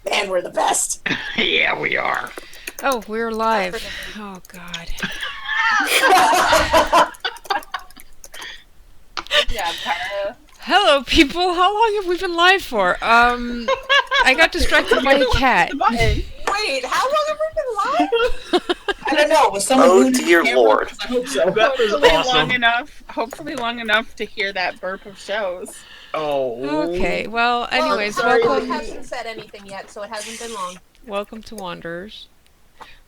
Man, we're the best. Yeah, we are. Oh, we're live. Oh, God. Yeah, Kara. Hello, people. How long have we been live for? I got distracted by a cat. Wait, how long have we been live? I don't know. Was someone Oh dear lord. I hope so. That was Hopefully awesome. hopefully long enough to hear that burp of shows. Oh. Okay, well, anyways, sorry, welcome. hasn't said anything yet, so it hasn't been long. Welcome to Wanderers.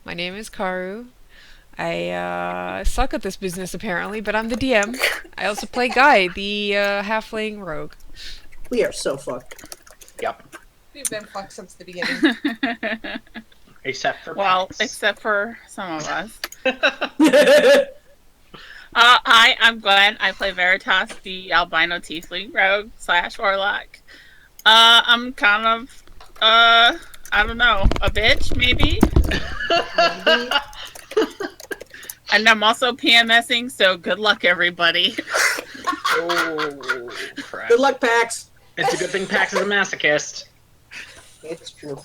My name is Karu. I suck at this business apparently, but I'm the DM. I also play Guy, the halfling rogue. We are so fucked. Yep. We've been fucked since the beginning. Except for Well, Pax. except for some of us. Hi, I'm Glenn. I play Veritas, the albino tiefling rogue / warlock. I'm kind of, I don't know, a bitch, maybe? And I'm also PMSing, so good luck, everybody. Oh, crap. Good luck, Pax. It's a good thing Pax is a masochist. It's true.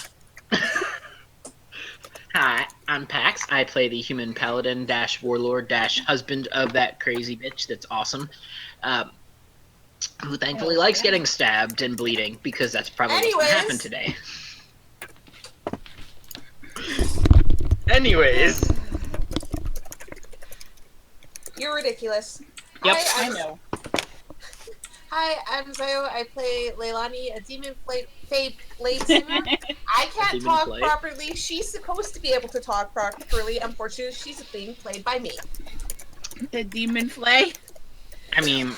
Hi, I'm Pax. I play the human paladin / warlord / husband of that crazy bitch that's awesome. Who thankfully likes getting stabbed and bleeding, because that's probably what's going to happen today. Anyways. You're ridiculous. Yep. Hi, I know. Hi, I'm Zayo. I play Leilani, a demon fey blade singer. I can't Demon talk flay? properly. She's supposed to be able to talk properly. Unfortunately, she's being played by me. The demon flay. I mean,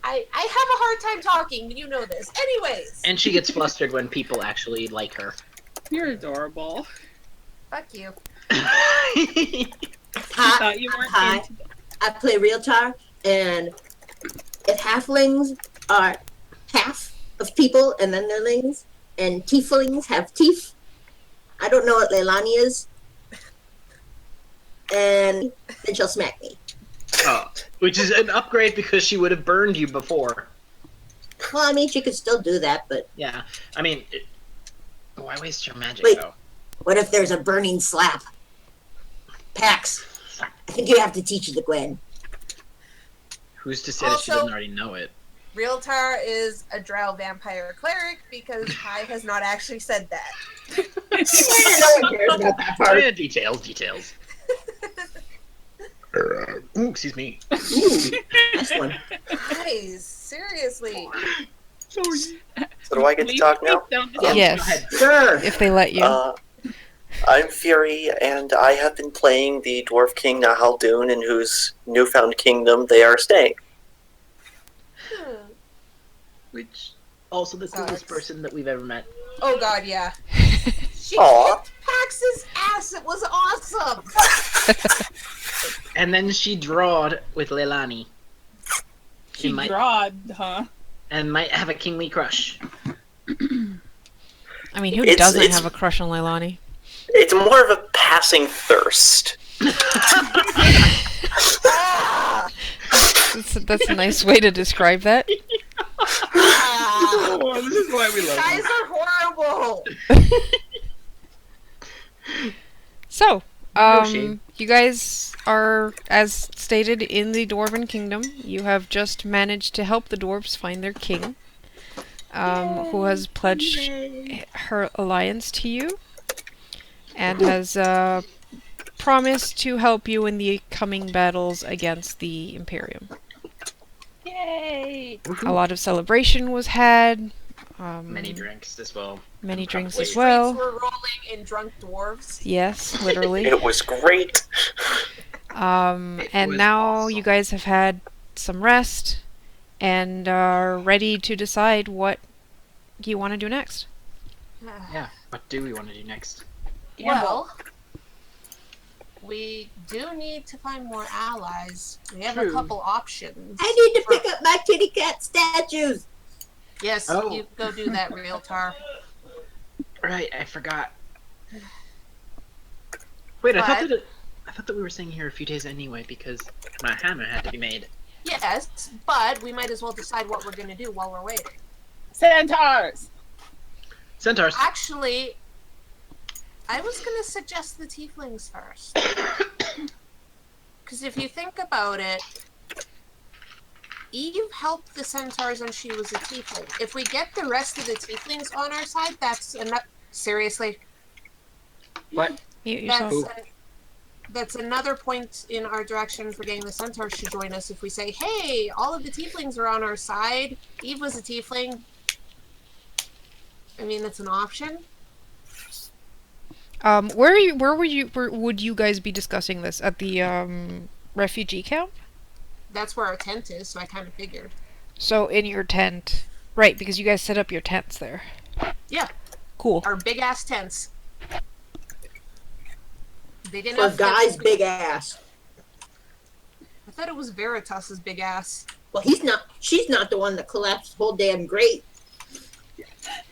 I have a hard time talking. You know this. Anyways. and she gets flustered when people actually like her. You're adorable. Fuck you. I thought you weren't Hi. into I play Realtar, and if halflings are half of people and then they're lings, and tieflings have teeth, I don't know what Leilani is, and then she'll smack me. Oh, which is an upgrade because she would have burned you before. Well, I mean, she could still do that, but Yeah, I mean, why waste your magic Wait. though? what if there's a burning slap? Pax, I think you have to teach the Gwen. Who's to say that she Also- doesn't already know it? Realtar is a drow vampire cleric because Kai has not actually said that. No one cares about that part. Yeah, details. Ooh, excuse me. Ooh, nice one. Guys, seriously. So do I get to talk now? Don't Yeah. Yes, Go ahead. Sure. if they let you. I'm Fury, and I have been playing the Dwarf King Nahaldun, in whose newfound kingdom they are staying. Which also the coolest Sucks. person that we've ever met. Oh god, yeah. She Aw. kicked Pax's ass. It was awesome. And then she drawed with Leilani. She might- drawed, huh? And might have a kingly crush. I mean, who it's- doesn't it's- have a crush on Leilani? It's more of a passing thirst. That's a nice way to describe that. Oh, this is why we love Guys are horrible. So, shame. you guys are, as stated, in the Dwarven Kingdom. You have just managed to help the dwarves find their king, who has pledged her alliance to you, and has promised to help you in the coming battles against the Imperium. Yay! A lot of celebration was had. Many drinks as well. Many drinks The as streets well. were rolling in drunk dwarves. Yes, literally. It was great. And was now awesome. you guys have had some rest and are ready to decide what you want to do next. Yeah. What do we want to do next? Well, we do need to find more allies. We have a True. couple options. I need to pick up my kitty cat statues. Yes, Oh. you go do that, Realtar. Right, I forgot. Wait, I What? thought that we were staying here a few days anyway because my hammer had to be made. Yes, but we might as well decide what we're going to do while we're waiting. Centaurs! Centaurs. Actually, I was going to suggest the tieflings first. Because if you think about it, Eve helped the centaurs and she was a tiefling. If we get the rest of the tieflings on our side, that's enough. Seriously? What? That's another point in our direction for getting the centaurs to join us. If we say, hey, all of the tieflings are on our side, Eve was a tiefling. I mean, that's an option. Where would you guys be discussing this? At the refugee camp? That's where our tent is, so I kind of figured. So in your tent, right? Because you guys set up your tents there. Yeah. Cool. Our big ass tents. Big For enough. guy's big ass. I thought it was Veritas's big ass. Well, she's not the one that collapsed the whole damn grate.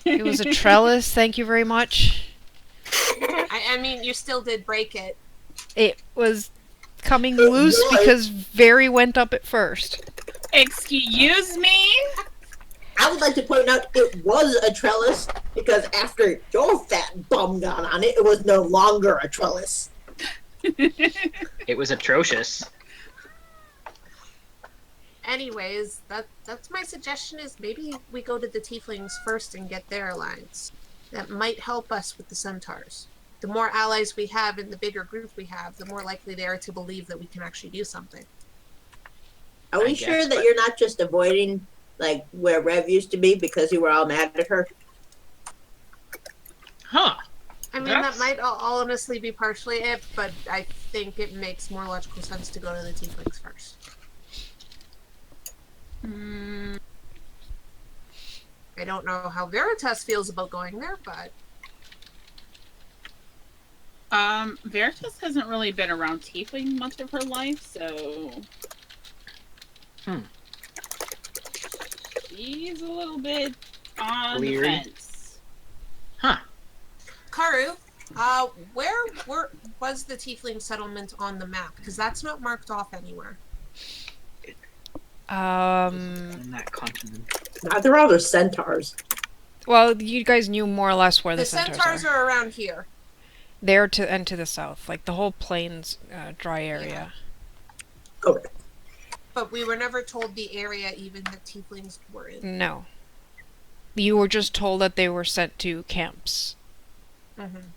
It was a trellis. Thank you very much. I mean, you still did break it. It was coming loose because Very went up at first. Excuse me? I would like to point out it was a trellis because after your fat bum got on it, it was no longer a trellis. It was atrocious. Anyways, that's my suggestion is maybe we go to the tieflings first and get their alliance. That might help us with the centaurs. The more allies we have and the bigger group we have, the more likely they are to believe that we can actually do something. Are we sure that you're not just avoiding, like, where Rev used to be because you were all mad at her? Huh. I mean, that might all honestly be partially it, but I think it makes more logical sense to go to the tieflings first. I don't know how Veritas feels about going there, but... Veritas hasn't really been around tiefling much of her life, so... She's a little bit on the fence. Huh. Karu, where was the tiefling settlement on the map? Because that's not marked off anywhere. In that continent. They're all the centaurs. Well, you guys knew more or less where the centaurs are around here. They're to the south, like the whole plains, dry area. Yeah. Okay. But we were never told the area even that tieflings were in. No. You were just told that they were sent to camps. Mm-hmm.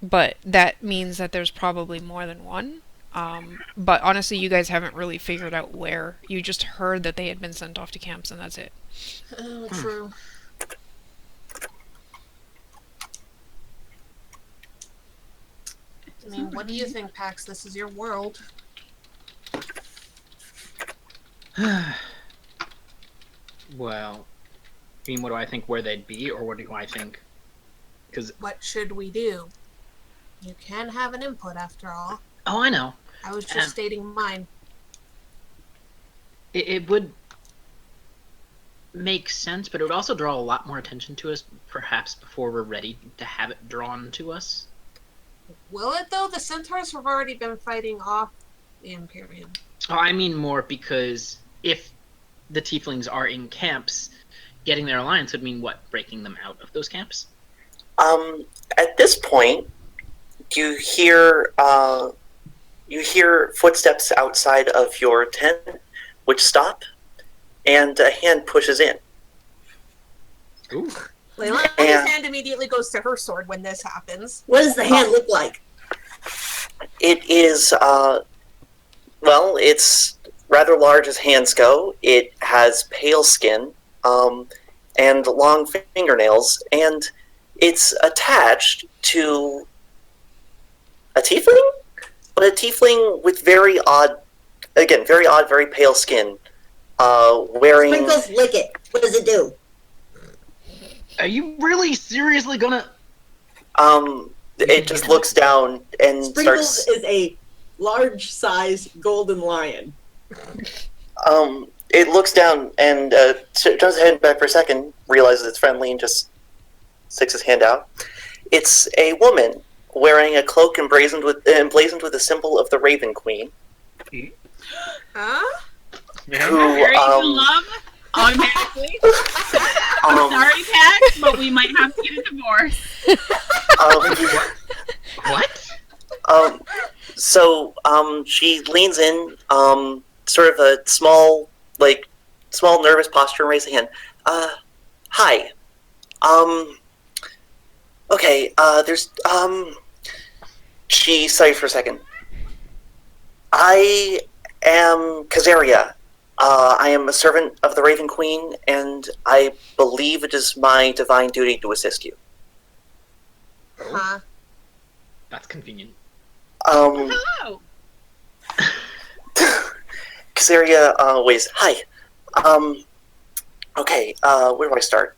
But that means that there's probably more than one. But honestly, you guys haven't really figured out where. You just heard that they had been sent off to camps, and that's it. Oh, true. I mean, what do you think, Pax? This is your world. Well, I mean, what do I think where they'd be, or what do I think? Because what should we do? You can have an input, after all. Oh, I know. I was just stating mine. It would make sense, but it would also draw a lot more attention to us, perhaps before we're ready to have it drawn to us. Will it, though? The centaurs have already been fighting off the Imperium. Oh, I mean more because if the tieflings are in camps, getting their alliance would mean what? Breaking them out of those camps? At this point, you hear footsteps outside of your tent, which stop, and a hand pushes in. Ooh. Leilani's hand immediately goes to her sword when this happens. What does the hand look like? It is, well, it's rather large as hands go. It has pale skin, and long fingernails, and it's attached to a tiefling? But a tiefling with very odd, very pale skin, wearing... Sprinkles, lick it. What does it do? Are you really seriously gonna... It just looks down and Sprinkles starts... is a large-size golden lion. It looks down and turns his head back for a second, realizes it's friendly, and just sticks his hand out. It's a woman wearing a cloak emblazoned with the symbol of the Raven Queen. Huh? Married in love automatically. Sorry, Pax, but we might have to get a divorce. So she leans in, sort of a small nervous posture, and raises a hand. Hi. Okay, she sighed for a second. I am Kazaria. I am a servant of the Raven Queen, and I believe it is my divine duty to assist you. Huh? That's convenient. Hello. Kazaria waves. Hi. Okay, where do I start?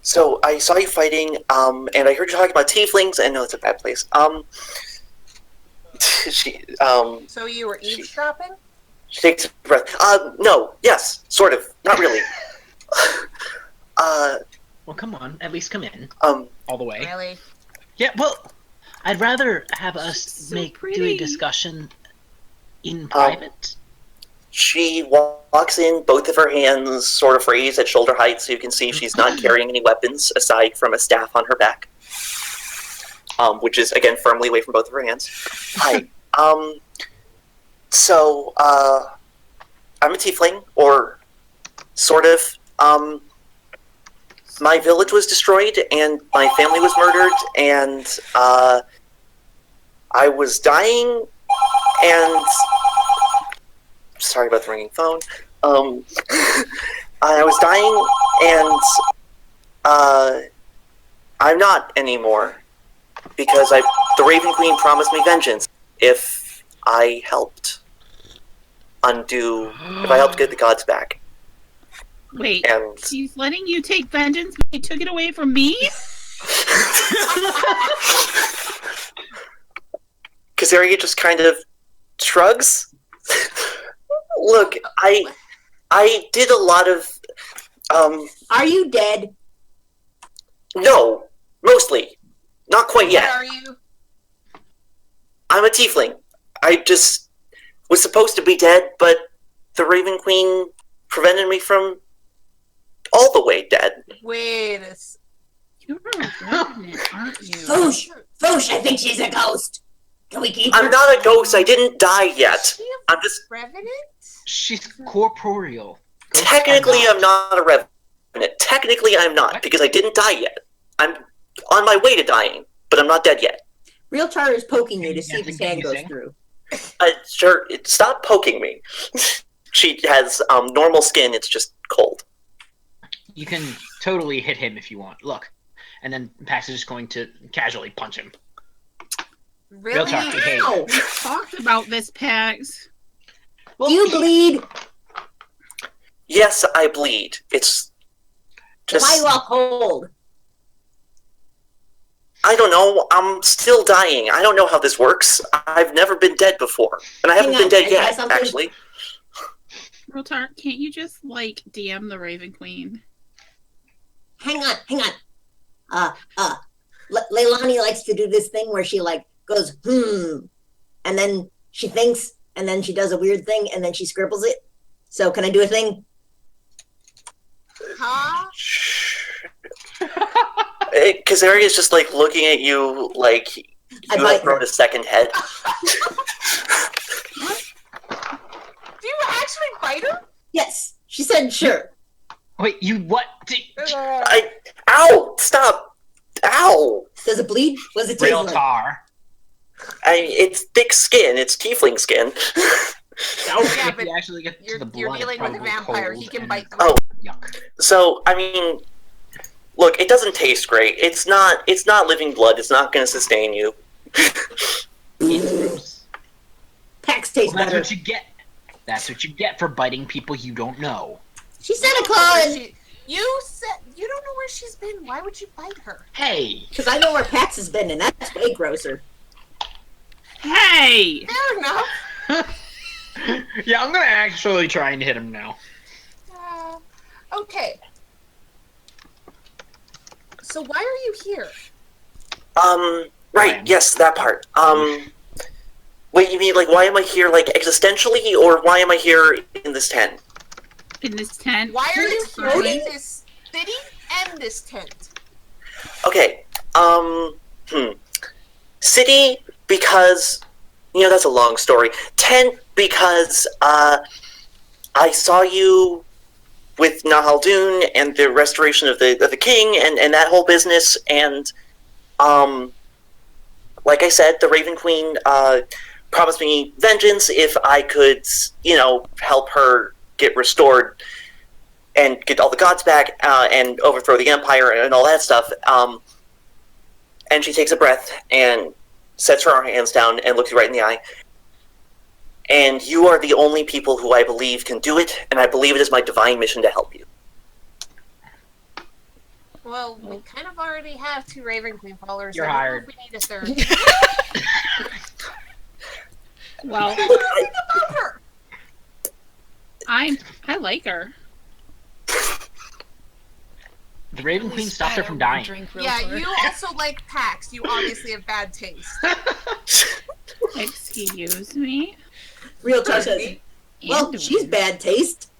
So I saw you fighting, and I heard you talking about tieflings, and no, it's a bad place. So you were eavesdropping? She takes a breath. No, yes, sort of, not really. Well, come on, at least come in. All the way. Really? Yeah, well, I'd rather have us so do a pretty. discussion in private. She walks in, both of her hands sort of raised at shoulder height, so you can see she's not carrying any weapons aside from a staff on her back, which is again firmly away from both of her hands. Hi. So I'm a tiefling, or sort of. My village was destroyed, and my family was murdered, and I was dying, and sorry about the ringing phone. I was dying, and I'm not anymore, because the Raven Queen promised me vengeance if I helped get the gods back. Wait, And she's letting you take vengeance, but they took it away from me? Kazaria just kind of shrugs. Look, I did a lot of Are you dead? no, mostly. Not quite What yet. are you? I'm a tiefling. I just was supposed to be dead, but the Raven Queen prevented me from all the way dead. Wait a You're a revenant, aren't you? Foosh! Foosh, I think she's a ghost. Can we keep her? I'm not a ghost. I didn't die yet. I'm just Revenant? She's corporeal. Ghosts technically are I'm not a revenant. Technically I'm not, because I didn't die yet. I'm on my way to dying, but I'm not dead yet. Real Tar is poking you to see if Nothing his hand goes confusing. through. Sure, stop poking me. She has normal skin, it's just cold. You can totally hit him if you want. Look. And then Pax is just going to casually punch him. Really? Real talk, behave. Ow! We talked about this, Pax. Well, Do you bleed? Yes, I bleed. It's just Why are you all cold? I don't know. I'm still dying. I don't know how this works. I've never been dead before. And I haven't Hang been on, dead I got yet, something. actually. Rotar, can't you just, DM the Raven Queen? Hang on. Leilani likes to do this thing where she goes, and then she thinks, and then she does a weird thing, and then she scribbles it. So can I do a thing? Huh? Kazaria's just looking at you like you I have bite her. grown a second head. Do you actually bite her? Yes, she said sure. Wait, you what? Ow! Stop! Ow! Does it bleed? Was it taste Real like? tar. It's thick skin. It's tiefling skin. Yeah, If but you actually get to You're, the blood, you're it's dealing with a probably vampire. cold He can and bite them. Oh. Yuck. So, I mean, look, it doesn't taste great. It's not living blood. It's not going to sustain you. It's gross. Pax tastes Well, that's better. what you get. That's what you get for biting people you don't know. She said a You don't know where con. you said you don't know where she's been. Why would you bite her? Hey! Because I know where Pax has been, and that's way grosser. Hey! Fair enough. Yeah, I'm gonna actually try and hit him now. Okay. So why are you here? Right, yes, that part. Wait, you mean, like, why am I here, like, existentially, or why am I here in this tent? In this tent. Why are you here Floating? in this city and this tent? Okay, City, because, that's a long story. Tent, because, I saw you with Nahaldun and the restoration of the king and that whole business, and, like I said, the Raven Queen, promised me vengeance if I could, help her get restored and get all the gods back and overthrow the Empire and all that stuff. And she takes a breath and sets her hands down and looks you right in the eye. And you are the only people who I believe can do it, and I believe it is my divine mission to help you. Well, we kind of already have 2 Raven Queen followers. You're I don't know hired. if we need a third. Well, What do you think about her? I like her. The Raven Queen stopped her from dying. Yeah, you also like Pax. You obviously have bad taste. Excuse me. Real talk says, well, And she's bad taste.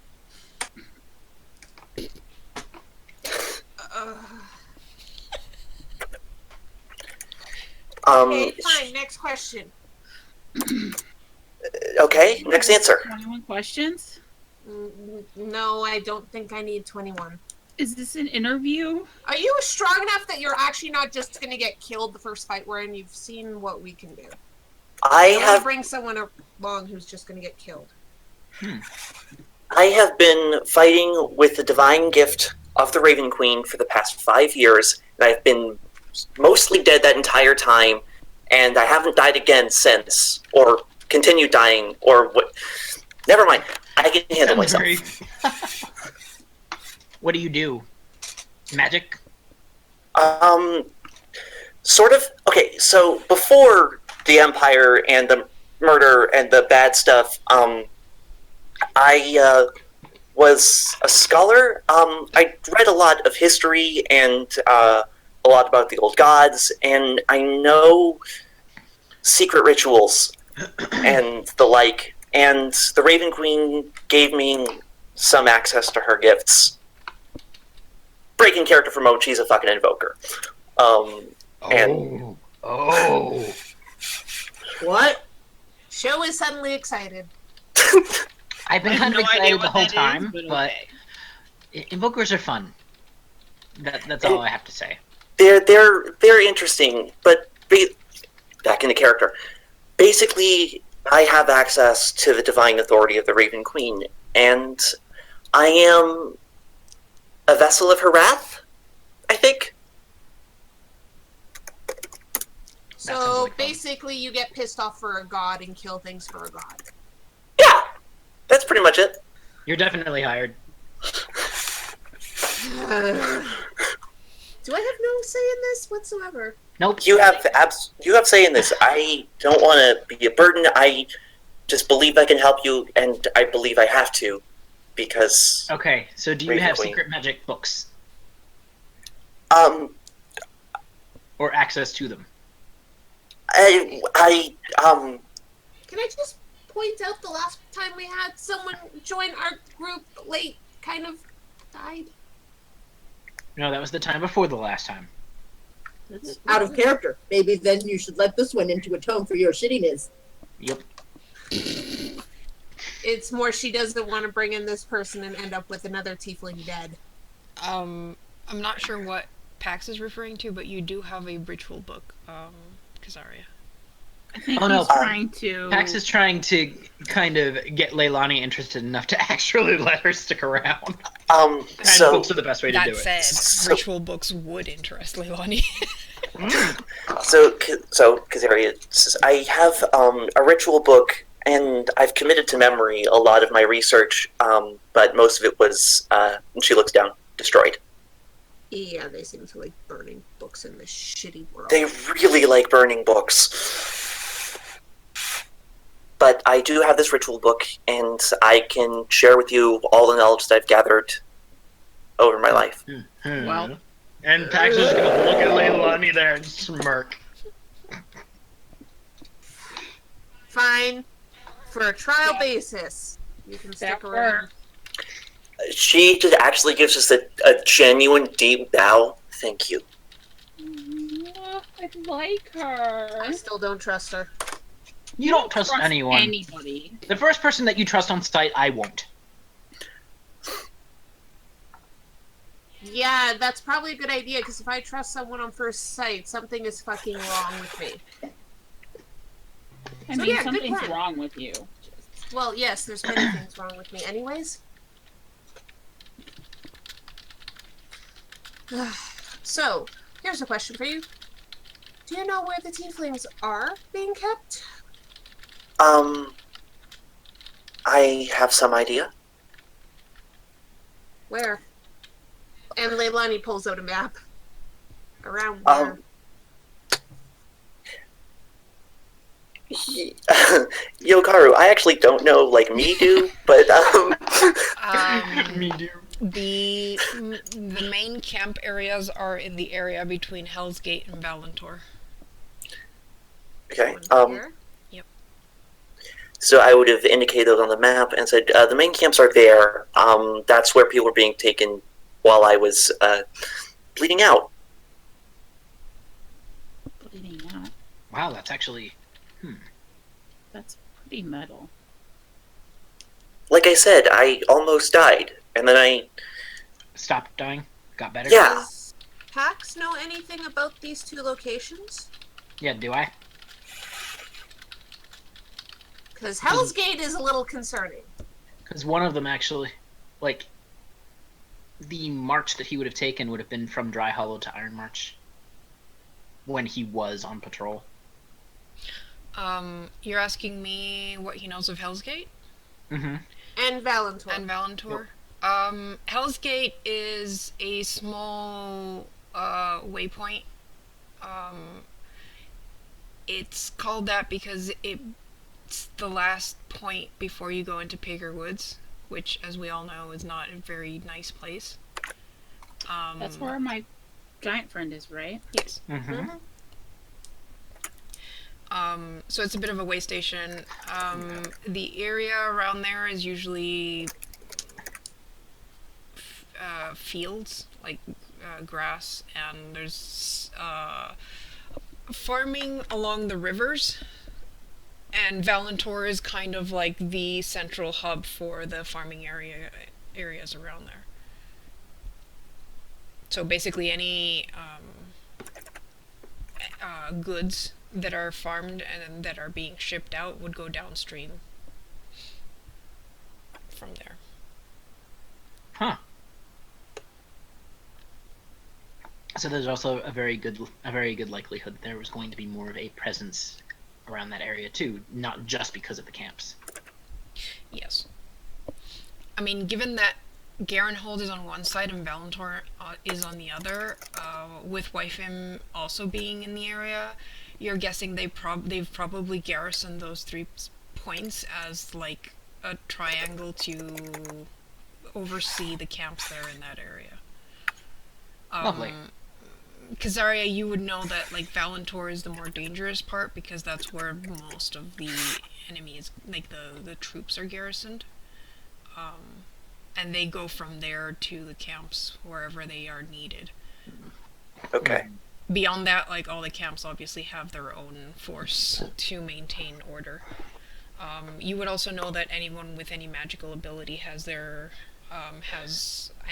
Okay, fine. Next question. Okay, next answer. 21 questions? No, I don't think I need 21. Is this an interview? Are you strong enough that you're actually not just going to get killed the first fight we're in? You've seen what we can do. I Don't have bring someone along who's just going to get killed. I have been fighting with the divine gift of the Raven Queen for the past 5 years, and I've been mostly dead that entire time, and I haven't died again since, or continued dying, or what. Never mind. I can handle myself. What do you do? Magic? Sort of. Okay, so before the Empire and the murder and the bad stuff, I was a scholar. I read a lot of history and a lot about the old gods, and I know secret rituals and the like. And the Raven Queen gave me some access to her gifts. Breaking character for mode, she's a fucking invoker. And What? Show is suddenly excited. I've been I have kind of no idea excited the what whole that is, time, but but okay. invokers are fun. That's all I have to say. they're interesting, but back into character. Basically, I have access to the divine authority of the Raven Queen, and I am a vessel of her wrath, I think. So sounds like fun. basically, you get pissed off for a god and kill things for a god. Yeah, that's pretty much it. You're definitely hired. Do I have no say in this whatsoever? Nope. You have say in this. I don't want to be a burden. I just believe I can help you, and I believe I have to, because Okay, so do you Raven have Queen. secret magic books? um Or access to them? I Can I just point out the last time we had someone join our group late kind of died? No, that was the time before the last time. Out of character. Maybe then you should let this one into atone for your shittiness. Yep. It's more she doesn't want to bring in this person and end up with another tiefling dead. I'm not sure what Pax is referring to, but you do have a ritual book, Kazaria. I think Oh, no. he's trying to. Pax is trying to kind of get Leilani interested enough to actually let her stick around. And so books are the best way to That do it. said, So- ritual books would interest Leilani. So Kazaria says, I have a ritual book, and I've committed to memory a lot of my research, but most of it was, and she looks down, destroyed. Yeah, they seem to like burning books in this shitty world. They really like burning books. But I do have this ritual book, and I can share with you all the knowledge that I've gathered over my life. Well, And Pax is going to look at Leilani there and smirk. Fine. For a trial basis, you can stick That around. She just actually gives us a genuine deep bow. Thank you. I like her. I still don't trust her. You don't trust anyone. Anybody. The first person that you trust on site, I won't. Yeah, that's probably a good idea, because if I trust someone on first sight, something is fucking wrong with me. I So mean, yeah, good something's plan. wrong with you. Well, yes, there's many things wrong with me anyways. So, here's a question for you. Do you know where the tieflings are being kept? I have some idea. Where? And Leilani pulls out a map. Around where? Yokaru, I actually don't know like me do, but Me do. The main camp areas are in the area between Hell's Gate and Valentor. okay. Here? So I would have indicated those on the map and said the main camps are there. That's where people were being taken while I was bleeding out. Bleeding out. Wow, that's actually... That's pretty metal. Like I said, I almost died, and then I Stopped dying? Got better? Yeah. Does Pax know anything about these two locations? Yeah, do I? Because Hell's Gate is a little concerning. Because one of them actually... Like, the march that he would have taken would have been from Dry Hollow to Iron March. When he was on patrol. You're asking me what he knows of Hell's Gate? Mm-hmm. And Valentor. And Valentor? Hell's Gate is a small waypoint. It's called that because it's the last point before you go into Pager Woods, which, as we all know, is not a very nice place. That's where my giant friend is, right? Yes. Mm-hmm. So it's a bit of a way station. The area around there is usually fields, like grass, and there's farming along the rivers. And Valentor is kind of like the central hub for the farming areas around there. So basically any goods that are farmed and that are being shipped out would go downstream from there. Huh. So there's also a very good likelihood there was going to be more of a presence around that area too, not just because of the camps. Yes. I mean, given that Garenhold is on one side and Valentor is on the other, with Wyfim also being in the area, you're guessing they've probably garrisoned those 3 points as like a triangle to oversee the camps that are in that area. Lovely. Kazaria, you would know that like Valentor is the more dangerous part because that's where most of the enemies, like the troops, are garrisoned. And they go from there to the camps wherever they are needed. okay. Beyond that, like all the camps obviously have their own force to maintain order. You would also know that anyone with any magical ability has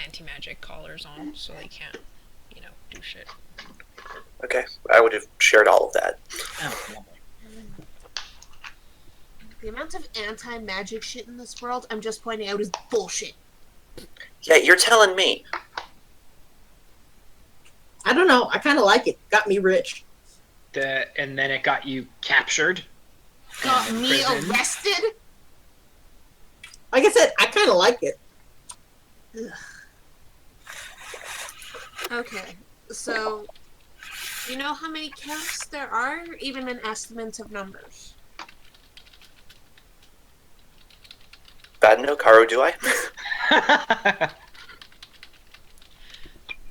anti-magic collars on, so they can't, do shit. Okay, I would have shared all of that. Oh, lovely. The amount of anti-magic shit in this world, I'm just pointing out, is bullshit. Yeah, you're telling me. I don't know. I kind of like it. Got me rich. And then it got you captured. Got and me imprisoned. arrested? Like I said, I kind of like it. Okay, so you know how many camps there are? Even an estimate of numbers. Bad no Karu, do I?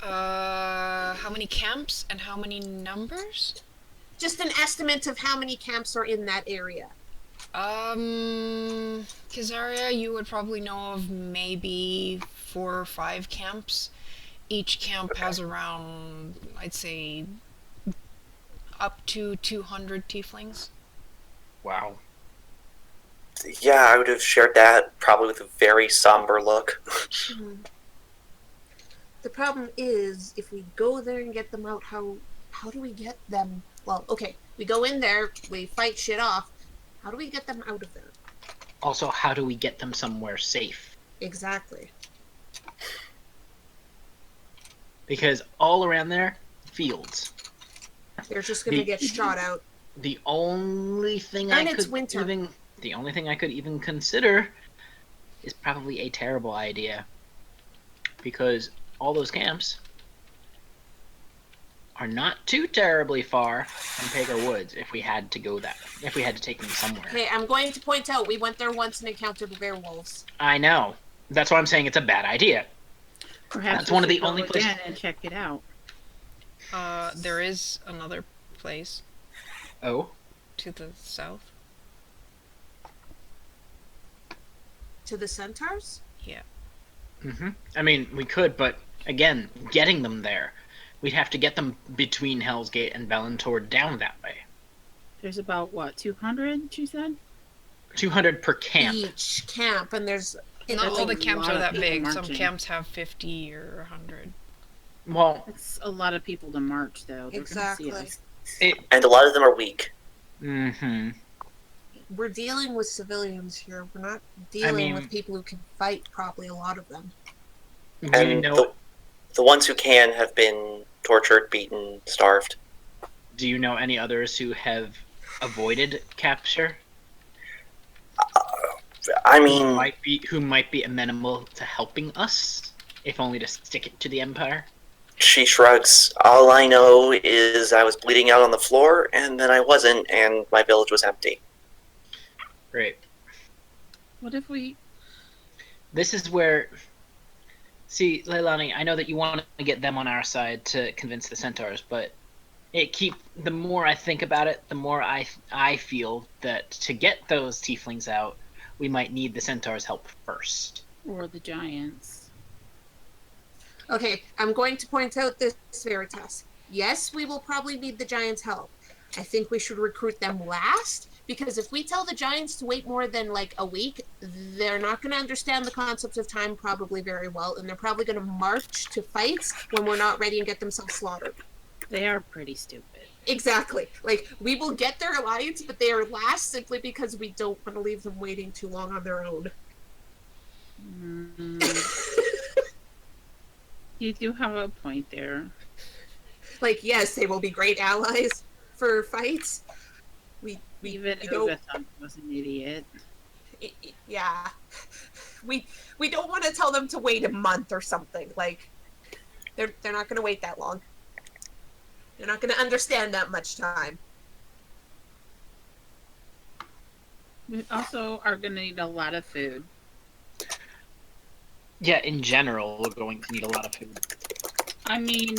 How many camps and how many numbers? Just an estimate of how many camps are in that area. Kizaria, you would probably know of maybe 4 or 5 camps. Each camp Okay. has around, I'd say, up to 200 tieflings. Wow. Yeah, I would have shared that, probably with a very somber look. Hmm. The problem is, if we go there and get them out, how do we get them? Well, okay, we go in there, we fight shit off. How do we get them out of there? Also, how do we get them somewhere safe? Exactly. Because all around there, fields. They're just gonna get shot out. The only thing And it's winter. the only thing I could even consider is probably a terrible idea. Because all those camps are not too terribly far from Pago Woods if we had to take them somewhere. Okay, I'm going to point out we went there once and encountered werewolves. I know. That's why I'm saying it's a bad idea. Perhaps That's we one of should the go only places. again and check it out. There is another place Oh, to the south. To the centaurs? Yeah. I mean, we could, but again, getting them there, we'd have to get them between Hell's Gate and Valentor down that way. There's about, what, 200, you said? 200 per camp. Each camp, and there's Not That's all a the camps lot are of that people big. Some marching. camps have 50 or 100. Well, It's a lot of people to march, though. They're Exactly. Gonna see us. And a lot of them are weak. we're dealing with civilians here. We're not dealing mean- with people who can fight properly, a lot of them. we And know. the ones who can have been tortured, beaten, starved. Do you know any others who have avoided capture? I Who mean, might be amenable to helping us, if only to stick it to the Empire? she shrugs. All I know is I was bleeding out on the floor, and then I wasn't, and my village was empty. Great. What if we... This is where. See, Leilani, I know that you want to get them on our side to convince the centaurs, but the more I think about it, the more I feel that to get those tieflings out, we might need the centaurs' help first. Or the giants. Okay, I'm going to point out this, Veritas. Yes, we will probably need the Giants' help. I think we should recruit them last, because if we tell the Giants to wait more than like a week, they're not going to understand the concept of time probably very well, and they're probably going to march to fights when we're not ready and get themselves slaughtered. They are pretty stupid. Exactly. Like, we will get their alliance, but they are last simply because we don't want to leave them waiting too long on their own. You do have a point there. Like, yes, they will be great allies for fights. Even we don't, Ogathon was an idiot. yeah. We don't want to tell them to wait a month or something. Like, they're not going to wait that long. They're not going to understand that much time. We also are going to need a lot of food. Yeah, in general, we're going to need a lot of food. I mean,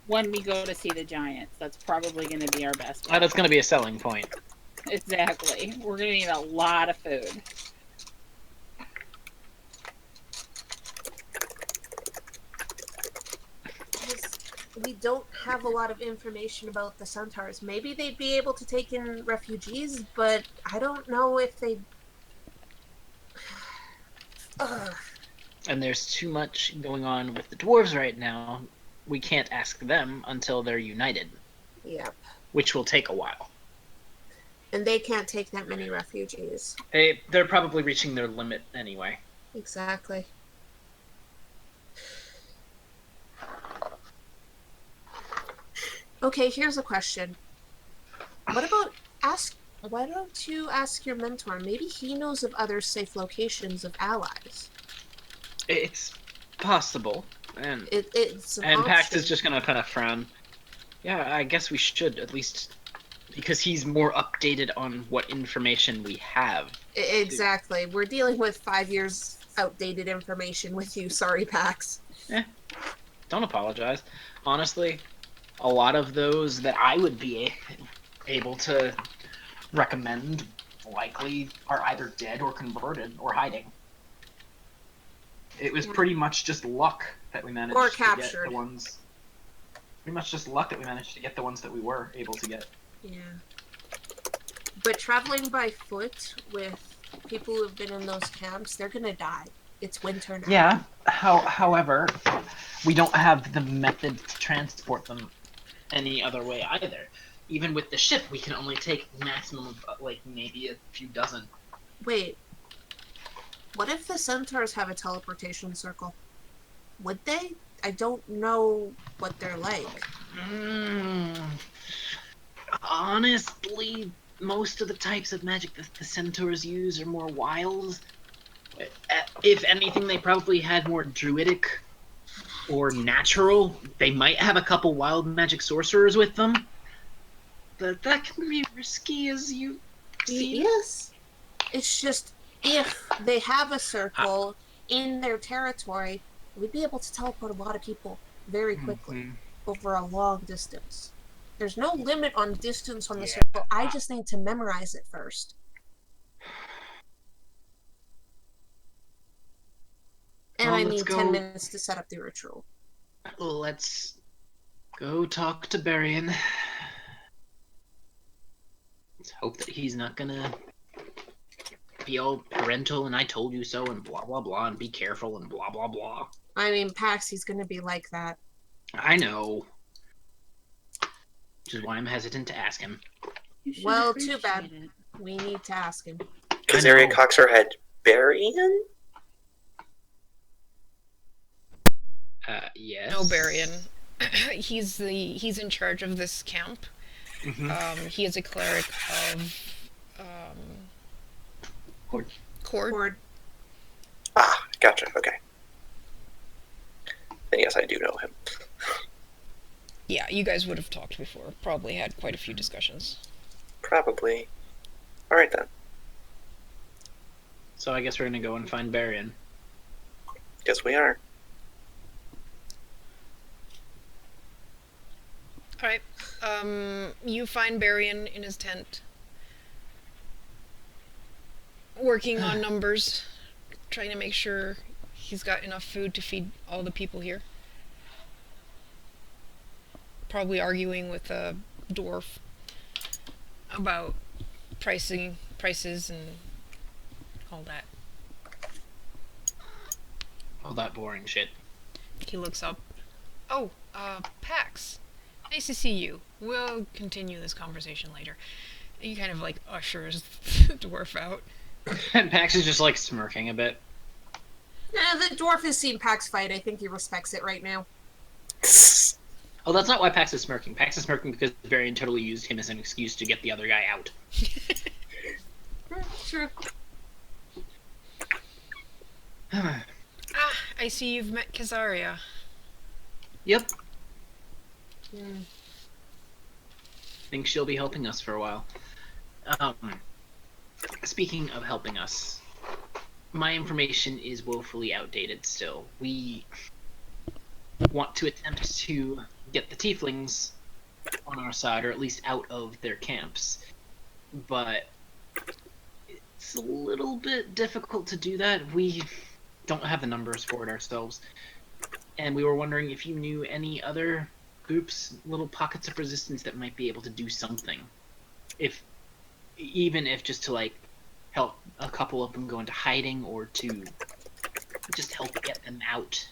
when we go to see the giants, that's probably going to be our best bet. That's going to be a selling point. Exactly. We're going to need a lot of food. We don't have a lot of information about the centaurs. Maybe they'd be able to take in refugees, but I don't know if they. And there's too much going on with the dwarves right now. We can't ask them until they're united, Yep. which will take a while. And they can't take that many refugees. They're probably reaching their limit anyway. Exactly. Okay, here's a question. Why don't you ask your mentor? Maybe he knows of other safe locations of allies. It's possible, and It's an and Pax option. is just gonna kind of frown. Yeah, I guess we should at least, because he's more updated on what information we have. Exactly. We're dealing with 5 years outdated information with you. Sorry, Pax. Don't apologize. Honestly, a lot of those that I would be able to recommend likely are either dead or converted or hiding. It was Yeah. pretty much just luck that we managed Or to get captured. the ones. Pretty much just luck that we managed to get the ones that we were able to get. Yeah. But traveling by foot with people who have been in those camps, they're gonna die. It's winter now. Yeah. However, we don't have the method to transport them any other way either. Even with the ship, we can only take maximum of like maybe a few dozen. Wait. What if the centaurs have a teleportation circle? Would they? I don't know what they're like. Honestly, most of the types of magic that the centaurs use are more wild. If anything, they probably had more druidic or natural. They might have a couple wild magic sorcerers with them. But that can be risky, as you see. Yes. It's just if they have a circle in their territory, we'd be able to teleport a lot of people very quickly over a long distance. There's no limit on distance on the circle. I just need to memorize it first. And Well, I let's need go- 10 minutes to set up the ritual. Let's go talk to Barian. Let's hope that he's not gonna be all parental and I told you so and blah blah blah and be careful and blah blah blah. I mean, Paxy's gonna be like that. I know. Which is why I'm hesitant to ask him. Well, too bad. We need to ask him. Kazaria cocks her head. Barian? Yes. No, Barian. He's in charge of this camp. He is a cleric of Cord. Cord. Ah, gotcha. Okay. Then yes, I do know him. Yeah, you guys would have talked before. Probably had quite a few discussions. Probably. All right then. So I guess we're gonna go and find Barian. Guess we are. Alright. You find Barian in his tent. Working on numbers. Trying to make sure he's got enough food to feed all the people here. Probably arguing with a dwarf about prices and all that. All that boring shit. He looks up. Oh, Pax. Nice to see you. We'll continue this conversation later. He kind of like ushers the dwarf out. And Pax is just like smirking a bit. The dwarf has seen Pax fight. I think he respects it right now. Oh, that's not why Pax is smirking. Pax is smirking because Barian totally used him as an excuse to get the other guy out. True. I see you've met Kazaria. Yep. Think she'll be helping us for a while. Speaking of helping us, my information is woefully outdated still. We want to attempt to get the tieflings on our side, or at least out of their camps. But it's a little bit difficult to do that. We don't have the numbers for it ourselves. And we were wondering if you knew any other groups, little pockets of resistance that might be able to do something. Even if just to like help a couple of them go into hiding or to just help get them out.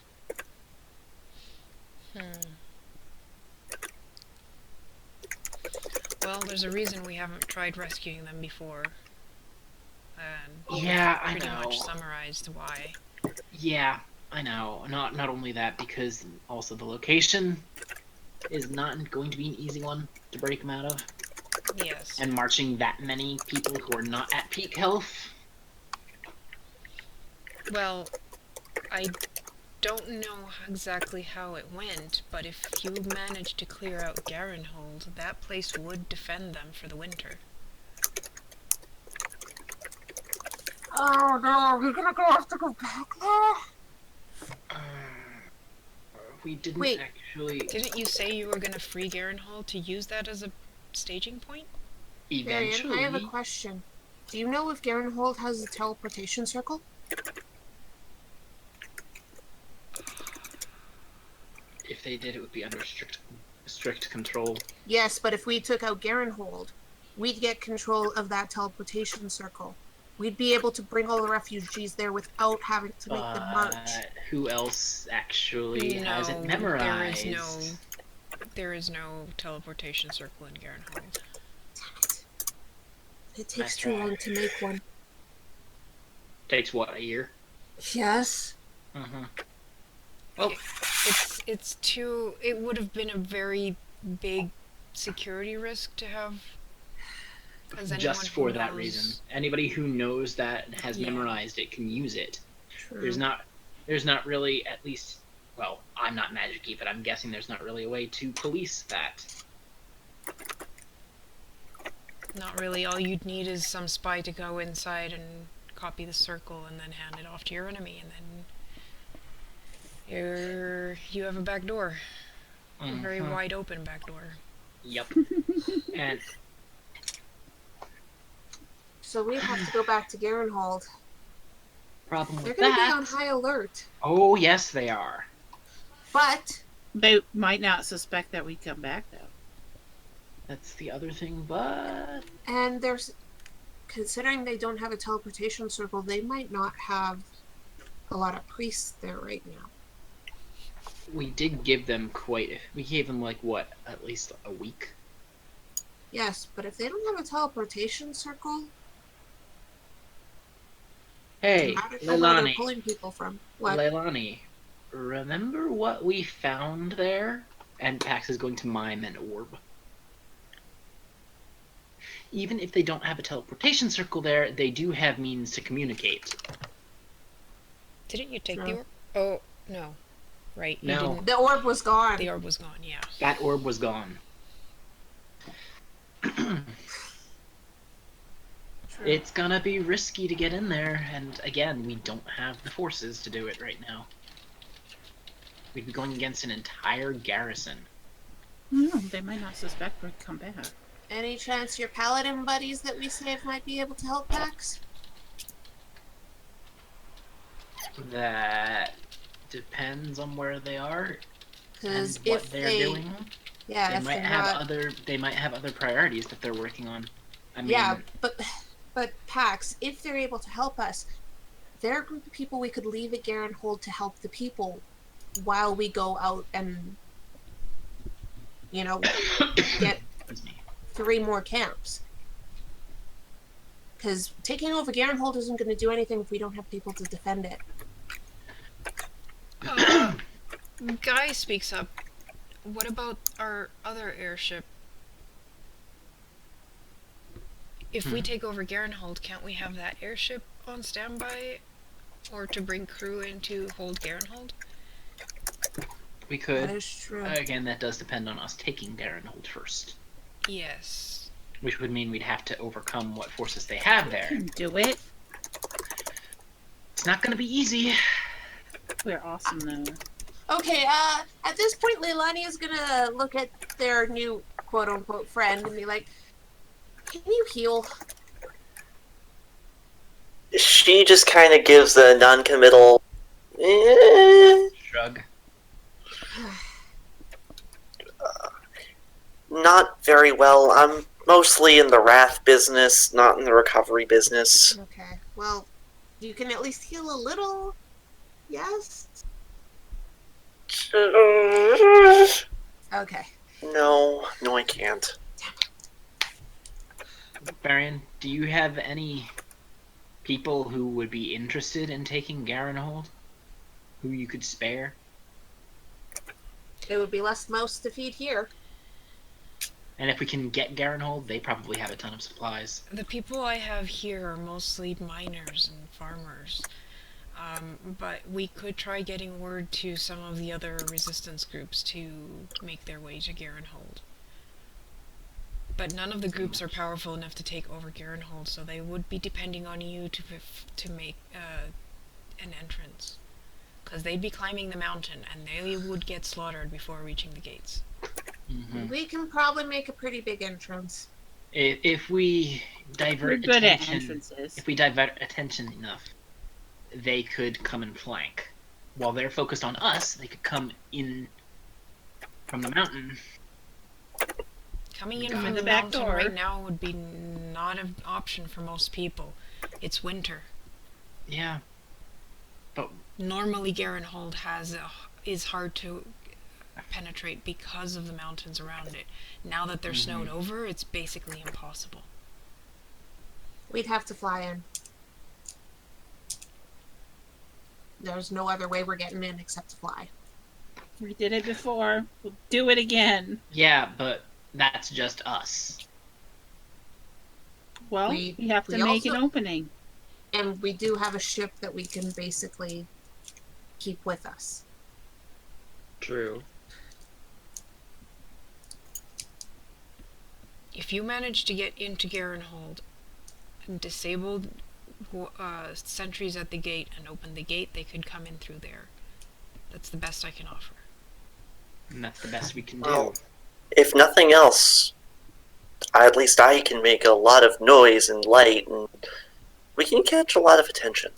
Well, there's a reason we haven't tried rescuing them before. And Yeah, I pretty know. much summarized why. Yeah, I know. Not only that, because also the location is not going to be an easy one to break them out of. Yes. And marching that many people who are not at peak health. Well, I don't know exactly how it went, but if you managed to clear out Garenhold, that place would defend them for the winter. Oh no, are we gonna have to go back there? We didn't Wait. actually Didn't you say you were going to free Garenhold to use that as a staging point? Marion, eventually. I have a question. Do you know if Garenhold has a teleportation circle? If they did, it would be under strict control. Yes, but if we took out Garenhold, we'd get control of that teleportation circle. We'd be able to bring all the refugees there without having to make them march. Who else actually has it memorized? There is no teleportation circle in Garenhold. It takes too long to make one. Takes what, a year? Yes. Well, It's too. It would have been a very big security risk to have. Just for that reason. Anybody who knows that and has memorized it can use it. True. There's not really, at least, well, I'm not magic-y, but I'm guessing there's not really a way to police that. Not really. All you'd need is some spy to go inside and copy the circle and then hand it off to your enemy, and then you have a back door. A very wide open back door. Yep. And so we have to go back to Garenhold. problem They're with going to be that... on high alert. Oh, yes, they are. But They might not suspect that we come back, though. That's the other thing, but... And there's... Considering they don't have a teleportation circle, they might not have a lot of priests there right now. We did give them we gave them, like, what, at least a week? Yes, but if they don't have a teleportation circle... Hey, where they're Leilani. pulling people from. What? Leilani, remember what we found there? And Pax is going to mime an orb. Even if they don't have a teleportation circle there, they do have means to communicate. Didn't you take the No. orb? Oh, no. Right, you No. didn't. The orb was gone. The orb was gone, yeah. That orb was gone. It's gonna be risky to get in there, and again, we don't have the forces to do it right now. We'd be going against an entire garrison. No, they might not suspect we'd come back. Any chance your paladin buddies that we saved might be able to help Pax? That depends on where they are Because and what if they're they... doing. Yeah, They if might they're have not... they might have other priorities that they're working on. I mean, Yeah, but Pax, if they're able to help us, they're a group of people we could leave at Garenhold to help the people while we go out and, you know, get 3 more camps. Because taking over Garenhold isn't going to do anything if we don't have people to defend it. Guy speaks up. What about our other airship? If we take over Garenhold, can't we have that airship on standby? Or to bring crew in to hold Garenhold? we could. That is true. Again, that does depend on us taking Garenhold first. Yes. Which would mean we'd have to overcome what forces they have there. Do it. It's not going to be easy. We're awesome, though. Okay, at this point, Leilani is gonna look at their new quote-unquote friend and be like, can you heal? She just kind of gives a non-committal... Shrug. Not very well. I'm mostly in the wrath business, not in the recovery business. Okay, well, you can at least heal a little, yes? Okay. No, I can't. Baron, do you have any people who would be interested in taking Garenhold? Who you could spare? It would be less mouse to feed here. And if we can get Garenhold, they probably have a ton of supplies. The people I have here are mostly miners and farmers. But we could try getting word to some of the other resistance groups to make their way to Garenhold. But none of the groups are powerful enough to take over Garenhold, so they would be depending on you to make an entrance. Because they'd be climbing the mountain, and they would get slaughtered before reaching the gates. Mm-hmm. We can probably make a pretty big entrance. If we We're divert good at attention, entrances. if we divert attention enough, they could come and flank. While they're focused on us, they could come in from the mountain. Coming in Got from it. the The back mountain door. right now would be not an option for most people. It's winter. Yeah. But Normally, Garenhold is hard to penetrate because of the mountains around it. Now that they're snowed over, it's basically impossible. We'd have to fly in. There's no other way we're getting in except to fly. We did it before. We'll do it again. yeah, but that's just us. Well, We- we have to we make an also- opening. And we do have a ship that we can basically keep with us. True. If you manage to get into Garenhold and disable sentries at the gate and open the gate, they could come in through there. That's the best I can offer. And that's the best we can do. Well, if nothing else, at least I can make a lot of noise and light, and we can catch a lot of attention.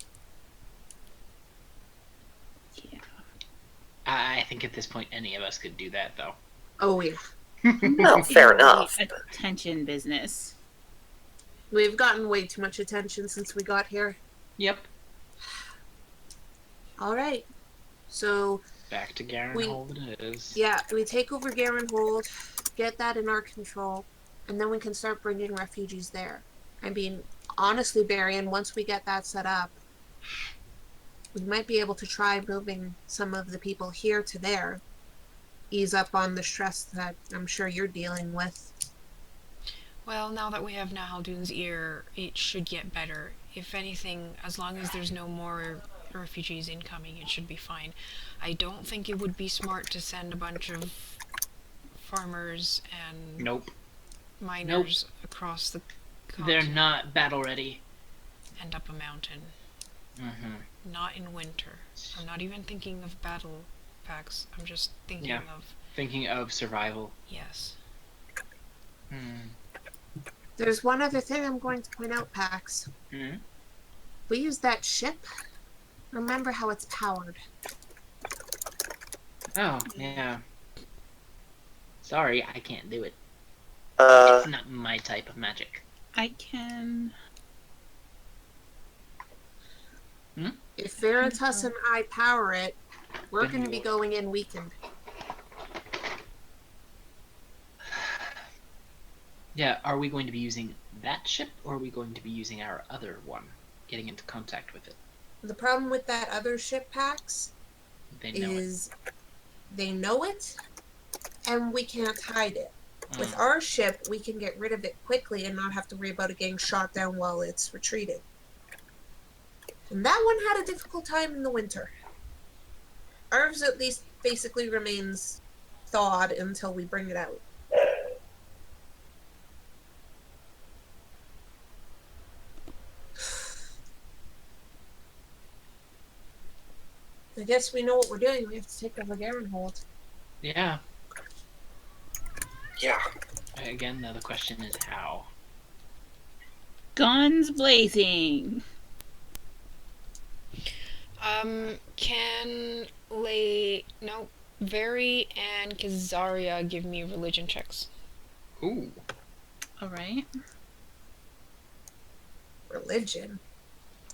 Yeah. I think at this point any of us could do that, though. Oh yeah. Well, fair enough. Attention business. We've gotten way too much attention since we got here. Yep. Alright. So Back to Garenhold it is. yeah, we take over Garenhold, get that in our control, and then we can start bringing refugees there. I mean, honestly, Barian, once we get that set up, we might be able to try moving some of the people here to there. Ease up on the stress that I'm sure you're dealing with. Well, now that we have Nahaldun's ear, it should get better. If anything, as long as there's no more refugees incoming, it should be fine. I don't think it would be smart to send a bunch of farmers and Nope. miners across the They're continent not battle ready. and up a mountain. Mm-hmm. Not in winter. I'm not even thinking of battle packs. I'm just thinking Yeah. of, Thinking of survival. yes. There's one other thing I'm going to point out, Pax. Hmm. We use that ship. Remember how it's powered. Oh, yeah. Sorry, I can't do it. Uh, It's not my type of magic. I can. If Veritas and I power it, we're Then going to be you'll- going in weakened. Yeah, are we going to be using that ship, or are we going to be using our other one? Getting into contact with it. The problem with that other ship, Pax, They know is they know it, and we can't hide it. it. With our ship, we can get rid of it quickly and not have to worry about it getting shot down while it's retreating. And that one had a difficult time in the winter. Ours at least basically remains thawed until we bring it out. I guess we know what we're doing. We have to take over Garenhold. Yeah. yeah. Again, though, the question is how. Guns blazing. Can Veri and Kazaria give me religion checks? Ooh. Alright. Religion.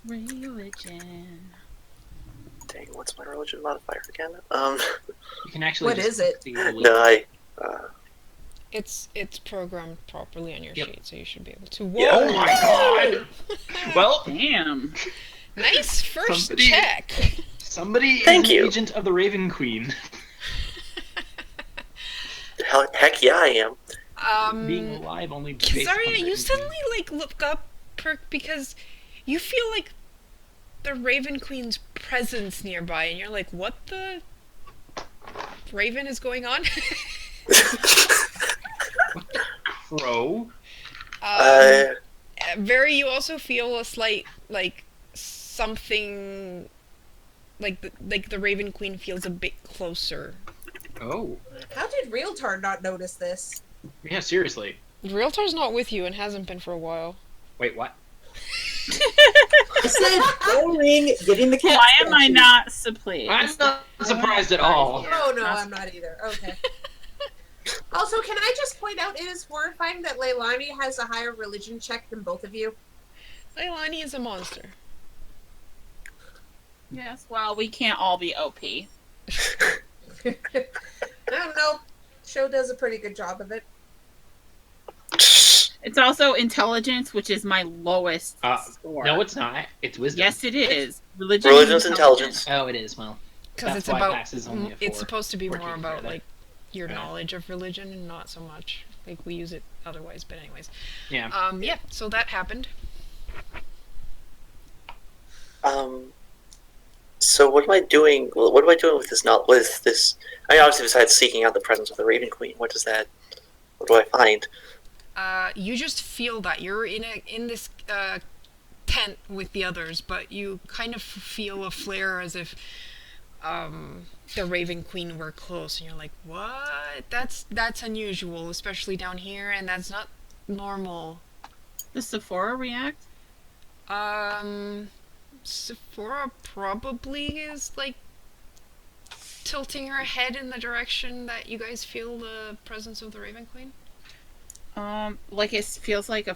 Religion. Dang, what's my religion modifier again? You can actually. What just is it? click the No, link. It's programmed properly on your Yep. sheet, so you should be able to. Yeah. Oh my god! Well, Damn. Nice first Somebody- check. somebody Thank is an you. agent of the Raven Queen. heck yeah, I am. Being alive only based on Kazaria, Raven you Queen. suddenly look up Perk because you feel like the Raven Queen's presence nearby, and you're like, what the Raven is going on? Crow. Very, you also feel a slight something like the Raven Queen feels a bit closer. Oh. How did Realtar not notice this? Yeah, seriously. Realtor's not with you and hasn't been for a while. Wait, what? I said boring, getting the cat. Why am I statue. not surprised? I'm not surprised at all. Oh no, I'm not either. Okay. Also, can I just point out it is horrifying that Leilani has a higher religion check than both of you? Leilani is a monster. Yes, well, we can't all be OP. I don't know. Show does a pretty good job of it. It's also intelligence, which is my lowest score. No, it's not. It's wisdom. Yes, it is. Religion Religion's is intelligence. Oh, it is. Well, Because that's it's why about. Pax is only a 4. It's supposed to be more Working about further. like your Yeah. knowledge of religion and not so much like we use it otherwise. But anyways, Yeah. yeah. So that happened. So what am I doing? Well, what am I doing with this? Not with this. I mean, obviously, besides seeking out the presence of the Raven Queen, what does that? What do I find? You just feel that you're in this tent with the others, but you kind of feel a flare as if the Raven Queen were close, and you're like, "What? That's unusual, especially down here, and that's not normal." Does Sephora react? Sephora probably is like tilting her head in the direction that you guys feel the presence of the Raven Queen. Like it feels like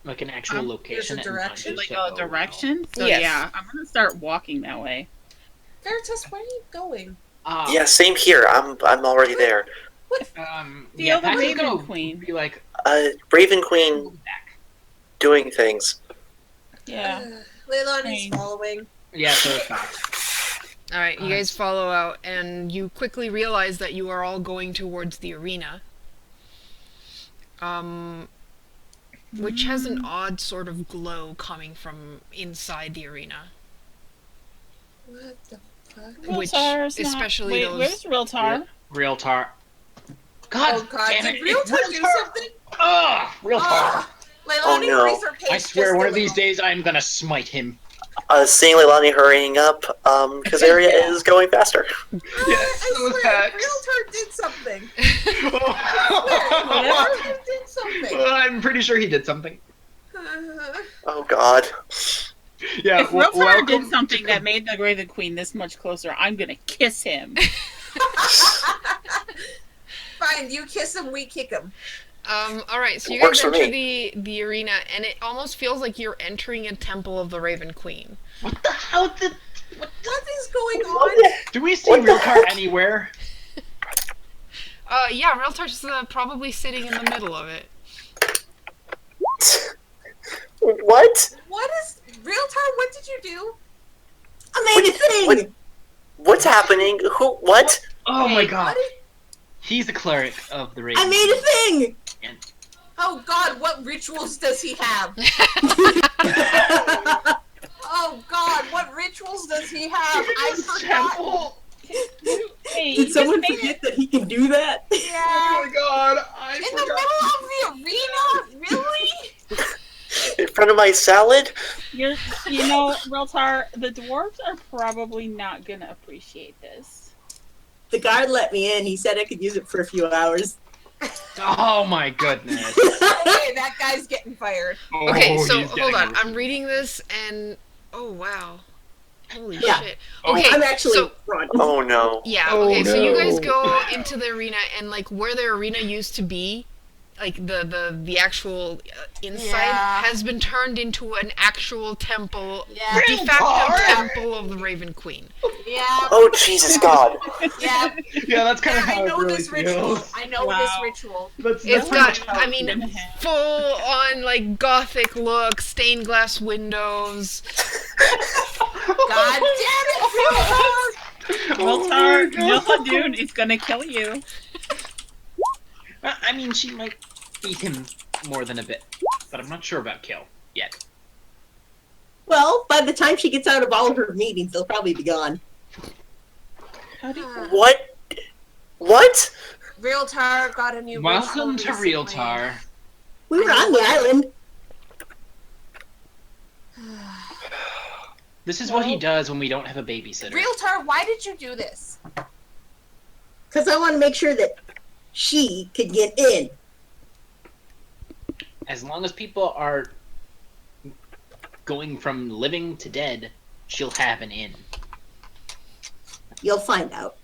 Like an actual location. there's a and not direction? just like a- a direction. So Yes. yeah, I'm gonna start walking that way. Veritas, where are you going? Yeah, same here. I'm already there. Yeah, the Pax is Raven gonna Queen. be like, Raven Queen back. doing things. Yeah. Leilani's Fine. following. Yeah, so it's Pax. All right, you guys follow out, and you quickly realize that you are all going towards the arena, which has an odd sort of glow coming from inside the arena. What the fuck? Which, Realtar's not- especially Wait, those- where's Realtar? Realtar. God, Oh god, damn did it! Realtor it's do Realtar. something? Ugh, Realtar. Ah, Leilani Oh, no. raised her pace I swear, just one a of these little. days I'm gonna smite him. Seeing Leilani hurrying up, because Area is going faster. I so is swear, Pax. Realtor did something. Realtor did something. I'm pretty sure he did something. Oh God. Yeah, If Realtar welcome did something to- that made the Raven Queen this much closer, I'm gonna kiss him. Fine, you kiss him, we kick him. Alright, so you Works guys for enter me. the arena, and it almost feels like you're entering a temple of the Raven Queen. What the hell did... What is going on? Do we see What the Realtar heck? anywhere? Yeah, Realtar's probably sitting in the middle of it. What? What is Realtor? What did you do? I made a thing. What? What's happening? Who? What? Oh my Hey, god. What is, He's the cleric of the Raven. I made a thing. oh god, what rituals does he have? Oh god, what rituals does he have? I forgot. Temple. Hey, Did you someone just made forget that he can do that? Oh Yeah. my god, I In the forgot. middle of the arena? Really? In front of my salad? You know, Realtar, the dwarves are probably not gonna appreciate this. The guard let me in. He said I could use it for a few hours. Oh my goodness. Okay, that guy's getting fired. Okay, Oh, so he's hold getting on. roasted. I'm reading this, and oh wow, holy Yeah. shit. Oh, Okay, I'm actually so front. Oh no. yeah, Oh, okay, so you guys no. go into the arena, and like where the arena used to be, like the actual inside Yeah. has been turned into an actual temple, Yeah. de facto Realtar! temple of the Raven Queen. Yeah. Oh Jesus God. Yeah. Yeah, that's kind of I how it know really this ritual. feels. I know Wow. this ritual. That's It's pretty much got, how I it mean, feels. full on like gothic look, stained glass windows. God damn it, Realtar, Oh my God. dude, is gonna kill you. I mean, she might beat him more than a bit, but I'm not sure about kill yet. Well, by the time she gets out of all of her meetings, they'll probably be gone. How do you... Realtor. What? What? Realtor got a new Welcome to ritual Realtar. We were on the island. This is what he does when we don't have a babysitter. Realtor, why did you do this? Because I want to make sure that she could get in. As long as people are going from living to dead, she'll have an inn. You'll find out.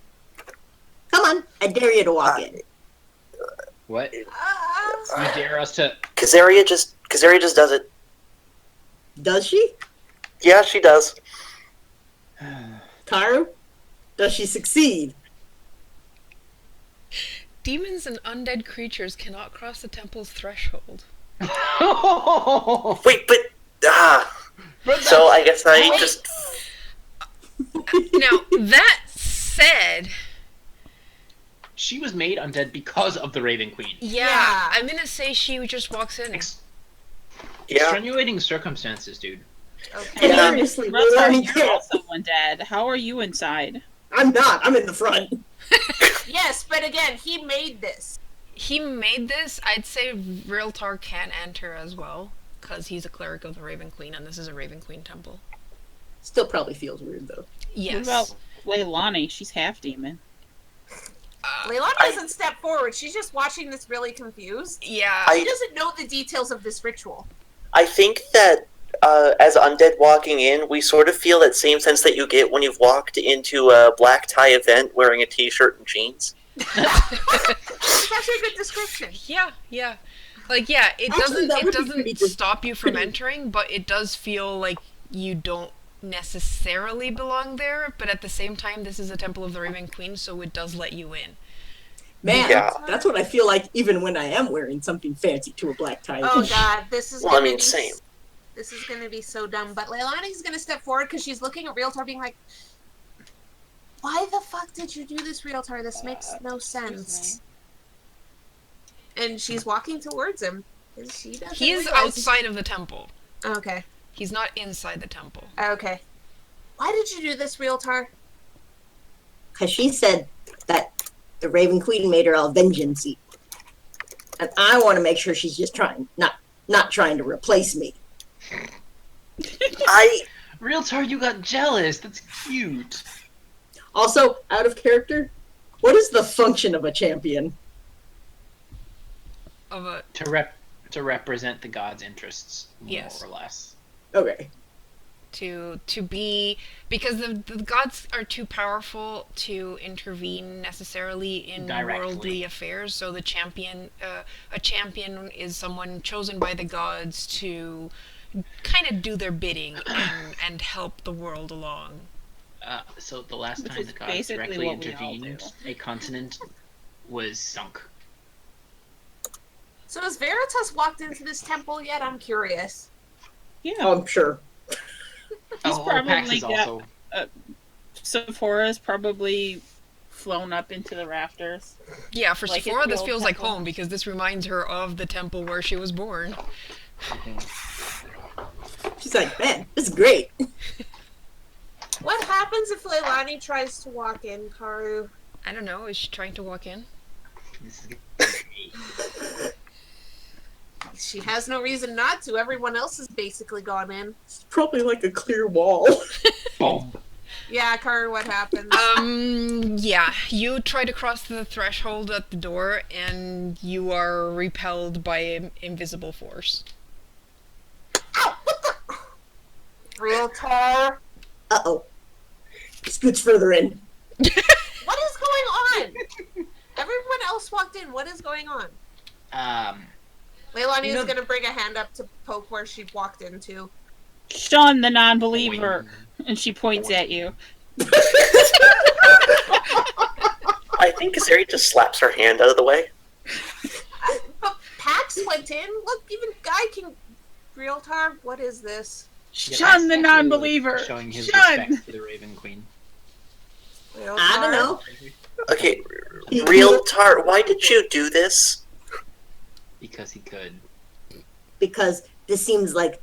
Come on, I dare you to walk in. What? You dare us to... Kazaria just does it. Does she? Yeah, she does. Karu? Does she succeed? Demons and undead creatures cannot cross the temple's threshold. Wait, but so I guess I just. Now, that said... She was made undead because of the Raven Queen. Yeah, I'm gonna say she just walks in. Extenuating circumstances, dude. Okay. And honestly, You're also undead. How are you inside? I'm not. I'm in the front. Yes, but again, he made this. He made this. I'd say Realtar can enter as well, because he's a cleric of the Raven Queen, and this is a Raven Queen temple. Still probably feels weird, though. Yes. What about Leilani? She's half demon. Leilani doesn't step forward. She's just watching this really confused. Yeah. She doesn't know the details of this ritual. I think that as undead walking in, we sort of feel that same sense that you get when you've walked into a black tie event wearing a t-shirt and jeans. It's actually a good description. Yeah. Like, yeah, it Actually, that would be pretty doesn't stop you from entering, but it does feel like you don't necessarily belong there, but at the same time, this is a Temple of the Raven Queen, so it does let you in. Man, Yeah. that's what I feel like even when I am wearing something fancy to a black tie. Oh god, this is Well, I gonna mean, be same. This is gonna be so dumb. But Leilani's gonna step forward because she's looking at Realtar being like, why the fuck did you do this, Realtar? This makes no sense. And she's walking towards him. She doesn't He's realize- outside of the temple. Okay. He's not inside the temple. Okay. Why did you do this, Realtar? Because she said that the Raven Queen made her all vengeance-y. And I want to make sure she's just trying, not trying to replace me. Realtar, you got jealous. That's cute. Also, out of character, what is the function of a champion? Of a To represent the god's interests, more Yes. or less. Okay. to be, because the gods are too powerful to intervene necessarily in Directly. worldly affairs, so the champion a champion is someone chosen by the gods to kind of do their bidding and help the world along. So the last Which time is the gods basically directly what we all intervened, do. a continent was sunk. So has Veritas walked into this temple yet? I'm curious. Yeah. I'm sure. He's probably Pax is got- also... Sephora's probably flown up into the rafters. Yeah, for Like Sephora, at the this old feels like temple. home because this reminds her of the temple where she was born. She's like, man, this is great. What happens if Leilani tries to walk in, Karu? I don't know, is she trying to walk in? This is She has no reason not to. Everyone else has basically gone in. It's probably like a clear wall. Boom. Yeah, Karu, what happens? Yeah, you try to cross the threshold at the door and you are repelled by an invisible force. Realtar. Uh-oh. Scoots further in. What is going on? Everyone else walked in. What is going on? Leilani is going to bring a hand up to poke where she walked into. Sean, the non-believer, and she points at you. I think Kazaria just slaps her hand out of the way. But Pax went in. Look, even Guy can... Realtar, what is this? Sean, the non-believer. Showing his Sean. respect for the Raven Queen. Realtar? I don't know. Okay, Realtar, why did you do this? Because he could. Because this seems like,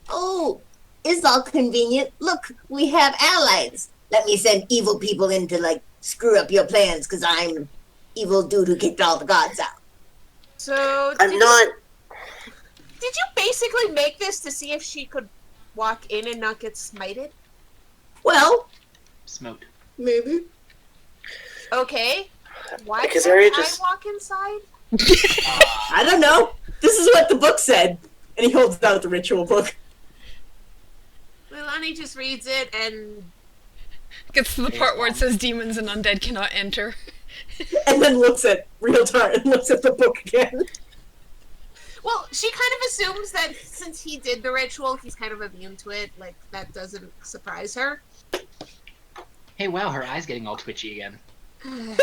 oh, it's all convenient. Look, we have allies. Let me send evil people in to, like, screw up your plans because I'm evil dude who kicked all the gods out. So, I'm not... Did you basically make this to see if she could walk in and not get smited? Well, Smote. maybe. Okay. Why Because can't Arya I just- walk inside? I don't know. This is what the book said. And he holds out the ritual book. Leilani just reads it and Gets to the part where it says demons and undead cannot enter. And then looks at Realtar and looks at the book again. well, she kind of assumes that since he did the ritual, he's kind of immune to it. Like that doesn't surprise her. Hey, wow, her eye's getting all twitchy again. She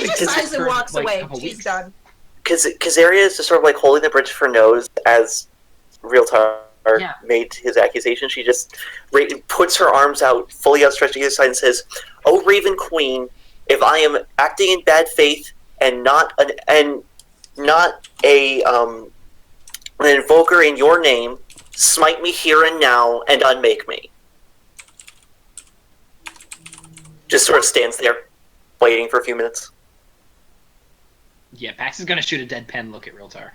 just sighs and walks away. She's weeks. done. Kazaria is just sort of like holding the bridge of her nose as Realtar made his accusation. She just puts her arms out, fully outstretched to either side, and says, "Oh, Raven Queen, if I am acting in bad faith and not an invoker in your name, smite me here and now and unmake me." Just sort of stands there, waiting for a few minutes. Yeah, Pax is gonna shoot a dead pen look at Realtar.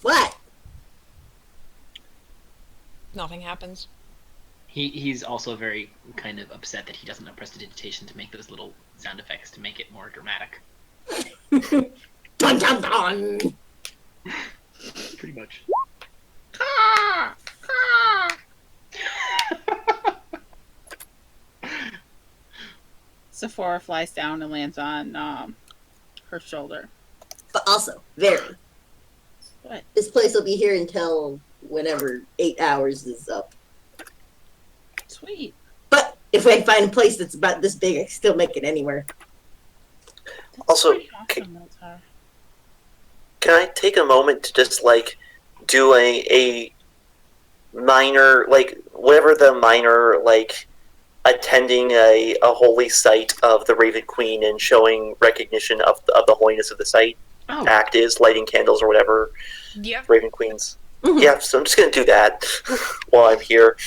What? Nothing happens. He's also very kind of upset that he doesn't have prestidigitation to make those little sound effects to make it more dramatic. Dun dun dun! Pretty much. Caw! Caw! Sephora flies down and lands on her shoulder. But also, very. What? This place will be here until whenever 8 hours is up. Sweet. But if I find a place that's about this big, I can still make it anywhere. Also, Pretty awesome, Miltar. Can I take a moment to just do a minor, whatever the minor attending a holy site of the Raven Queen and showing recognition of the holiness of the site act is, lighting candles or whatever. Yeah. Raven Queen's. Mhm. Yeah, so I'm just gonna do that while I'm here.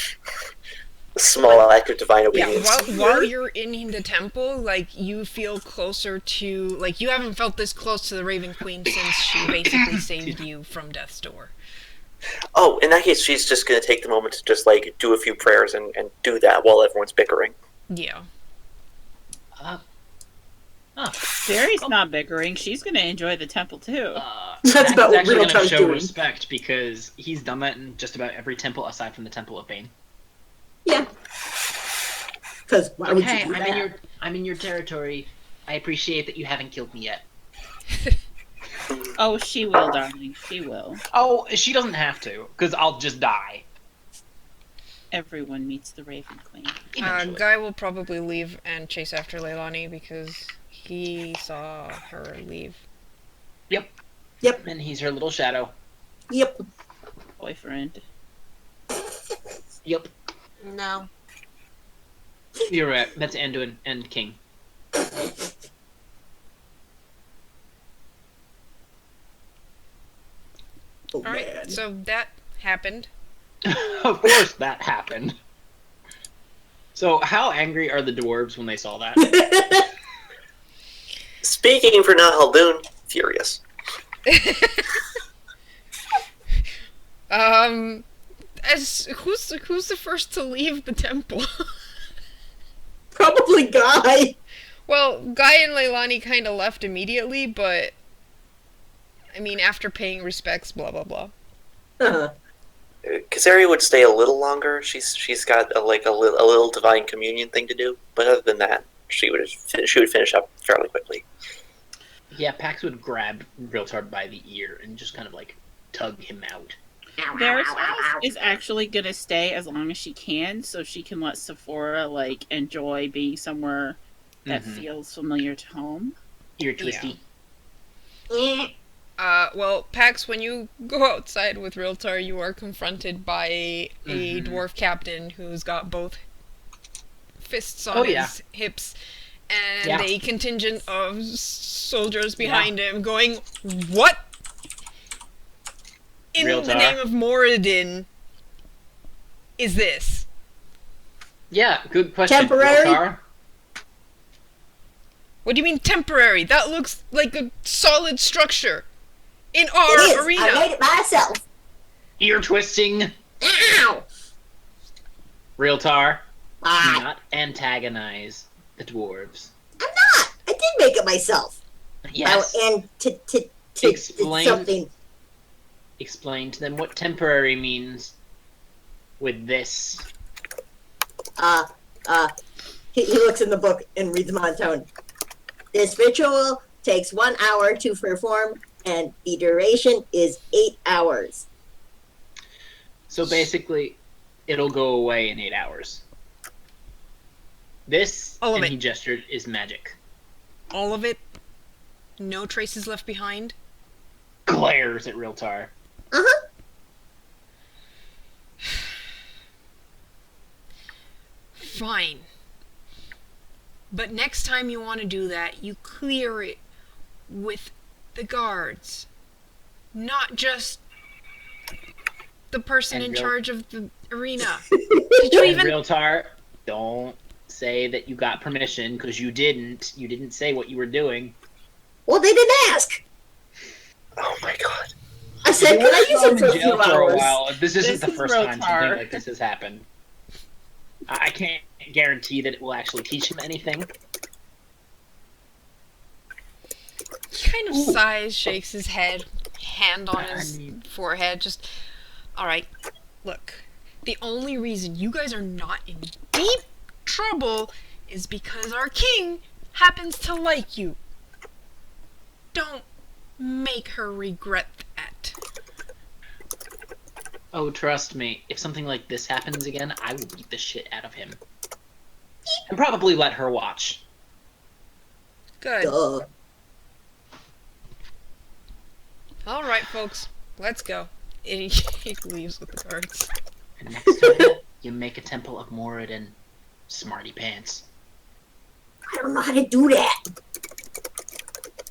A small act of divine Yeah, obedience. while you're in the temple, you feel closer to, you haven't felt this close to the Raven Queen since she basically saved you from death's door. Oh, in that case, she's just gonna take the moment to just do a few prayers and do that while everyone's bickering. Yeah. Barry's not bickering. She's going to enjoy the temple, too. That's Pax about is what actually going to Realtar's show doing. respect because he's done that in just about every temple aside from the Temple of Bane. Yeah. Because why would Hey, you do that? I'm in your territory. I appreciate that you haven't killed me yet. Oh, she will, darling. She will. Oh, she doesn't have to, because I'll just die. Everyone meets the Raven Queen. Eventually. Guy will probably leave and chase after Leilani because he saw her leave. Yep. Yep. And he's her little shadow. Yep. Boyfriend. Yep. No. You're right. That's Anduin and King. Oh, Alright, man. so that happened. Of course that happened. So, how angry are the dwarves when they saw that? Speaking for Nahaldun, furious. As who's the first to leave the temple? Probably Guy. Well, Guy and Leilani kind of left immediately, but I mean, after paying respects, blah blah blah. Uh-huh. Kazaria would stay a little longer. She's got a little divine communion thing to do, but other than that, she would finish up fairly quickly. Yeah, Pax would grab Realtar by the ear and just kind of tug him out. Veritas is actually going to stay as long as she can, so she can let Sephora, enjoy being somewhere that feels familiar to home. Ear twisty. Well, Pax, when you go outside with Realtar, you are confronted by a dwarf captain who's got both fists on his hips and a contingent of soldiers behind him going, "What in the Realtar. name of Moradin is this?" Yeah, good question. Temporary? Realtar. What do you mean temporary? That looks like a solid structure in It our is. arena. I made it myself. Ear twisting. Ow! Realtar. Do Ah, not antagonize the dwarves. I'm not. I did make it myself. Yes. And to Explain. something. Explain to them what temporary means with this. He looks in the book and reads monotone. This ritual takes 1 hour to perform, and the duration is 8 hours. So basically, it'll go away in 8 hours. This, All of and it. he gestured, is magic. All of it? No traces left behind? Glares at Realtar. Uh-huh. Fine. But next time you want to do that, you clear it with the guards. Not just the person And in real- charge of the arena. Did you And even... Realtar, don't say that you got permission, because you didn't. You didn't say what you were doing. Well, they didn't ask. Oh my god. I said, can I use it for in a jail few for a hours? while. This isn't This the is first time something Realtar. like this has happened. I can't guarantee that it will actually teach him anything. He kind of sighs, shakes his head, hand on his forehead, just... Alright, look. The only reason you guys are not in deep trouble is because our king happens to like you. Don't make her regret that. Oh, trust me, if something like this happens again, I will beat the shit out of him. And probably let her watch. Good. Duh. Alright, folks. Let's go. And he leaves with the guards. And next time, you make a temple of Moradin, smarty pants. I don't know how to do that.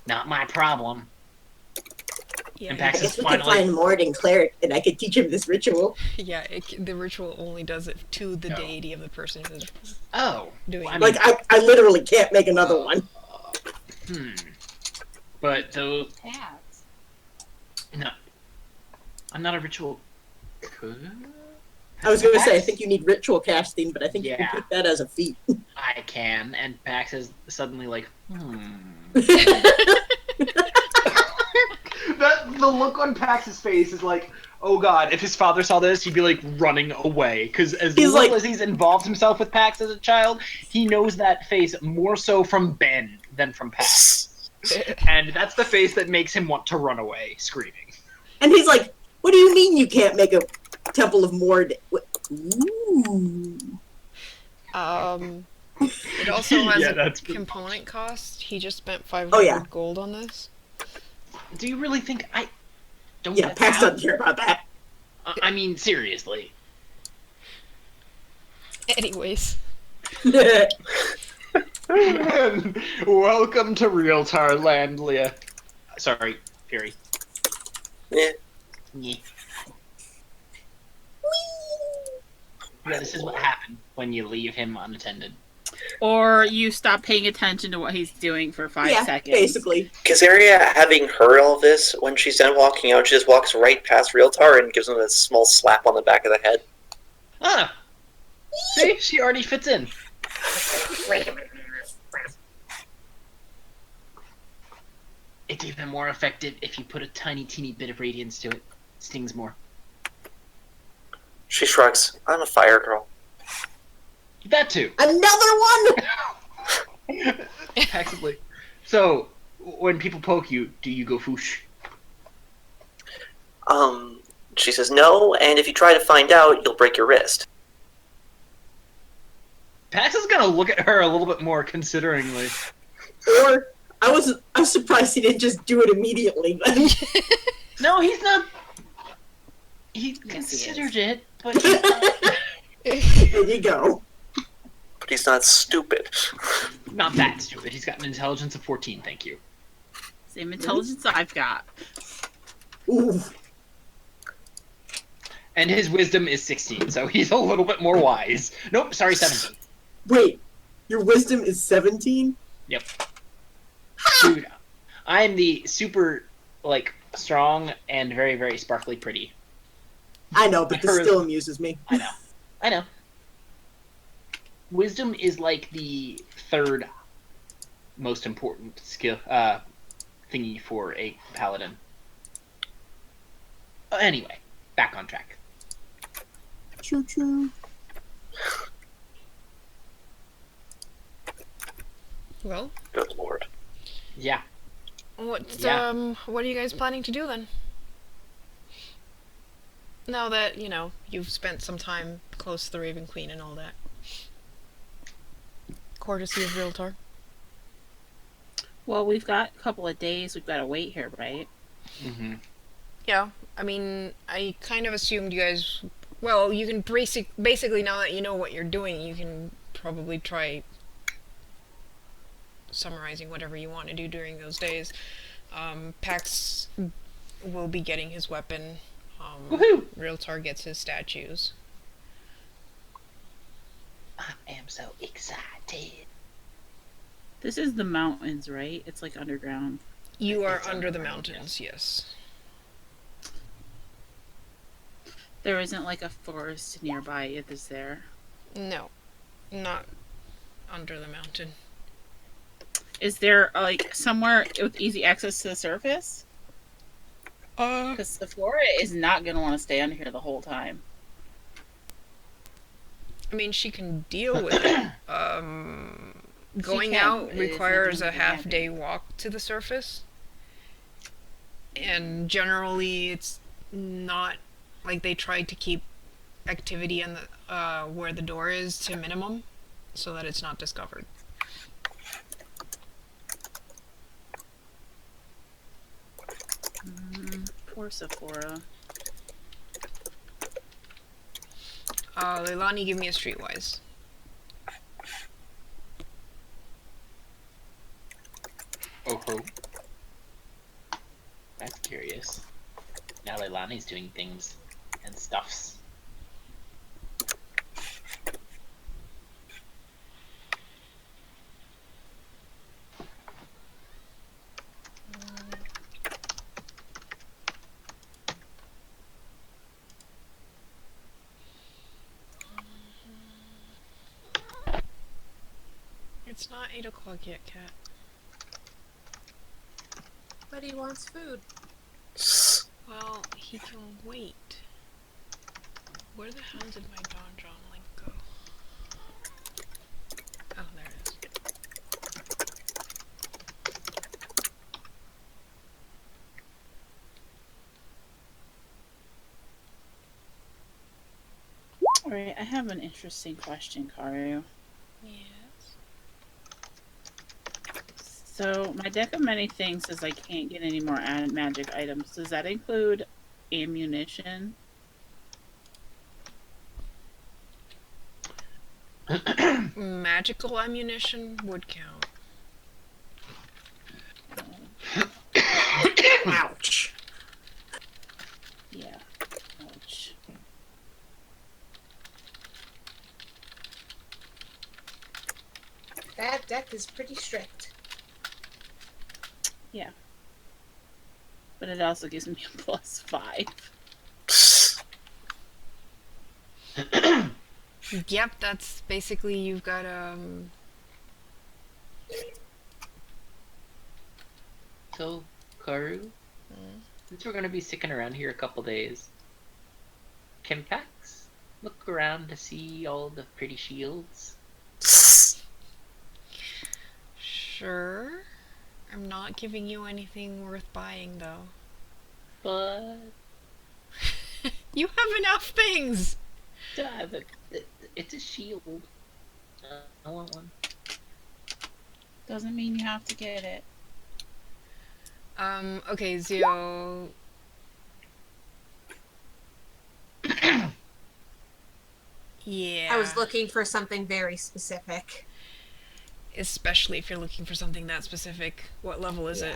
Not my problem. Yeah, And I Pax is guess we could finally... find Mord and Cleric, and I could teach him this ritual. yeah, the ritual only does it to the deity of the person who's Oh. doing I it. mean, Like, I literally can't make another one. But though... Cats. No. I'm not a ritual... Could? I was going to say, I think you need ritual casting, but I think you Yeah. can pick that as a feat. I can, and Pax is suddenly like, The look on Pax's face is like, oh god, if his father saw this, he'd be like running away. Because as He's little like- as he's involved himself with Pax as a child, he knows that face more so from Ben than from Pax. And that's the face that makes him want to run away, screaming. And he's like, what do you mean you can't make a Temple of Mord? Ooh. It also has Yeah, a that's- component cost. He just spent 500 Oh, yeah. gold on this. Do you really think I don't Yeah, get Pax that? doesn't care about that. I mean, seriously. Anyways. Welcome to Realtar Land, Leah. Sorry, Fury. Yeah. Yeah. Yeah, this is what happened when you leave him unattended. Or you stop paying attention to what he's doing for 5 Yeah, seconds. basically. Kazaria, having heard all this, when she's done walking out, she just walks right past Realtar and gives him a small slap on the back of the head. Ah! See? She already fits in. It's even more effective if you put a tiny, teeny bit of radiance to it. Stings more. She shrugs. I'm a fire girl. That too. Another one! Passively. So, when people poke you, do you go foosh? She says no, and if you try to find out, you'll break your wrist. Pax is gonna look at her a little bit more consideringly. Or, I was surprised he didn't just do it immediately. No, he's not. He Yes, he considered is. it, but he's not, There you go. But he's not stupid. not that stupid. He's got an intelligence of 14, thank you. Same intelligence I've got. Ooh. And his wisdom is 16, so he's a little bit more wise. Nope, sorry, 17. Wait, your wisdom is 17? Yep. Dude, I am the super, like, strong and very, very sparkly pretty. I know, but this Her- still amuses me. I know. Wisdom is like the third most important skill thingy for a paladin. Anyway, back on track. Choo choo. Well, Good lord. Yeah. what Yeah. what are you guys planning to do then? Now that, you've spent some time close to the Raven Queen and all that. Courtesy of Realtor. Well, we've got a couple of days. We've got to wait here, right? Mm-hmm. Yeah, I mean, I kind of assumed you guys... Well, you can basically, now that you know what you're doing, you can probably try summarizing whatever you want to do during those days. Pax will be getting his weapon. Woohoo! Realtor gets his statues. I am so excited. This is the mountains, right? It's like underground. You are It's under the underground, mountains, yes. There isn't like a forest nearby, is there? No, not under the mountain. Is there like somewhere with easy access to the surface? Because Sephora is not going to want to stay under here the whole time. I mean, she can deal with it. Going out but requires a it's not gonna half-day walk to the surface. And generally, it's not like they try to keep activity in the where the door is to minimum, so that it's not discovered. Poor Sephora. Leilani, give me a streetwise. Oh ho. That's curious. Now Leilani's doing things and stuffs. It's not 8 o'clock yet, Cat. But he wants food. Well, he can wait. Where the hell did my Don John link go? Oh, there it is. Alright, I have an interesting question, Karu. Yes. So, my deck of many things says I can't get any more magic items. Does that include ammunition? Magical ammunition would count. Ouch. Yeah. Ouch. That deck is pretty strict. Yeah. But it also gives me a +5. Yep, that's basically you've got So, Karu, since we're gonna be sticking around here a couple days, can Pax look around to see all the pretty shields? Sure. I'm not giving you anything worth buying though. But You have enough things. it's a shield. I want one. Doesn't mean you have to get it. Okay, Zio. Yeah. I was looking for something very specific. Especially if you're looking for something that specific. What level is it?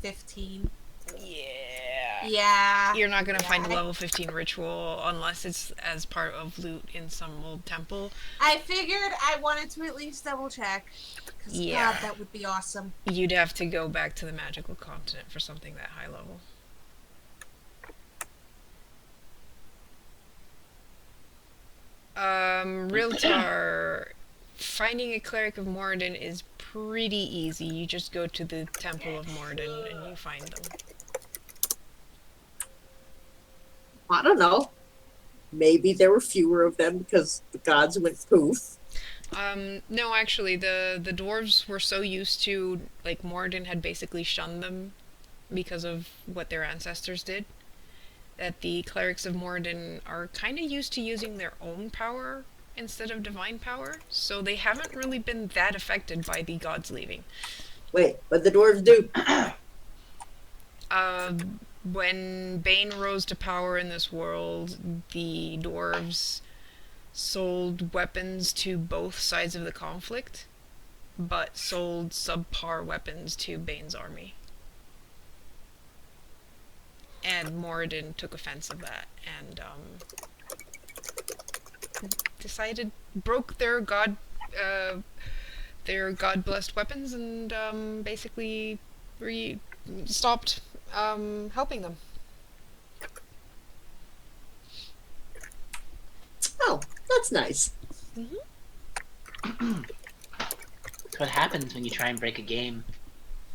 15. Yeah. Yeah. You're not gonna find a level 15 ritual unless it's as part of loot in some old temple. I figured I wanted to at least double check. Because Yeah. God, that would be awesome. You'd have to go back to the magical continent for something that high level. Realtor, finding a cleric of Moradin is pretty easy. You just go to the Temple of Morden and you find them. I don't know. Maybe there were fewer of them because the gods went poof. No, actually, the dwarves were so used to, like, Morden had basically shunned them because of what their ancestors did, that the clerics of Morden are kind of used to using their own power instead of divine power, so they haven't really been that affected by the gods leaving. Wait, what the dwarves do? When Bane rose to power in this world, the dwarves sold weapons to both sides of the conflict, but sold subpar weapons to Bane's army. And Moradin took offense of that and broke their god-blessed weapons and basically stopped helping them. Oh, that's nice. That's what happens when you try and break a game.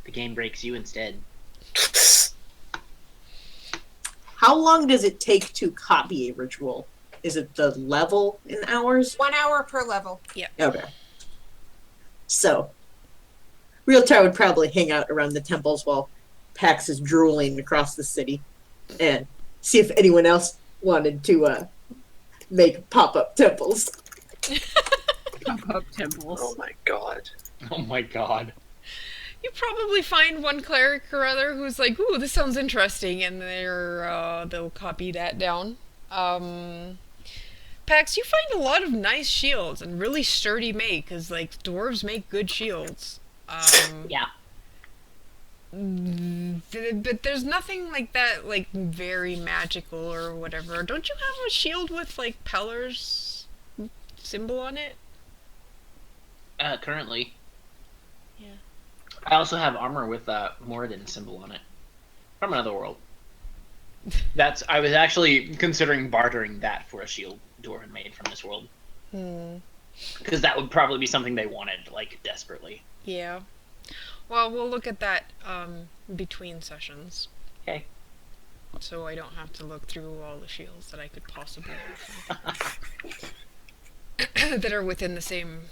The game breaks you instead. How long does it take to copy a ritual? Is it the level in hours? 1 hour per level. Okay. So, Realtar would probably hang out around the temples while Pax is drooling across the city and see if anyone else wanted to make pop-up temples. Pop-up temples. Oh my god. Oh my god. You probably find one cleric or other who's like, "Ooh, this sounds interesting," and they'll copy that down. Pax, you find a lot of nice shields and really sturdy make, because like dwarves make good shields. Yeah. But there's nothing like that, like very magical or whatever. Don't you have a shield with like Pellar's symbol on it? Currently. Yeah. I also have armor with Moradin symbol on it. From another world. I was actually considering bartering that for a shield Dwarven made from this world. Because that would probably be something they wanted, like, desperately. Yeah. Well, we'll look at that between sessions. Okay. So I don't have to look through all the shields that I could possibly that are within the same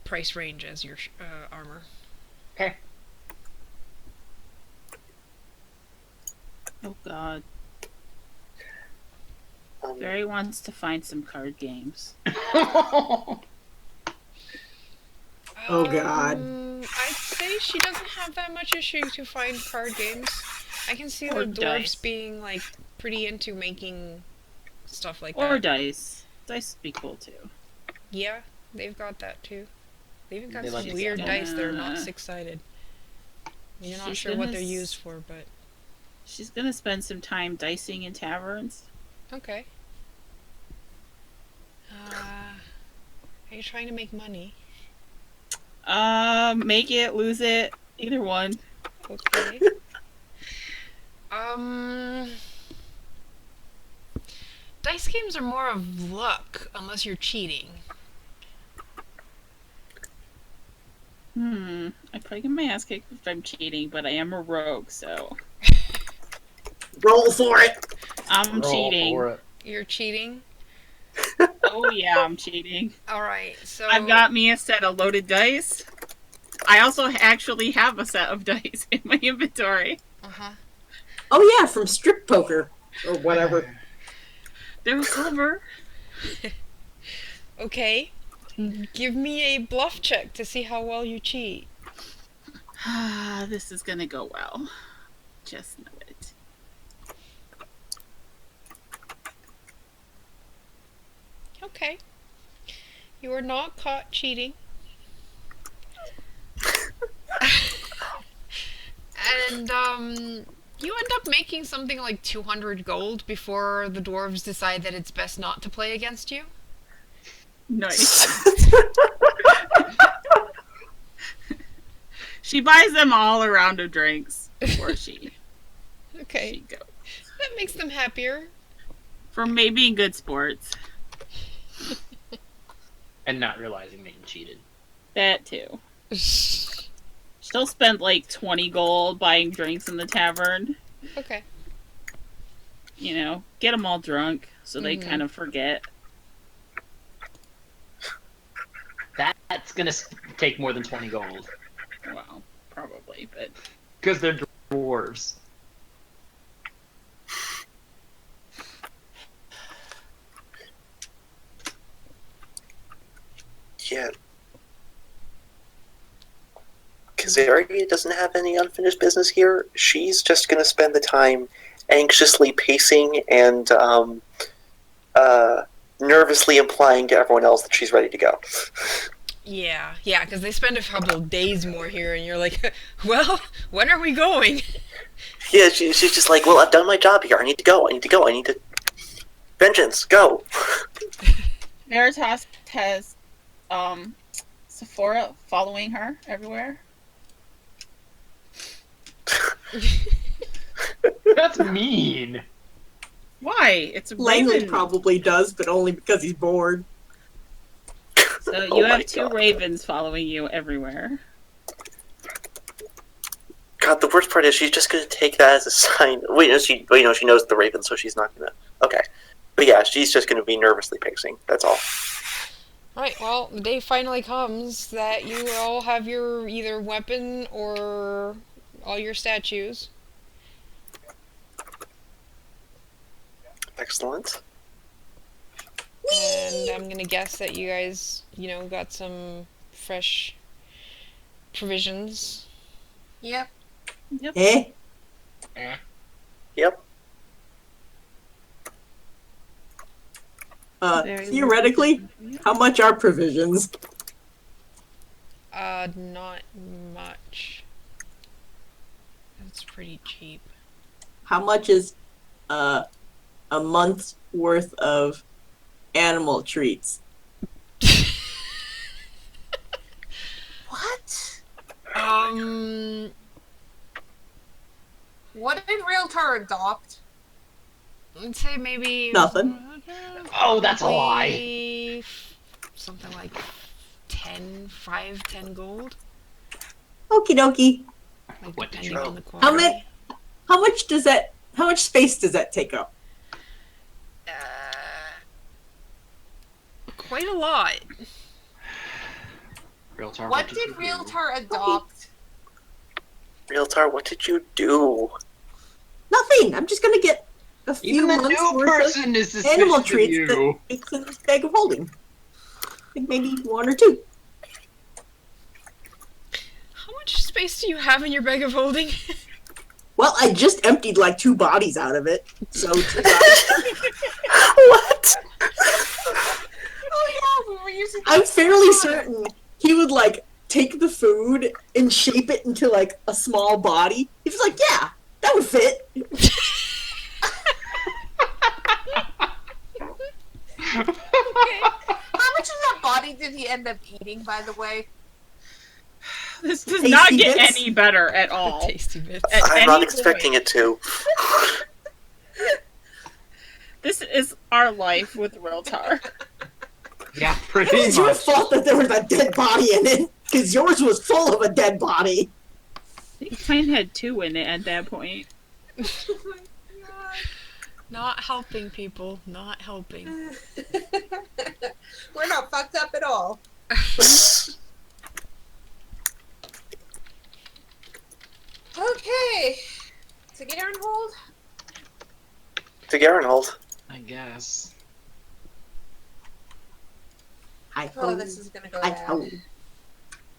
price range as your armor. Okay. Oh god. Barry wants to find some card games. Oh god. I'd say she doesn't have that much issue to find card games. I can see Or the dwarves dice. being like pretty into making stuff like Or that. dice. Dice would be cool too. Yeah, they've got that too. They even got They some like weird it. dice that are not six-sided. You're not She's sure what gonna they're used for, but She's gonna spend some time dicing in taverns. okay. Are you trying to make money? Make it, lose it, either one. Okay. Dice games are more of luck, unless you're cheating. I probably get my ass kicked if I'm cheating, but I am a rogue, so Roll for it. I'm Roll cheating. for it. You're cheating? Oh yeah, I'm cheating. Alright, so... I've got me a set of loaded dice. I also actually have a set of dice in my inventory. Uh-huh. Oh yeah, from strip poker or whatever. They're silver. Okay. Give me a bluff check to see how well you cheat. This is gonna go well. Just know it. Okay. You are not caught cheating. And, you end up making something like 200 gold before the dwarves decide that it's best not to play against you. Nice. She buys them all a round of drinks before she Okay. goes. That makes them happier. For maybe being good sports. And not realizing that you cheated. That too. She'll spend like 20 gold buying drinks in the tavern. Okay. You know, get them all drunk so they kind of forget. That's gonna take more than 20 gold. Well, probably, but Because they're dwarves. Yeah. Kazari doesn't have any unfinished business here. She's just going to spend the time anxiously pacing and nervously implying to everyone else that she's ready to go. Yeah, because they spend a couple of days more here, and you're like, well, when are we going? Yeah, she's just like, well, I've done my job here. I need to go. I need to... Vengeance, go! Veritas has Sephora following her everywhere. That's mean. Why? It's Langley Raven. probably does, but only because he's bored. So Oh you my have 2 God. ravens following you everywhere. God, the worst part is she's just going to take that as a sign. She knows the Raven, so she's not going to... Okay. But yeah, she's just going to be nervously pacing. That's all. Right, well, the day finally comes that you all have your either weapon or all your statues. Excellent. And I'm gonna guess that you guys, got some fresh provisions. Yep. Yep. Eh? Yep. Very Theoretically, how much are provisions? Not much. That's pretty cheap. How much is a month's worth of animal treats? What? What did Realtor adopt? I'd say maybe Nothing. Oh, that's a lie. maybe something like 10 gold. Okie dokie. Like, What did depending you on the How quality. How much space does that take up? Quite a lot. Realtor, What did Realtor adopt? Realtor, what did you do? Nothing. I'm just gonna get a few Even the months new worth person is of animal suspicious of treats you. that fits in this bag of holding. I think maybe 1 or 2. How much space do you have in your bag of holding? Well, I just emptied like 2 bodies out of it, so What? Oh yeah, we were using. I'm fairly certain he would like take the food and shape it into like a small body. He was like, "Yeah, that would fit." How much of that body did he end up eating, by the way? This does Tasty not get bits? any better at all. Tasty bits. At I'm any not point. expecting it to. This is our life with Realtar. Yeah, It pretty was your much. fault that there was a dead body in it, because yours was full of a dead body. I think mine had 2 in it at that point. Not helping people. Not helping. We're not fucked up at all. Okay. To Garen hold? To Garenhold. I guess. I Oh, hold, this is gonna go I bad. hold.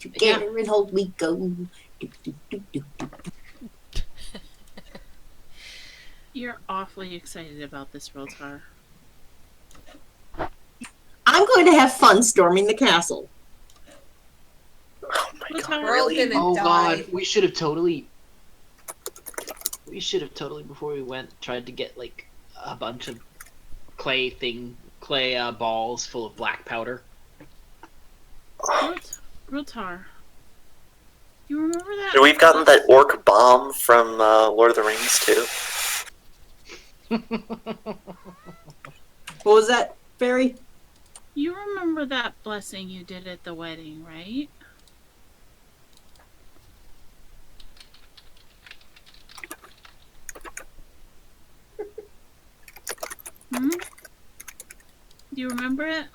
Together and hold we go. Do, do, do, do, do. You're awfully excited about this, Realtar. I'm going to have fun storming the castle. Oh my What's god, our- We're all really? gonna Oh die. god, we should have totally. Before we went, tried to get like a bunch of clay balls full of black powder. Realtar. You remember that? And we've gotten that orc bomb from Lord of the Rings too. What was that, Fairy? You remember that blessing you did at the wedding, right? Hmm? Do you remember it?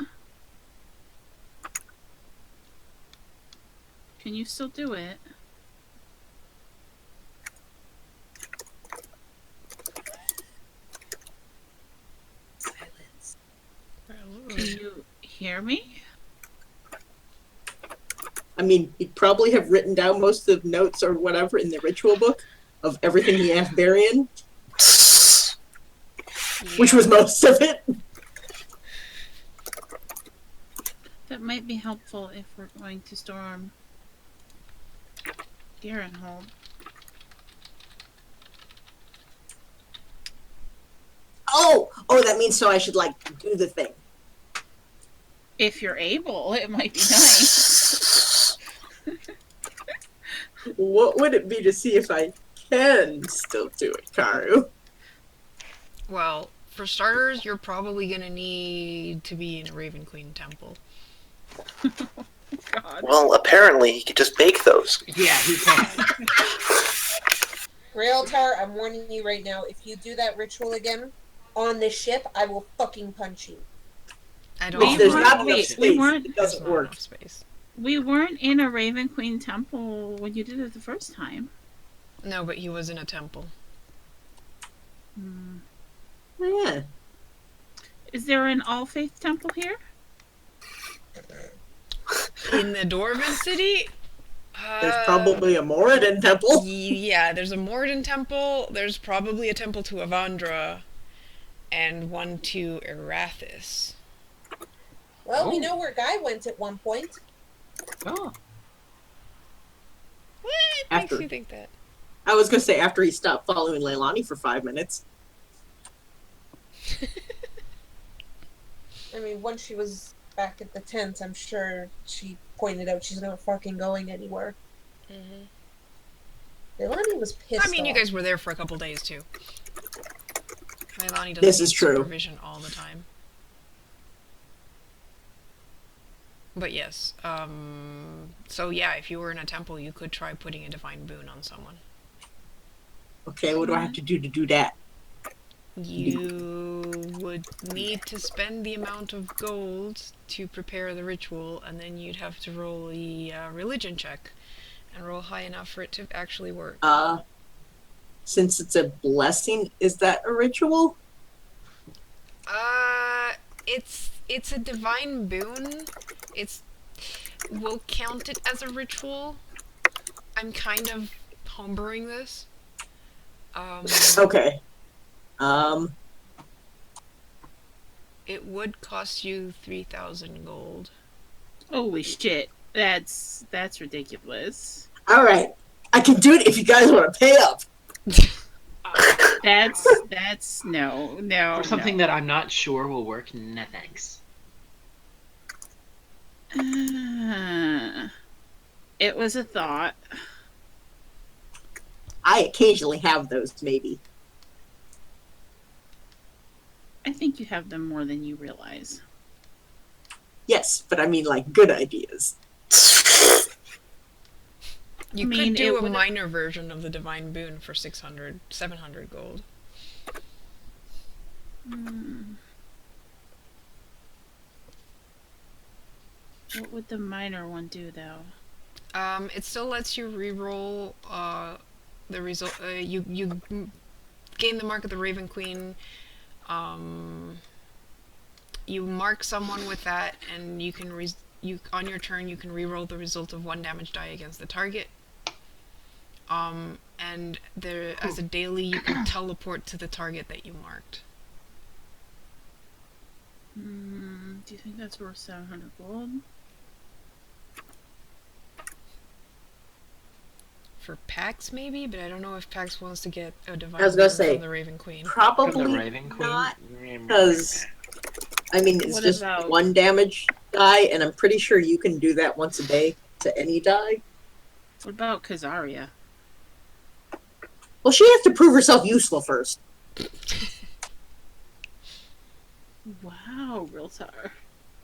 Can you still do it? Silence. Can you hear me? I mean, he'd probably have written down most of the notes or whatever in the ritual book of everything he asked Varian, which was most of it. That might be helpful if we're going to storm Garenhold. Oh, that means so I should like do the thing. If you're able, it might be nice. What would it be to see if I can still do it, Karu? Well, for starters, you're probably gonna need to be in a Raven Queen temple. God. Well, apparently he could just make those. Yeah, he can. Realtar, I'm warning you right now. If you do that ritual again on this ship, I will fucking punch you. I don't. If there's weren't- not enough wait, space, we weren't- it There's doesn't not work. enough space. We weren't in a Raven Queen temple when you did it the first time. No, but he was in a temple. Hmm. Yeah. Is there an all faith temple here? In the Dwarven city? There's probably a Moradin temple. Yeah, there's a Morden temple. There's probably a temple to Avandra, and one to Erathis. Well, we know where Guy went at one point. Oh. What After- makes you think that? I was gonna say after he stopped following Leilani for 5 minutes. I mean, once she was back at the tent, I'm sure she pointed out she's not fucking going anywhere. Leilani was pissed I mean, you off. guys were there for a couple days too. Leilani doesn't This need is true. supervision all the time. But yes, so yeah, if you were in a temple, you could try putting a divine boon on someone. Okay, what do I have to do that? You would need to spend the amount of gold to prepare the ritual, and then you'd have to roll a religion check, and roll high enough for it to actually work. Since it's a blessing, is that a ritual? It's a divine boon. We'll count it as a ritual. I'm kind of homebrewing this. Okay. It would cost you 3,000 gold. Holy shit. That's ridiculous. Alright. I can do it if you guys want to pay up. That's no. For something that I'm not sure will work, no thanks. It was a thought. I occasionally have those, maybe. I think you have them more than you realize. Yes, but I mean like good ideas. You I mean, could do it a would've- minor version of the divine boon for 600, 700 gold. What would the minor one do, though? It still lets you reroll the result. You gain the mark of the Raven Queen. You mark someone with that, and you can on your turn you can reroll the result of 1 damage die against the target. And there, as a daily, you can teleport to the target that you marked. Do you think that's worth 700 gold? For Pax, maybe, but I don't know if Pax wants to get a divine I was gonna boon say, from the Raven Queen. Probably From the Raven Queen. not, because I mean it's What just about- 1 damage die, and I'm pretty sure you can do that once a day to any die. What about Kazaria? Well, she has to prove herself useful first. Wow, Riltar.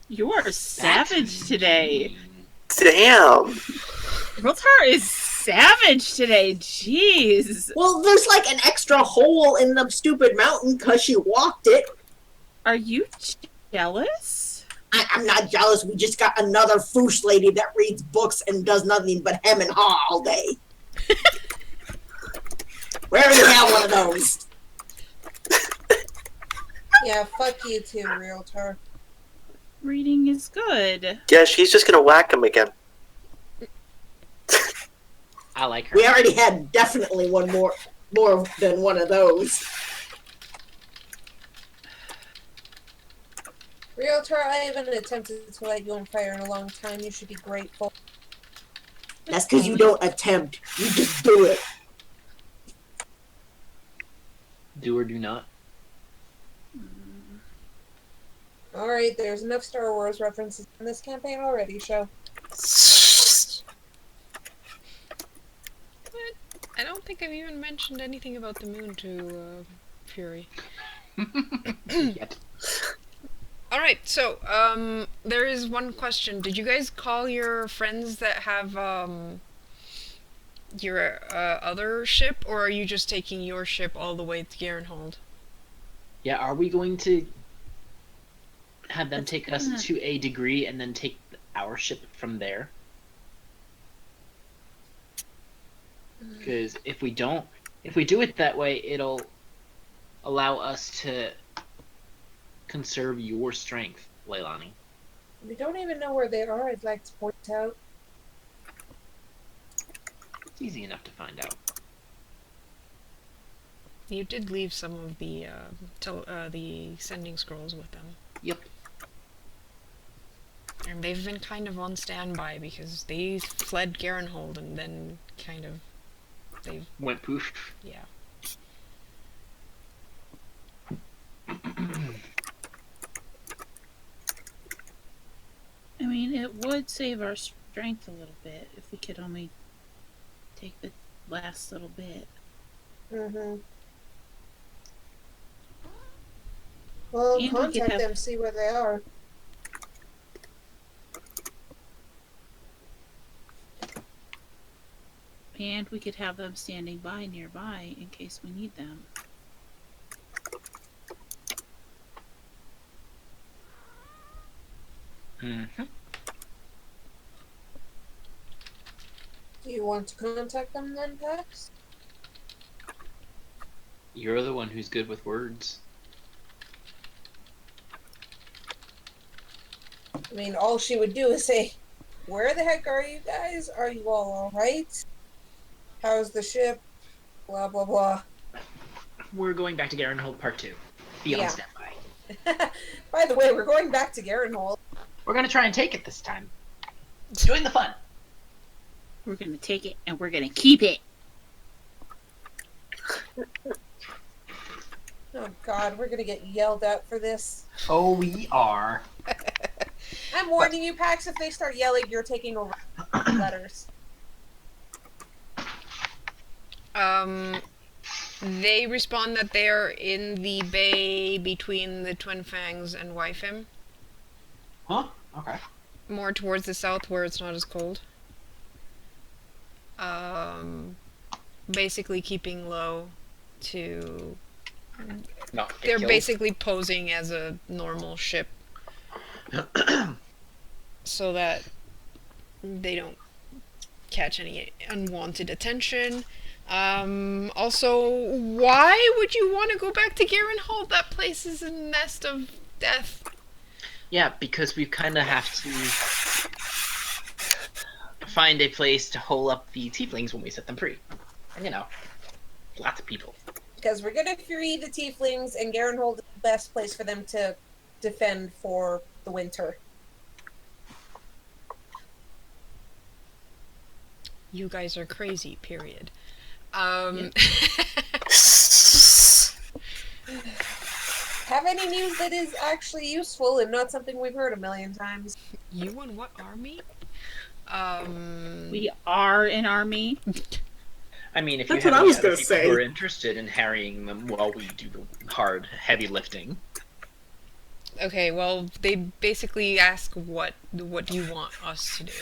You are savage today. Damn. Riltar is savage today. Jeez. Well, there's like an extra hole in the stupid mountain because she walked it. Are you jealous? I'm not jealous. We just got another foosh lady that reads books and does nothing but hem and haw all day. We already have one of those. Yeah, fuck you too, realtor. Reading is good. Yeah, she's just gonna whack him again. I like her. We already had definitely one more than one of those. Realtor, I haven't attempted to light you on fire in a long time. You should be grateful. That's because you don't attempt. You just do it. Do or do not. Alright, there's enough Star Wars references in this campaign already, show. I don't think I've even mentioned anything about the moon to Fury. Yet. Alright, so, there is one question. Did you guys call your friends that have, your, other ship, or are you just taking your ship all the way to Garenhold? Yeah, are we going to have them take us to a degree and then take our ship from there? Because if we do it that way, it'll allow us to conserve your strength, Leilani. We don't even know where they are, I'd like to point out. It's easy enough to find out. You did leave some of the sending scrolls with them. Yep. And they've been kind of on standby because they fled Garenhold and then kind of Went poof. yeah. I mean, it would save our strength a little bit if we could only take the last little bit. Mm-hmm. Well, And we could contact have- them, see where they are. And we could have them standing by nearby in case we need them. Mm-hmm. Do you want to contact them then, Pax? You're the one who's good with words. I mean, all she would do is say, "Where the heck are you guys? Are you all alright? How's the ship? Blah, blah, blah." We're going back to Garenhold Part 2. Be on Yeah. standby. By the way, we're going back to Garenhold. We're gonna try and take it this time. Join the fun. We're gonna take it and we're gonna keep it. Oh god, we're gonna get yelled at for this. Oh, we are. I'm warning you, Pax, if they start yelling, you're taking over letters. They respond that they are in the bay between the Twin Fangs and Wyfim, Huh? Okay. more towards the south where it's not as cold. Basically keeping low to... Not get They're killed. basically posing as a normal ship so that they don't catch any unwanted attention. Also, why would you want to go back to Garenhold? That place is a nest of death. Yeah, because we kind of have to find a place to hole up the tieflings when we set them free. And, you know, lots of people. Because we're gonna free the tieflings, and Garenhold is the best place for them to defend for the winter. You guys are crazy, period. Have any news that is actually useful and not something we've heard a million times? You and what army? We are an army. I mean, if That's you what have I any was other gonna people say. who are interested in harrying them while we do the hard, heavy lifting. Okay, well, they basically ask what do you want us to do?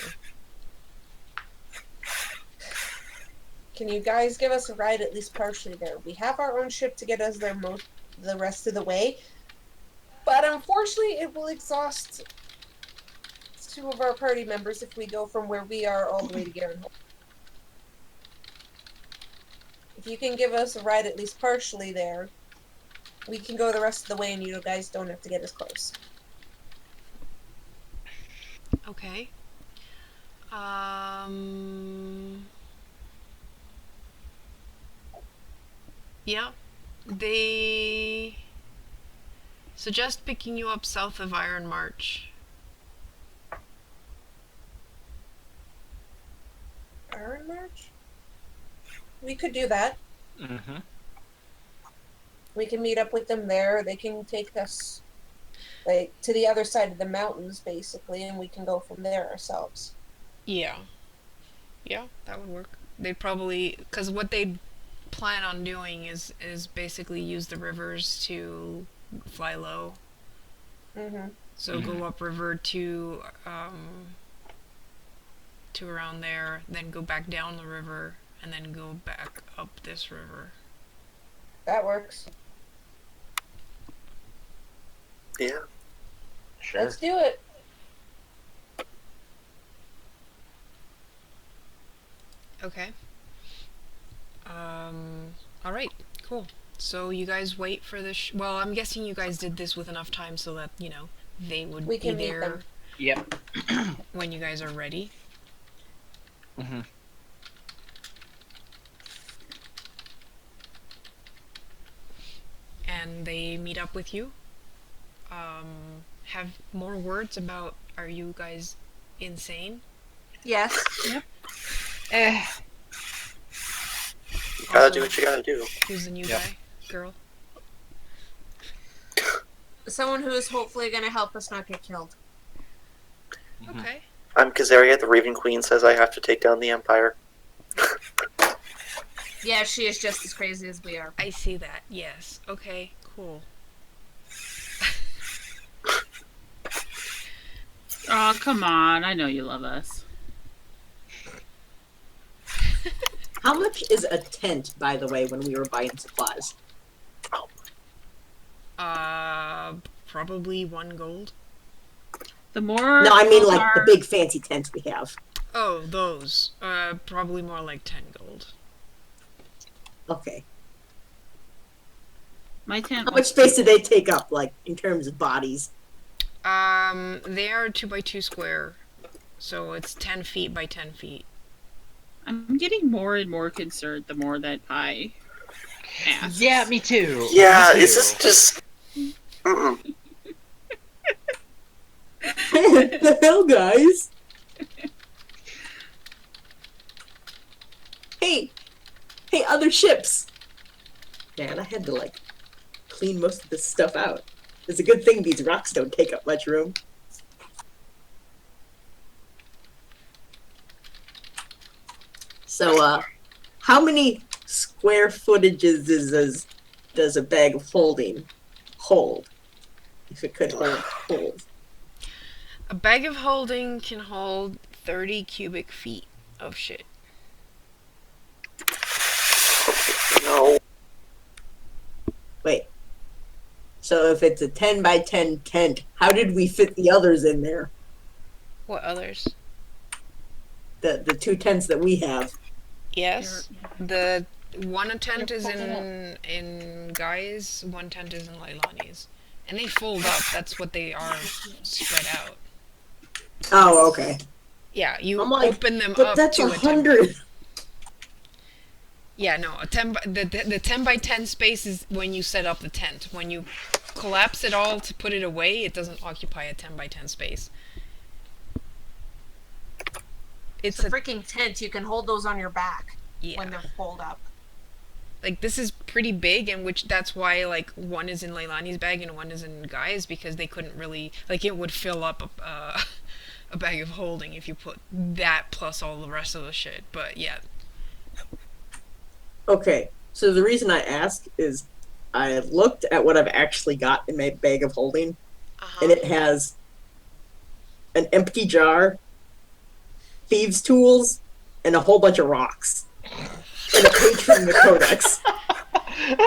Can you guys give us a ride at least partially there? We have our own ship to get us there the rest of the way. But unfortunately, it will exhaust 2 of our party members if we go from where we are all the way to Garenholm. If you can give us a ride at least partially there, we can go the rest of the way and you guys don't have to get as close. Okay. Yeah. They suggest picking you up south of Iron March. Iron March? We could do that. Mm-hmm. We can meet up with them there. They can take us like to the other side of the mountains, basically, and we can go from there ourselves. Yeah. Yeah, that would work. They'd probably, because what they plan on doing is basically use the rivers to fly low. Mm-hmm. So go upriver to around there, then go back down the river, and then go back up this river. That works. Yeah. Sure. Let's do it. Okay. All right. Cool. So you guys wait for the. Well, I'm guessing you guys did this with enough time so that they would We be can meet there them. Yep. when you guys are ready. Mm-hmm. And they meet up with you. Have more words about, are you guys insane? Yes. You gotta do what you gotta do. Who's the new Yeah. guy? Girl? Someone who is hopefully going to help us not get killed. Mm-hmm. Okay. I'm Kazaria, the Raven Queen says I have to take down the Empire. Yeah, she is just as crazy as we are. I see that, yes. Okay, cool. Oh, come on. I know you love us. How much is a tent, by the way, when we were buying supplies? Probably 1 gold. The more... No, I mean like our- the big fancy tents we have. Oh, those. Probably more like 10 gold. Okay. My tent How much space do they take up, like, in terms of bodies? They are 2x2 square, so it's 10 feet by 10 feet. I'm getting more and more concerned the more that I ask. Yeah, me too. Yeah, Me too. it's just Mm-mm. What the hell, guys? Hey, other ships. Man, I had to like clean most of this stuff out. It's a good thing these rocks don't take up much room. So, how many square footages does a bag of holding hold? If it could hold. A bag of holding can hold 30 cubic feet of shit. No. Wait. So if it's a 10 by 10 tent, how did we fit the others in there? What others? The 2 tents that we have. Yes. The one tent is in Guy's, one tent is in Leilani's. And they fold up, that's what they are spread out. Oh, okay. Yeah, you I'm like, open them but up that's to a 100. Yeah, no, a 10 by, the 10 by 10 space is when you set up the tent. When you collapse it all to put it away, it doesn't occupy a 10 by 10 space. It's a freaking tent. You can hold those on your back Yeah. when they're pulled up. Like, this is pretty big, and which that's why, like, one is in Leilani's bag and one is in Guy's, because they couldn't really, like, it would fill up a bag of holding if you put that plus all the rest of the shit. But yeah. Okay, so the reason I ask is I looked at what I've actually got in my bag of holding, and it has an empty jar, thieves' tools, and a whole bunch of rocks. And a page from the codex.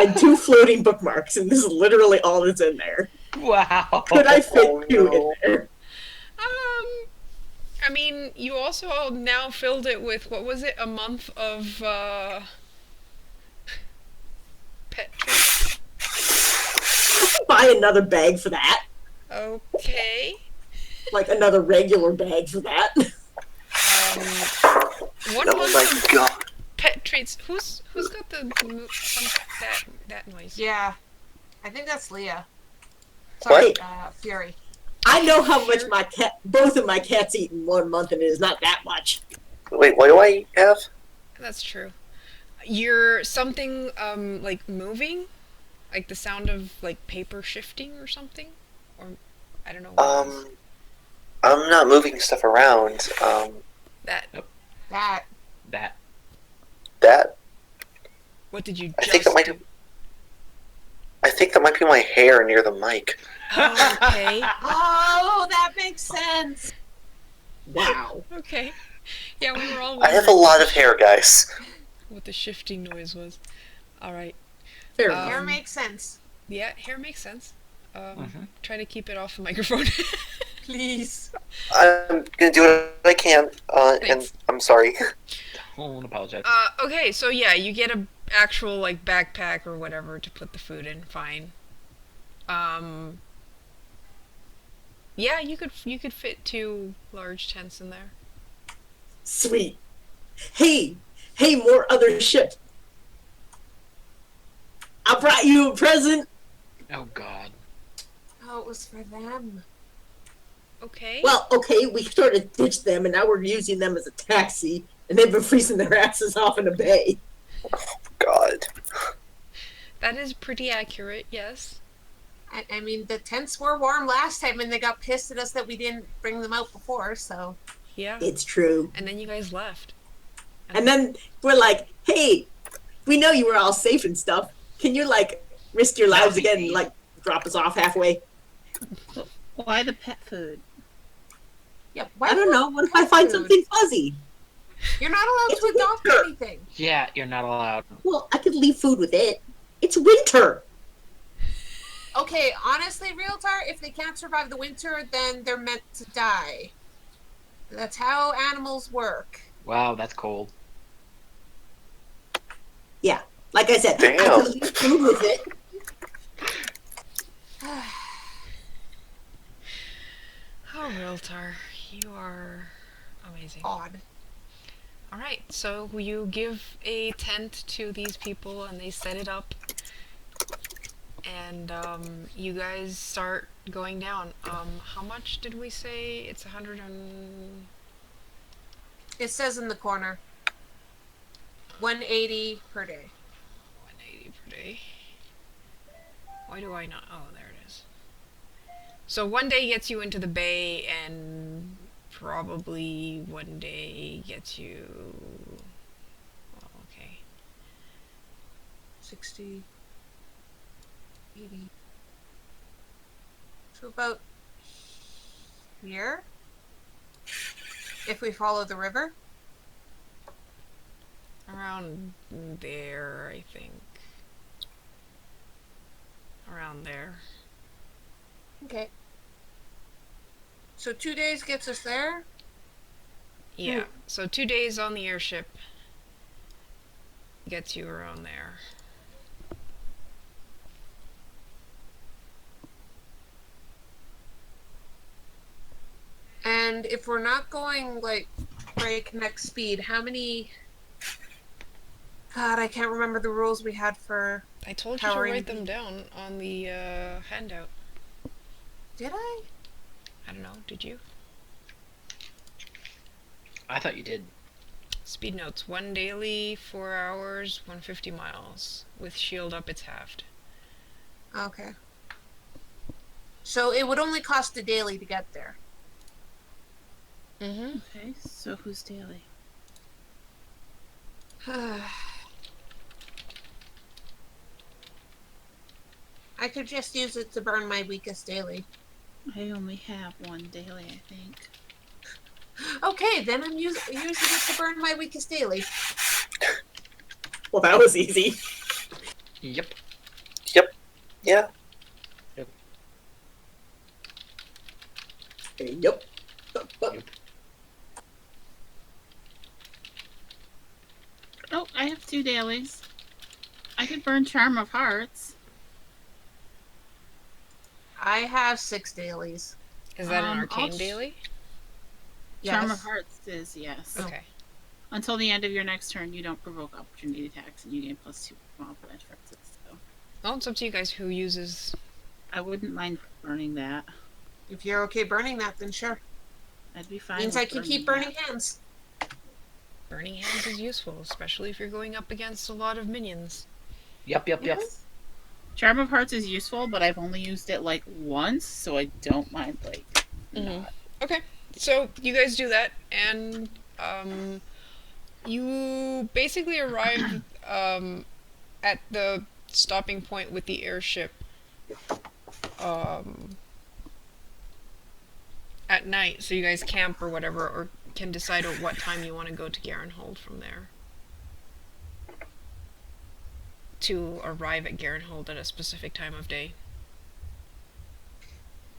And 2 floating bookmarks, and this is literally all that's in there. Wow. Could I fit Oh, two no. in there? I mean, you also now filled it with, what was it, a month of, pet treats? Buy another bag for that. Okay. Like another regular bag for that. 1 Oh month my of god. pet treats. Who's got the that noise? Yeah. I think that's Leah. What? Sorry, Fury. I know how much both of my cats eat in 1 month, and it is not that much. Wait, what do I have? That's true. You're something like moving, like the sound of like paper shifting or something, or I don't know. What it is. I'm not moving stuff around. That. That. That What did you I just think that might. do? I think that might be my hair near the mic. Oh, okay. Oh, that makes sense. Wow. Okay. Yeah, we were all I have a wondering lot of hair, guys. what the shifting noise was. All right. Fair Um, enough. Hair makes sense. Yeah, hair makes sense. Try to keep it off the microphone. Please. I'm gonna do what I can, and Thanks. I'm sorry. Don't apologize. Okay, so yeah, you get a actual like backpack or whatever to put the food in. Fine. Yeah, you could fit 2 large tents in there. Sweet. Hey, more other shit. I brought you a present. Oh God. Oh, it was for them. Okay. Well, okay, we sort of ditched them, and now we're using them as a taxi, and they've been freezing their asses off in a bay. God. That is pretty accurate. Yes. I mean, the tents were warm last time, and they got pissed at us that we didn't bring them out before. So. Yeah. It's true. And then you guys left. And then we're like, hey, we know you were all safe and stuff. Can you, like, risk your lives again and, like, drop us off halfway? Why the pet food? Yeah. I don't know. What if I find something fuzzy? You're not allowed It's to adopt winter. anything. Yeah, you're not allowed. Well, I could leave food with it. It's winter. Okay, honestly, Realtar, if they can't survive the winter, then they're meant to die. That's how animals work. Wow, that's cold. Yeah. Like I said, I Damn. could leave food with it. Oh, Realtar, you are amazing. Odd. All right, so you give a tent to these people, and they set it up, and you guys start going down. How much did we say? It's 100 and... It says in the corner. 180 per day. 180 per day. Why do I not? Oh, there it is. So 1 day gets you into the bay, and probably 1 day gets you... Oh, okay. 60, 80. So about here. If we follow the river. Around there, I think. Around there. Okay. So 2 days gets us there. Yeah, so 2 days on the airship gets you around there. And if we're not going like breakneck speed, how many... God, I can't remember the rules we had for... I told you to Powering write them down on the handout. Did I? I don't know, did you? I thought you did. Speed notes, 1 daily, 4 hours, 150 miles. With shield up, it's halved. Okay. So it would only cost a daily to get there. Mm-hmm. Okay, so who's daily? I could just use it to burn my weakest daily. I only have 1 daily, I think. Okay, then I'm using it to burn my weakest daily. Well, that was easy. Yep. Yeah. Yep. Oh, I have 2 dailies. I could burn Charm of Hearts. I have 6 dailies. Is that an I'll arcane daily? Charm Yes. of Hearts is yes. Okay. Until the end of your next turn, you don't provoke opportunity attacks, and you gain +2 from all defenses. So Well, it's up to you guys who uses. I wouldn't mind burning that. If you're okay burning that, then sure. I'd be fine. Means with I can keep that. burning hands. Burning hands is useful, especially if you're going up against a lot of minions. Yep. Yes. Charm of Hearts is useful, but I've only used it like once, so I don't mind not. Okay, so you guys do that, and you basically arrive at the stopping point with the airship at night. So you guys camp or whatever, or can decide at what time you want to go to Garenhold from there. To arrive at Garenhold at a specific time of day.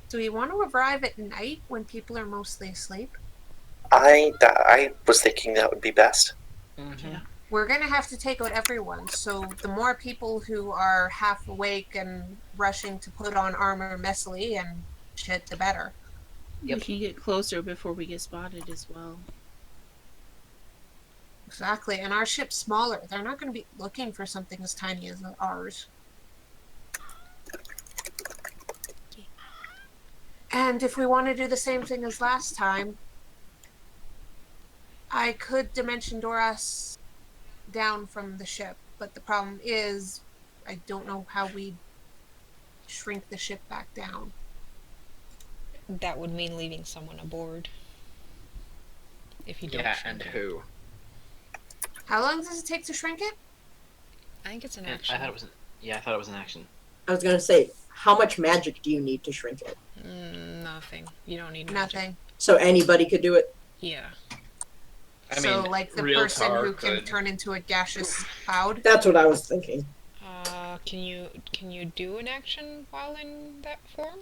Do we want to arrive at night when people are mostly asleep? I was thinking that would be best. Mm-hmm. We're going to have to take out everyone, so the more people who are half awake and rushing to put on armor messily and shit, the better. Yep. We can get closer before we get spotted as well. Exactly, and our ship's smaller. They're not going to be looking for something as tiny as ours. And if we want to do the same thing as last time, I could dimension door us down from the ship, but the problem is I don't know how we shrink the ship back down. That would mean leaving someone aboard. If you don't Yeah, shrink and it. who? How long does it take to shrink it? I think it's an I action. thought it was. I thought it was an action. I was gonna say, how much magic do you need to shrink it? Nothing. You don't need magic. Nothing. So anybody could do it. Yeah. So, like the real person tar who can could. turn into a gaseous cloud. That's what I was thinking. Can you do an action while in that form?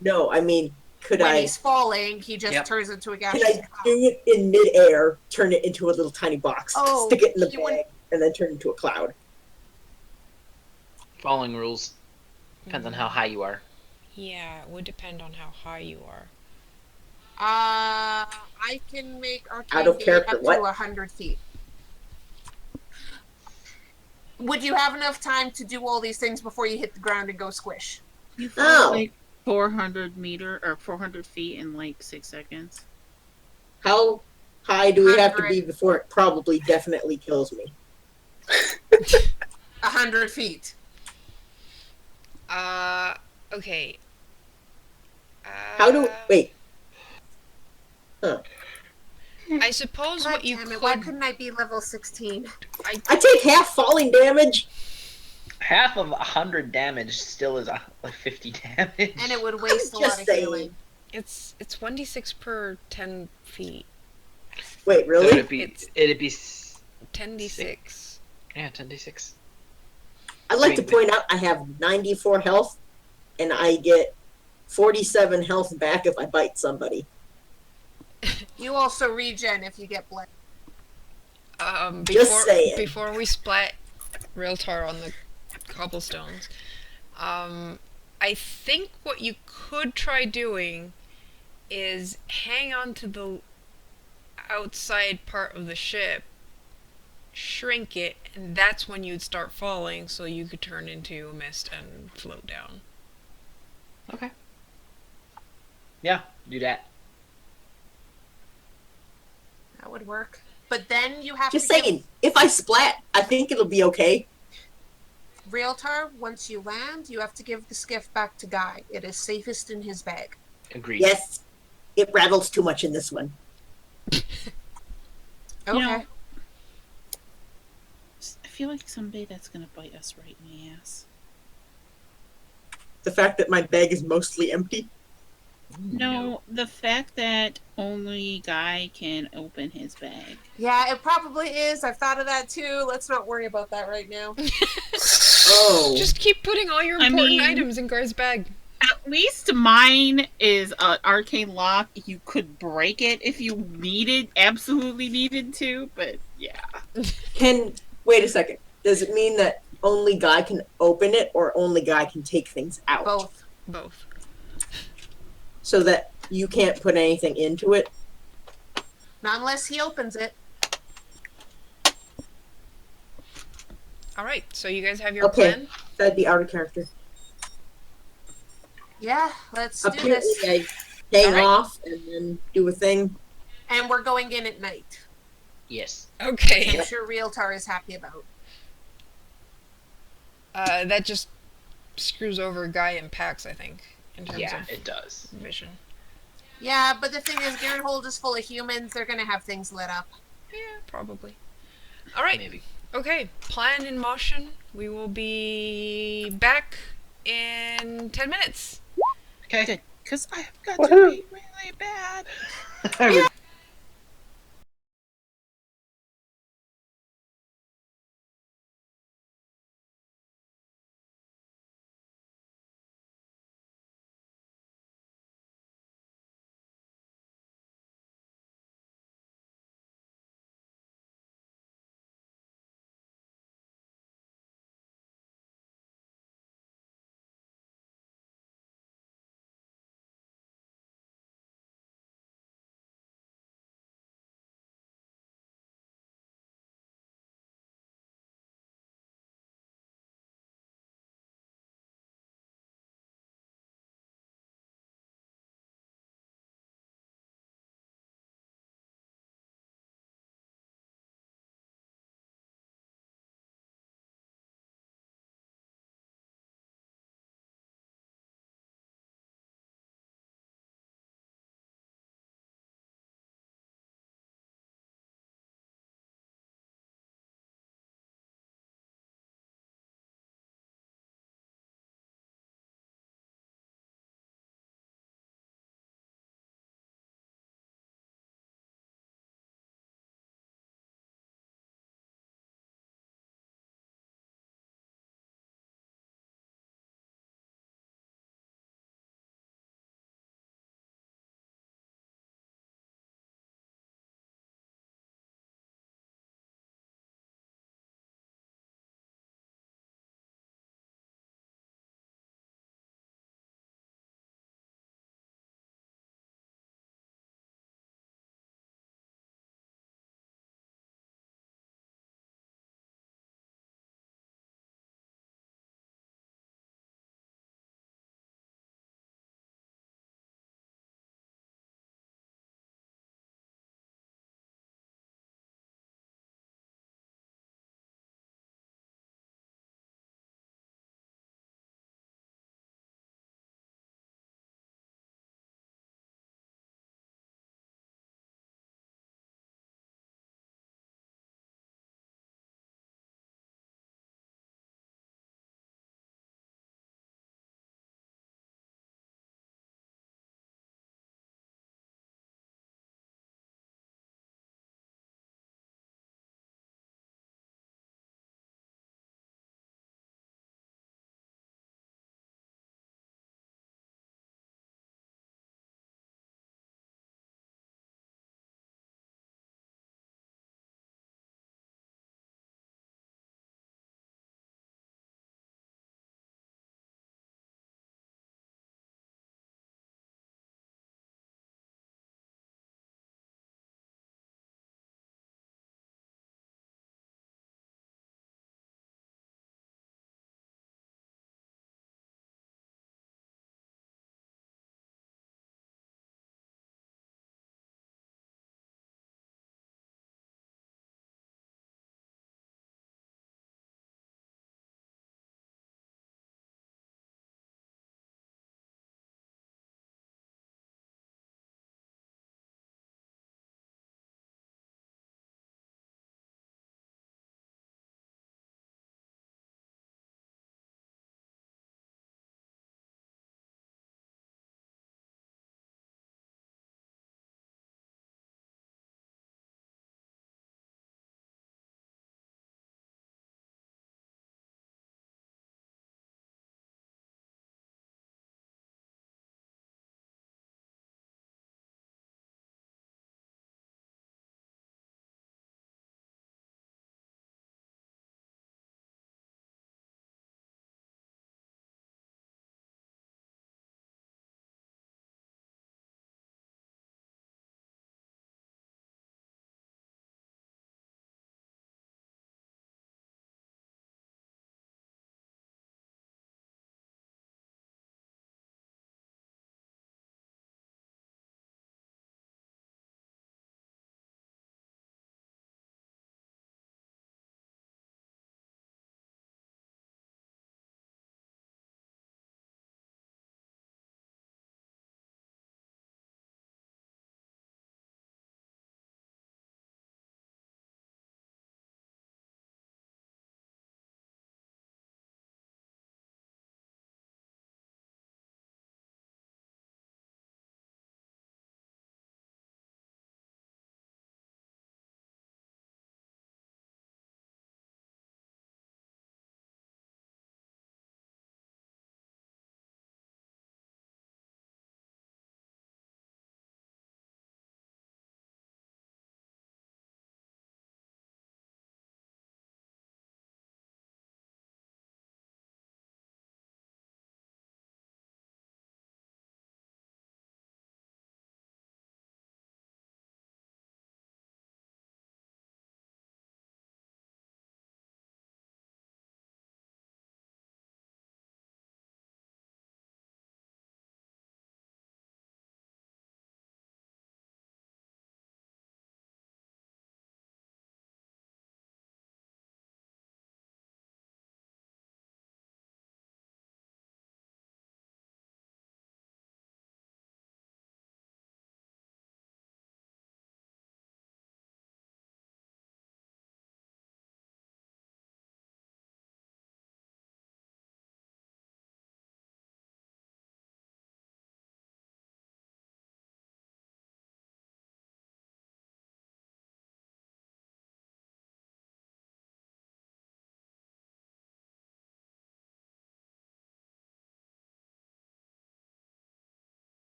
No, I mean, could When I? he's falling, he just Yep. turns into a Can gaseous I cloud. do it in midair? Turn it into a little tiny box, Oh, stick it in the you bag, wouldn't- and then turn it into a cloud. Following rules. Depends on how high you are. Yeah, it would depend on how high you are. I can make arcane Out of gate character, up what? to 100 feet. Would you have enough time to do all these things before you hit the ground and go squish? You Oh. fly like 400 feet in like 6 seconds. How high do we have to 100. be before it probably definitely kills me? 100 feet. Okay. How do wait? I suppose God what you damn it, why could. couldn't I be level 16? I take half falling damage. Half of 100 damage still is like 50 damage. And it would waste a I'm lot just of saying. healing. It's 1d6 per 10 feet. Wait, So really? it'd be 10d6. yeah, 10d6. I'd like I to mean, point out I have 94 health, and I get 47 health back if I bite somebody. You also regen if you get bled. Just saying. Before we splat Railtar on the cobblestones, I think what you could try doing is hang on to the outside part of the ship, shrink it, and that's when you'd start falling, so you could turn into a mist and float down. Okay. Yeah, do that. That would work. But then you have Just to saying, if I splat, I think it'll be okay. give Realtar, once you land, you have to give the skiff back to Guy. It is safest in his bag. Agreed. Yes, it rattles too much in this one. Okay. You know, I feel like someday that's gonna bite us right in the ass. The fact that my bag is mostly empty. No, the fact that only Guy can open his bag. Yeah, it probably is. I've thought of that too. Let's not worry about that right now. Oh, Just keep putting all your I important mean- items in Gar's bag. At least mine is an arcane lock. You could break it if you absolutely needed to, but yeah. Wait a second. Does it mean that only Guy can open it or only Guy can take things out? Both. Both. So that you can't put anything into it? Not unless he opens it. All right. So you guys have your Okay, plan. that'd be out of character. Yeah, let's do Apparently this. I hang Alright. off and then do a thing. And we're going in at night. Yes. Okay. I'm sure Realtar is happy about. That just screws over Guy and Pax, I think, in terms Yeah, of it does. mission. Yeah, but the thing is, Garenhold is full of humans. They're going to have things lit up. Yeah, probably. All right. Maybe. Okay. Plan in motion. We will be back in 10 minutes. Okay. Good. Because I've got to be really bad. I was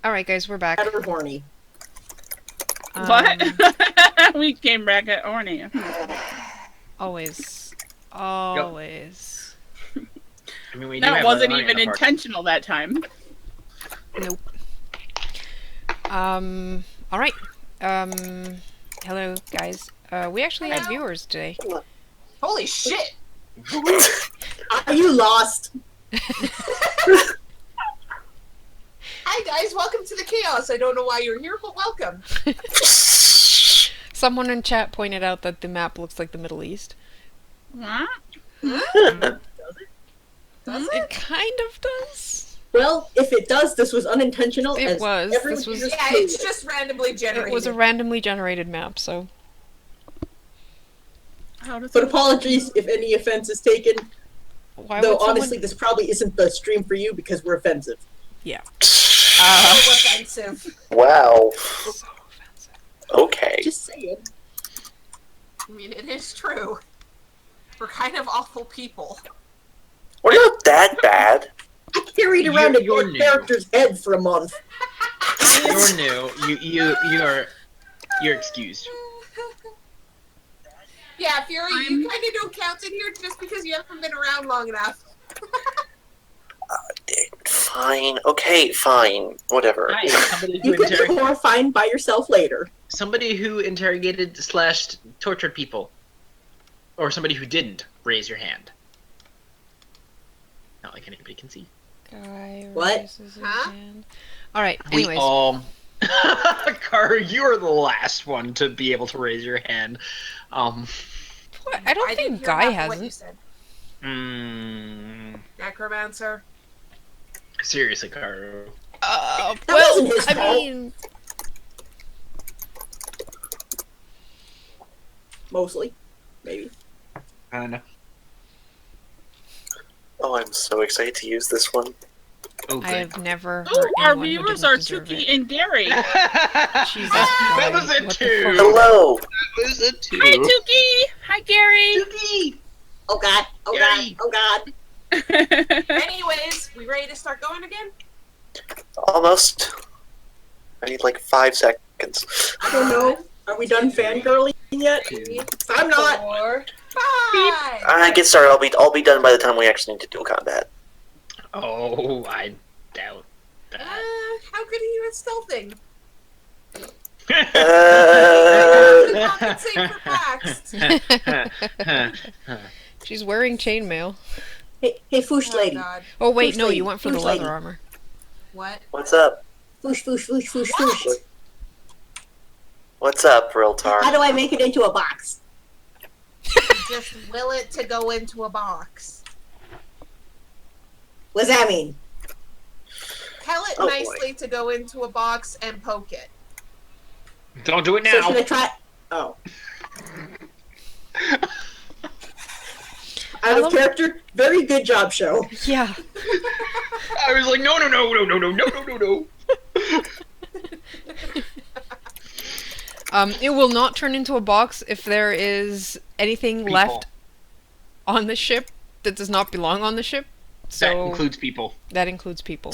Alright, guys, we're back. Better horny. What? We came back at Orny. Always. Always. I mean, we do That have wasn't Leilani in even the party. intentional that time. Nope. Alright. Hello, guys. We actually had viewers today. Holy shit! Are you lost? Hi guys, welcome to the chaos. I don't know why you're here, but welcome. Someone in chat pointed out that the map looks like the Middle East. What? Does It it? kind of does. Well, if it does, this was unintentional. It as was. everyone This was- just Yeah, proved. it's just randomly generated. It was a randomly generated map, so... How does But it- apologies if any offense is taken. Why Though would someone... honestly, this probably isn't the stream for you because we're offensive. Yeah. So offensive. Wow. So offensive. Okay. Just saying. I mean, it is true. We're kind of awful people. We're not that bad. I carried around You're a dead new. character's head for a month. You're new. You're excused. Yeah, Fury, you kind of don't count in here just because you haven't been around long enough. Fine. Okay, fine. Whatever. Hi, somebody You who, can be horrified by yourself later. somebody who interrogated / tortured people, or somebody who didn't, raise your hand. Not like anybody can see. Guy What? raises his Huh? hand. Alright, We anyways. all. Car, you're the last one to be able to raise your hand. What? I don't didn't think hear Guy half of what you hasn't. said. Necromancer. Seriously, Car. Well, wasn't his I fault. mean... Mostly. Maybe. I don't know. Oh, I'm so excited to use this one. Oh, I have never Oh, heard our anyone who viewers didn't are deserve Tuki it. and Gary. Jesus That Christ, was a what the two. fuck? Hello. That was a 2. Hi, Tuki. Hi, Gary. Tuki! Oh god. Oh Yay. god. Oh god. Anyways, we ready to start going again? Almost. I need like 5 seconds. I don't know. Are we done fangirling yet? I'm not. 4, 5. Get started. I'll be done by the time we actually need to do combat. Oh, I doubt that. How good are you at stealthing? Uh, Compensate for Pax. She's wearing chainmail. Hey, Foosh Oh lady. god. Oh wait, Who's no, lady? you went for the Who's leather lady? armor. What? what's up? Foosh, foosh, foosh, foosh, What? foosh. What's up, Realtar? How do I make it into a box? You just will it to go into a box. What does that mean? Tell it Oh, boy. nicely to go into a box and poke it. Don't do it So should I now. try? Oh. I Out of love- character. Very good job, show. Yeah. I was like, no. It will not turn into a box if there is anything People. left on the ship that does not belong on the ship. So That includes people. that includes people.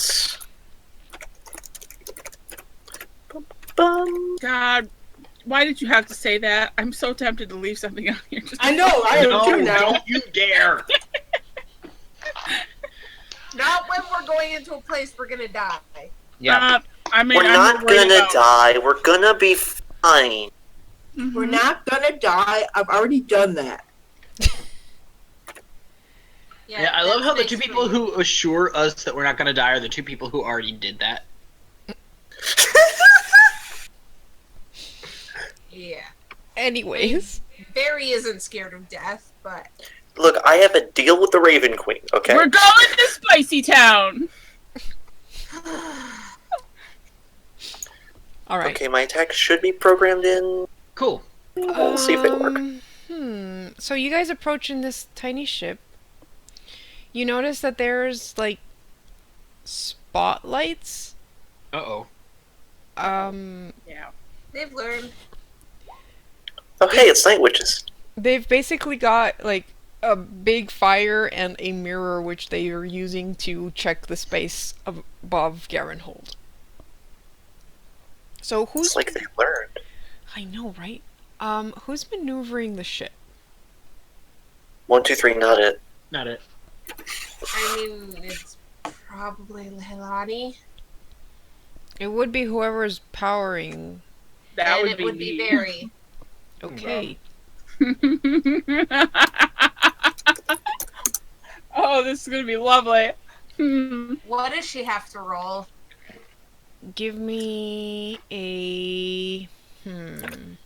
Bum. God, why did you have to say that? I'm so tempted to leave something out here. Just I know. I am No, too now. don't you dare. Not when we're going into a place we're gonna die. Yeah. I mean, We're I'm not worried gonna about- die. We're gonna be fine. Mhm. We're not gonna die. I've already done that. Yeah, I love how the that's two nice people for you. who assure us that we're not gonna die are the two people who already did that. Yeah. Anyways. Barry isn't scared of death, but Look, I have a deal with the Raven Queen, okay? We're going to Spicy Town. Alright. Okay, my attacks should be programmed in. Cool. We'll see if they work. So you guys approaching this tiny ship. You notice that there's like spotlights. Uh-oh. Yeah. they've learned. Oh, hey, it's Night Witches. They've basically got like a big fire and a mirror which they are using to check the space above Garenhold. So who's... It's like they learned. I know, right? Who's maneuvering the ship? 1, 2, 3, not it. Not it. I mean, it's probably Leilani. It would be whoever's powering. That and would it be would be Barry. Okay. Oh, this is gonna be lovely. What does she have to roll? Give me a... And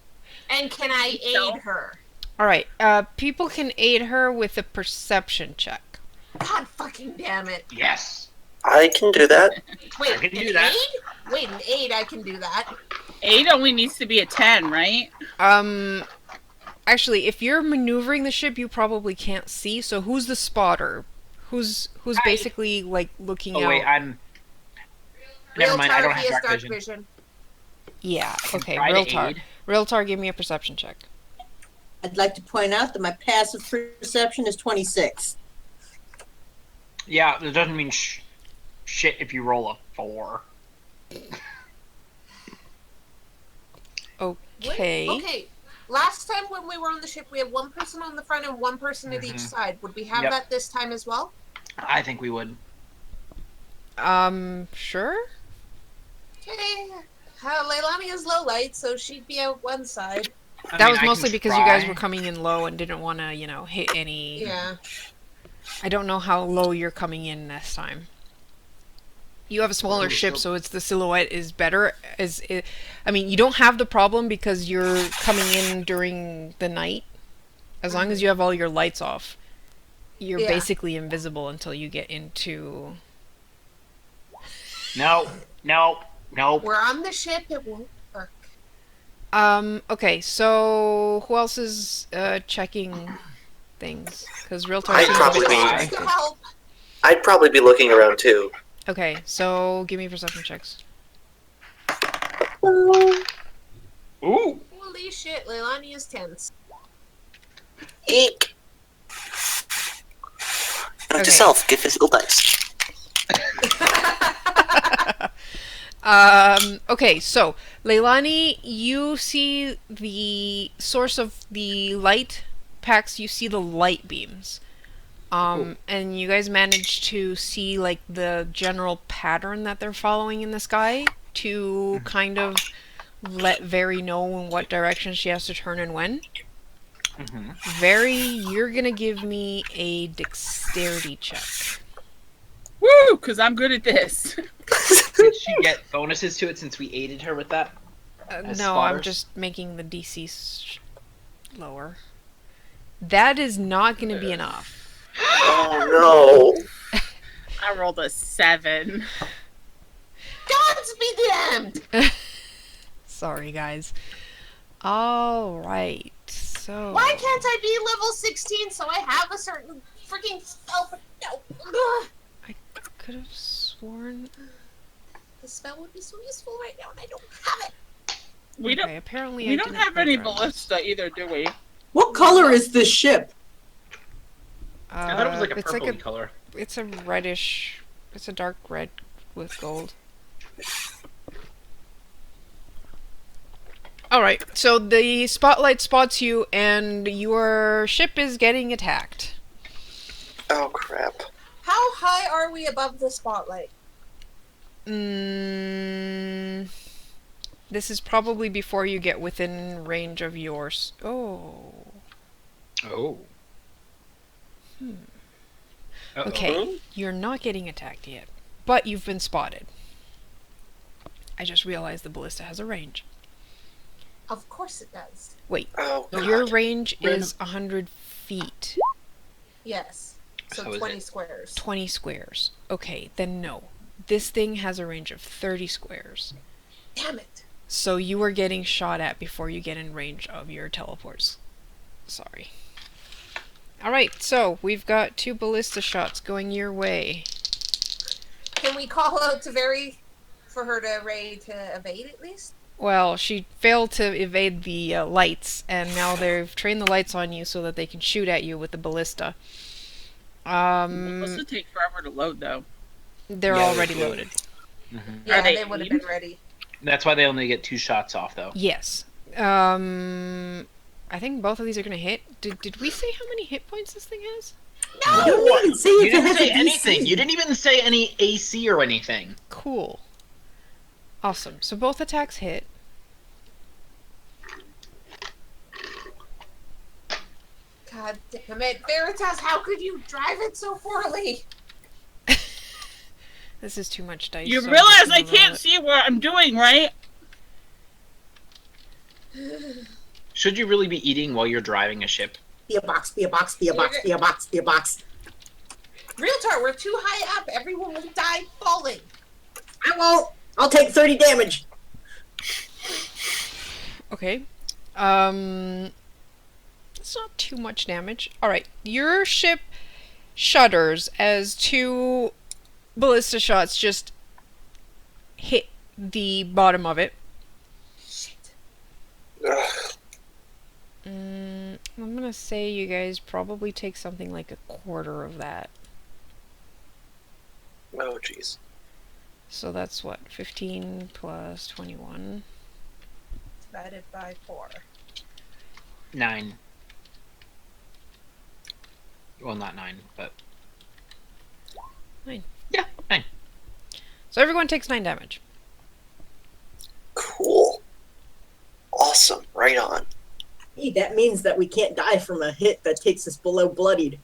can I aid her? Alright, people can aid her with a perception check. God fucking damn it. Yes. I can do that. Wait, I can an do that. aid? Wait, an aid, I can do that. 8 only needs to be a 10, right? Actually, if you're maneuvering the ship, you probably can't see, so who's the spotter? Who's basically, like, looking out? Oh, wait, I'm... Never mind, I don't have Realtar, he has dark vision. Yeah, okay, Try to Realtar. aid. Realtar, give me a perception check. I'd like to point out that my passive perception is 26. Yeah, it doesn't mean shit if you roll a 4. Okay. Okay. Last time when we were on the ship, we had one person on the front and one person at each side. Would we have Yep. that this time as well? I think we would. Sure? Okay. Leilani is low light, so she'd be out one side. That was mostly because you guys were coming in low and didn't want to, hit any... Yeah. I don't know how low you're coming in this time. You have a smaller ship, so it's the silhouette is better. I mean, you don't have the problem because you're coming in during the night. As long as you have all your lights off, you're basically invisible until you get into... No. We're on the ship, it won't work. Okay, so who else is checking things? Because Realtar I'd seems a probably bit be- distracted. Help! I'd probably be looking around too. Okay, so give me perception checks. Ooh. Holy shit, Leilani is tense. Eek. Note Okay. to self, get physical dice. Okay, so Leilani, you see the source of the light. Pax, you see the light beams. And you guys manage to see, like, the general pattern that they're following in the sky to kind of let Very know in what direction she has to turn and when. Very, you're gonna give me a dexterity check. Woo! Because I'm good at this. Did she get bonuses to it since we aided her with that? As No, I'm spotters? just making the DC lower. That is not gonna be enough. Oh I rolled a 7. Gods be damned! Sorry, guys. Alright, so... Why can't I be level 16 so I have a certain freaking spell? No. Ugh. I could have sworn... The spell would be so useful right now and I don't have it. We don't. Apparently We I don't didn't have any put that. ballista either, do we? What color is this ship? I thought it was like a it's purpley color. It's a reddish... It's a dark red with gold. Alright, so the spotlight spots you and your ship is getting attacked. Oh crap. How high are we above the spotlight? This is probably before you get within range of yours. Oh. Oh. Uh-oh. Okay, you're not getting attacked yet, but you've been spotted. I just realized the ballista has a range. Of course it does. Wait, Oh your God. range is 100 feet. Yes. So So is 20 it- squares. 20 squares. Okay, then no. This thing has a range of 30 squares. Damn it. So you are getting shot at before you get in range of your teleports. Sorry. Alright, so we've got 2 ballista shots going your way. Can we call out to Very for her to evade at least? Well, she failed to evade the lights, and now they've trained the lights on you so that they can shoot at you with the ballista. Ballista take forever to load, though. They're Yeah, already they do. loaded. Yeah, they they would have aimed? been ready. That's why they only get 2 shots off, though. Yes. I think both of these are gonna hit. Did we say how many hit points this thing has? You don't even say You if it didn't has say a anything. DC. You didn't even say any AC or anything. Cool. Awesome. So both attacks hit. God damn it. Veritas, how could you drive it so poorly? This is too much dice. You so I'm realize just I gonna roll can't it. see what I'm doing, right? Should you really be eating while you're driving a ship? Be a box, be a box, be a box, be a box, be a box. Realtor, we're too high up. Everyone will die falling. I won't. I'll take 30 damage. Okay. It's not too much damage. Alright, your ship shudders as 2 ballista shots just hit the bottom of it. I'm gonna say you guys probably take something like a quarter of that. Oh, jeez. So that's what? 15 plus 21. Divided by 4. 9. Well, not 9, but... 9. Yeah, 9. So everyone takes 9 damage. Cool. Awesome. Right on. Hey, that means that we can't die from a hit that takes us below bloodied.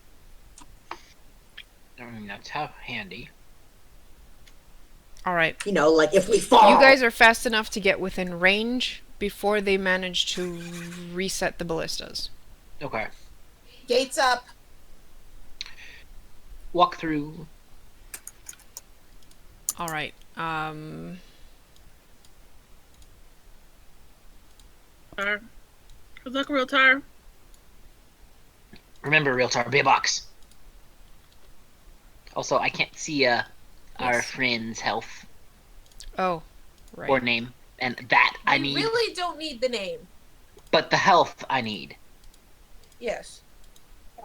I mean, that's how handy. Alright. You know, like if we fall. You guys are fast enough to get within range before they manage to reset the ballistas. Okay. Gates up. Walk through. Alright. Good luck, real tire. Remember, Realtor, be a box. Also, I can't see our Yes. friend's health Oh, right. or name, and that I We need. really don't need the name. But the health I need. Yes.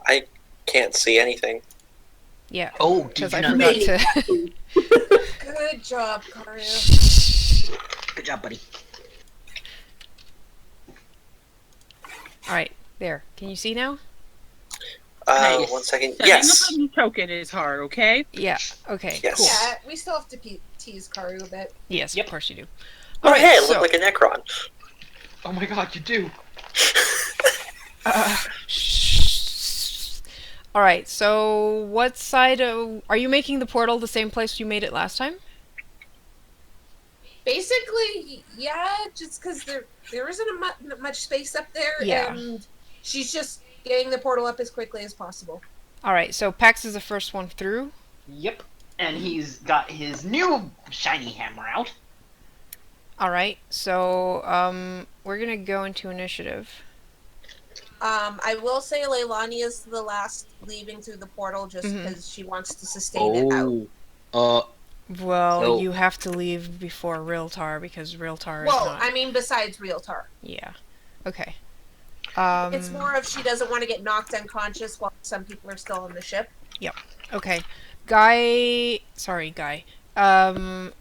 I can't see anything. Yeah. Oh, did Because you I not? forgot to. Good job, Karu. Good job, buddy. Alright, there. Can you see now? Nice. 1 second. Setting Yes. up a new token is hard, okay? Yeah. Okay. Yes. Cool. Yeah, we still have to tease Karu a bit. Yes, Yep. of course you do. Oh, Alright, hey, I so, look like a Necron. Oh my god, you do. Alright, so what side of... Are you making the portal the same place you made it last time? Basically, yeah, just because there isn't much space up there, Yeah. and she's just getting the portal up as quickly as possible. Alright, so Pax is the first one through. Yep. And he's got his new shiny hammer out. Alright, so, we're gonna go into initiative. I will say Leilani is the last leaving through the portal just Mhm. because she wants to sustain it out. Well, So- you have to leave before Realtar, because Realtar is Well, not... I mean, besides Realtar. Yeah. Okay. It's more of she doesn't want to get knocked unconscious while some people are still on the ship. Okay. Guy... Sorry, Guy.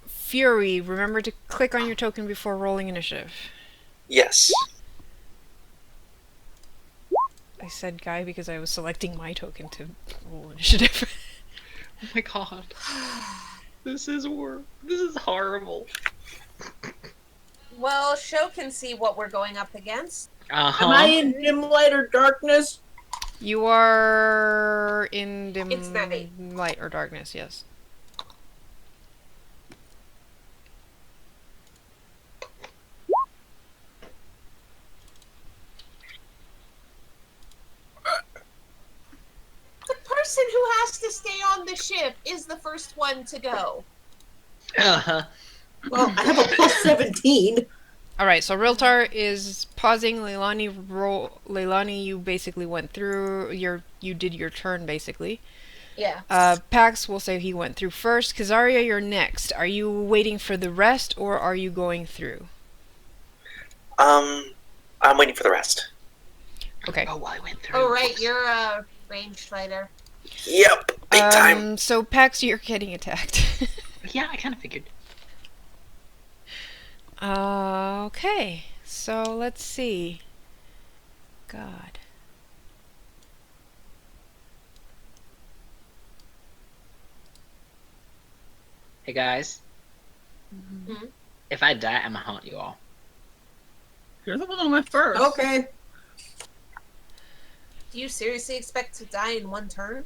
Fury, remember to click on your token before rolling initiative. Yes. I said Guy because I was selecting my token to roll initiative. Oh my god. This is horrible. Well, Sho can see what we're going up against. Uh-huh. Am I in dim light or darkness? You are in dim It's night. light or darkness, yes. The person who has to stay on the ship is the first one to go. Uh-huh. Well, I have a plus 17. Alright, so Realtar is pausing. Leilani, you basically went through. You did your turn, basically. Yeah. Pax will say he went through first. Kazaria, you're next. Are you waiting for the rest, or are you going through? I'm waiting for the rest. Okay. Oh, I went through. Oh, right, you're a ranged fighter. Yep. Big time. So Pax, you're getting attacked. Yeah, I kind of figured. Okay, so let's see. God. Hey guys, Mhm. if I die, I'm gonna haunt you all. You're the one that went first. Okay. Do you seriously expect to die in one turn?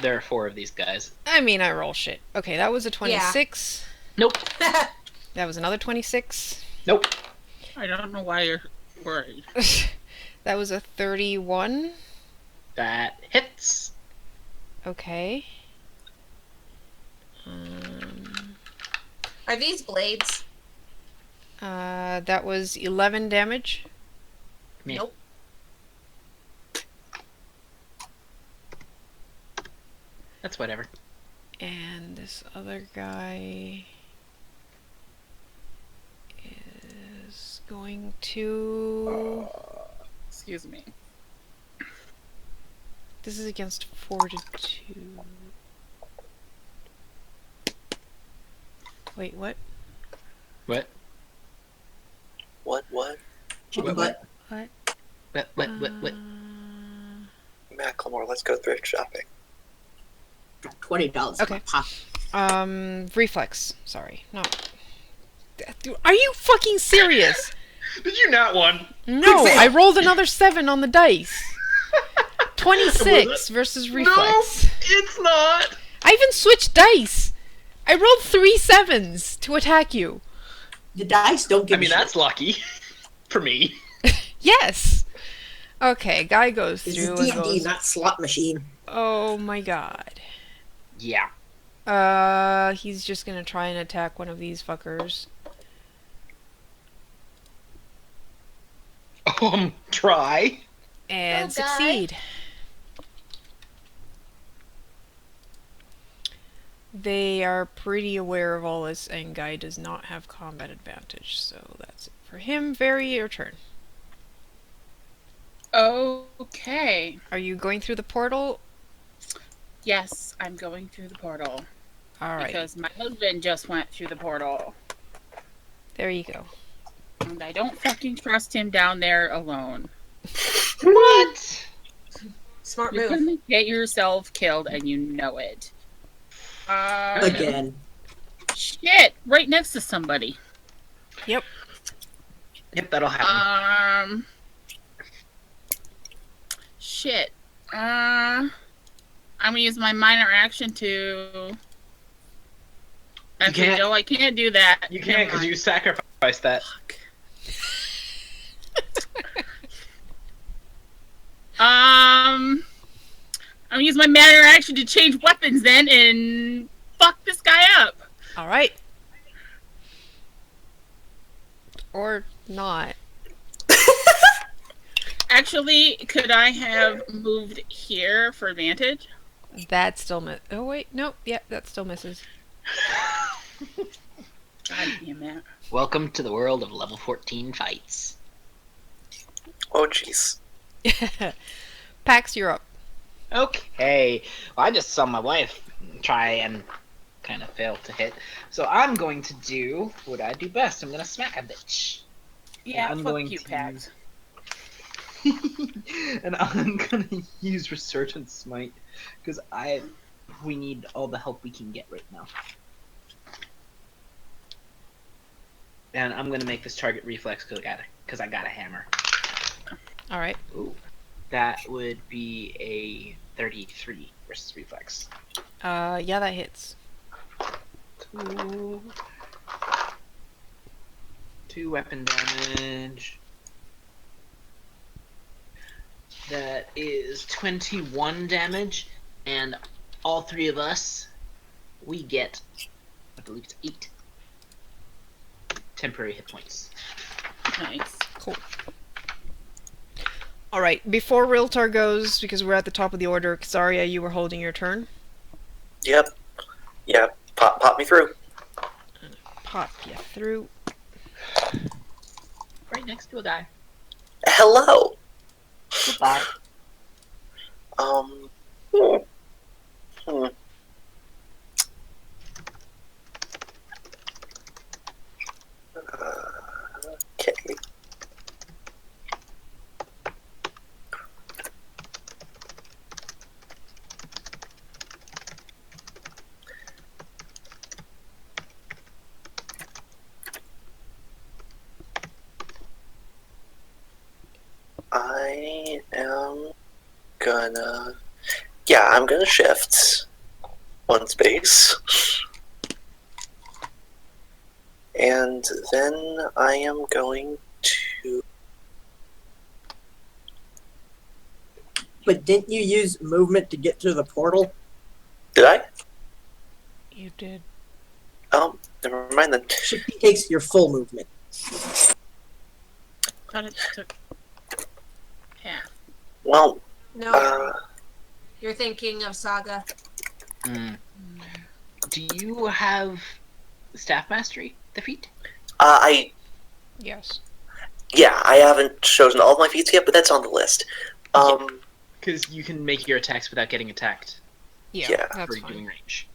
There are 4 of these guys. I mean, I roll shit. Okay, that was a 26. Nope. That was another 26. Nope. I don't know why you're worried. That was a 31. That hits. Okay. Are these blades? That was 11 damage. Yeah. Nope. That's whatever. And this other guy is going to... Excuse me. This is against fortitude. Wait, what? What? What? What? What? What? Macklemore, let's go thrift shopping. $20. Okay. Huh. Reflex. Sorry. No. Are you fucking serious? Did you not won? No, I rolled another 7 on the dice. 26 versus reflex. No, it's not. I even switched dice. I rolled 3 7s to attack you. The dice don't give I mean, a that's lucky for me. Yes. Okay, guy goes shit. through This and is D&D, goes, not slot machine. oh my god. Yeah. He's just gonna try and attack one of these fuckers. Try. And Go, guy. succeed. They are pretty aware of all this, and Guy does not have combat advantage, so that's it for him. Very your turn. Okay. Are you going through the portal? Yes, I'm going through the portal. Alright, Because my husband just went through the portal. there you go. And I don't fucking trust him down there alone. What? Smart You're move. gonna get yourself killed and you know it. Again. Shit! Right next to somebody. Yep, that'll happen. Shit. I'm gonna use my minor action to. Actually, can't- no, I can't do that. You Never can't because mind. you sacrificed that. Fuck. I'm gonna use my minor action to change weapons then and fuck this guy up. Alright. Or not. Actually, could I have moved here for advantage? That still miss. Oh, wait. Nope. Yep, that still misses. God damn it. Welcome to the world of level 14 fights. Oh, jeez. Pax, you're up. Okay. Well, I just saw my wife try and kind of fail to hit. So I'm going to do what I do best. I'm going to smack a bitch. Yeah, I'm fuck going you, to Pax. And I'm going to use Resurgent Smite because we need all the help we can get right now. And I'm going to make this target reflex because I got a hammer. Alright. Ooh. That would be a 33 versus reflex. Yeah, that hits. Two weapon damage. That is 21 damage, and all 3 of us, we get, I believe it's 8 temporary hit points. Nice. Cool. Alright, before Riltar goes, because we're at the top of the order, Xaria, you were holding your turn. Yep. Yeah. Pop me through. Pop you through. Right next to a guy. Hello. Goodbye. Hmm. I am gonna... Yeah, I'm gonna shift 1 space. And then I am going to... But didn't you use movement to get through the portal? Did I? You did. Never mind then. Shifting takes your full movement. Thought it took. Yeah. Well, No, you're thinking of Saga. Do you have staff mastery, the feat? Yes. Yeah, I haven't chosen all of my feats yet, but that's on the list. Because you can make your attacks without getting attacked Yeah. That's for doing fine. range.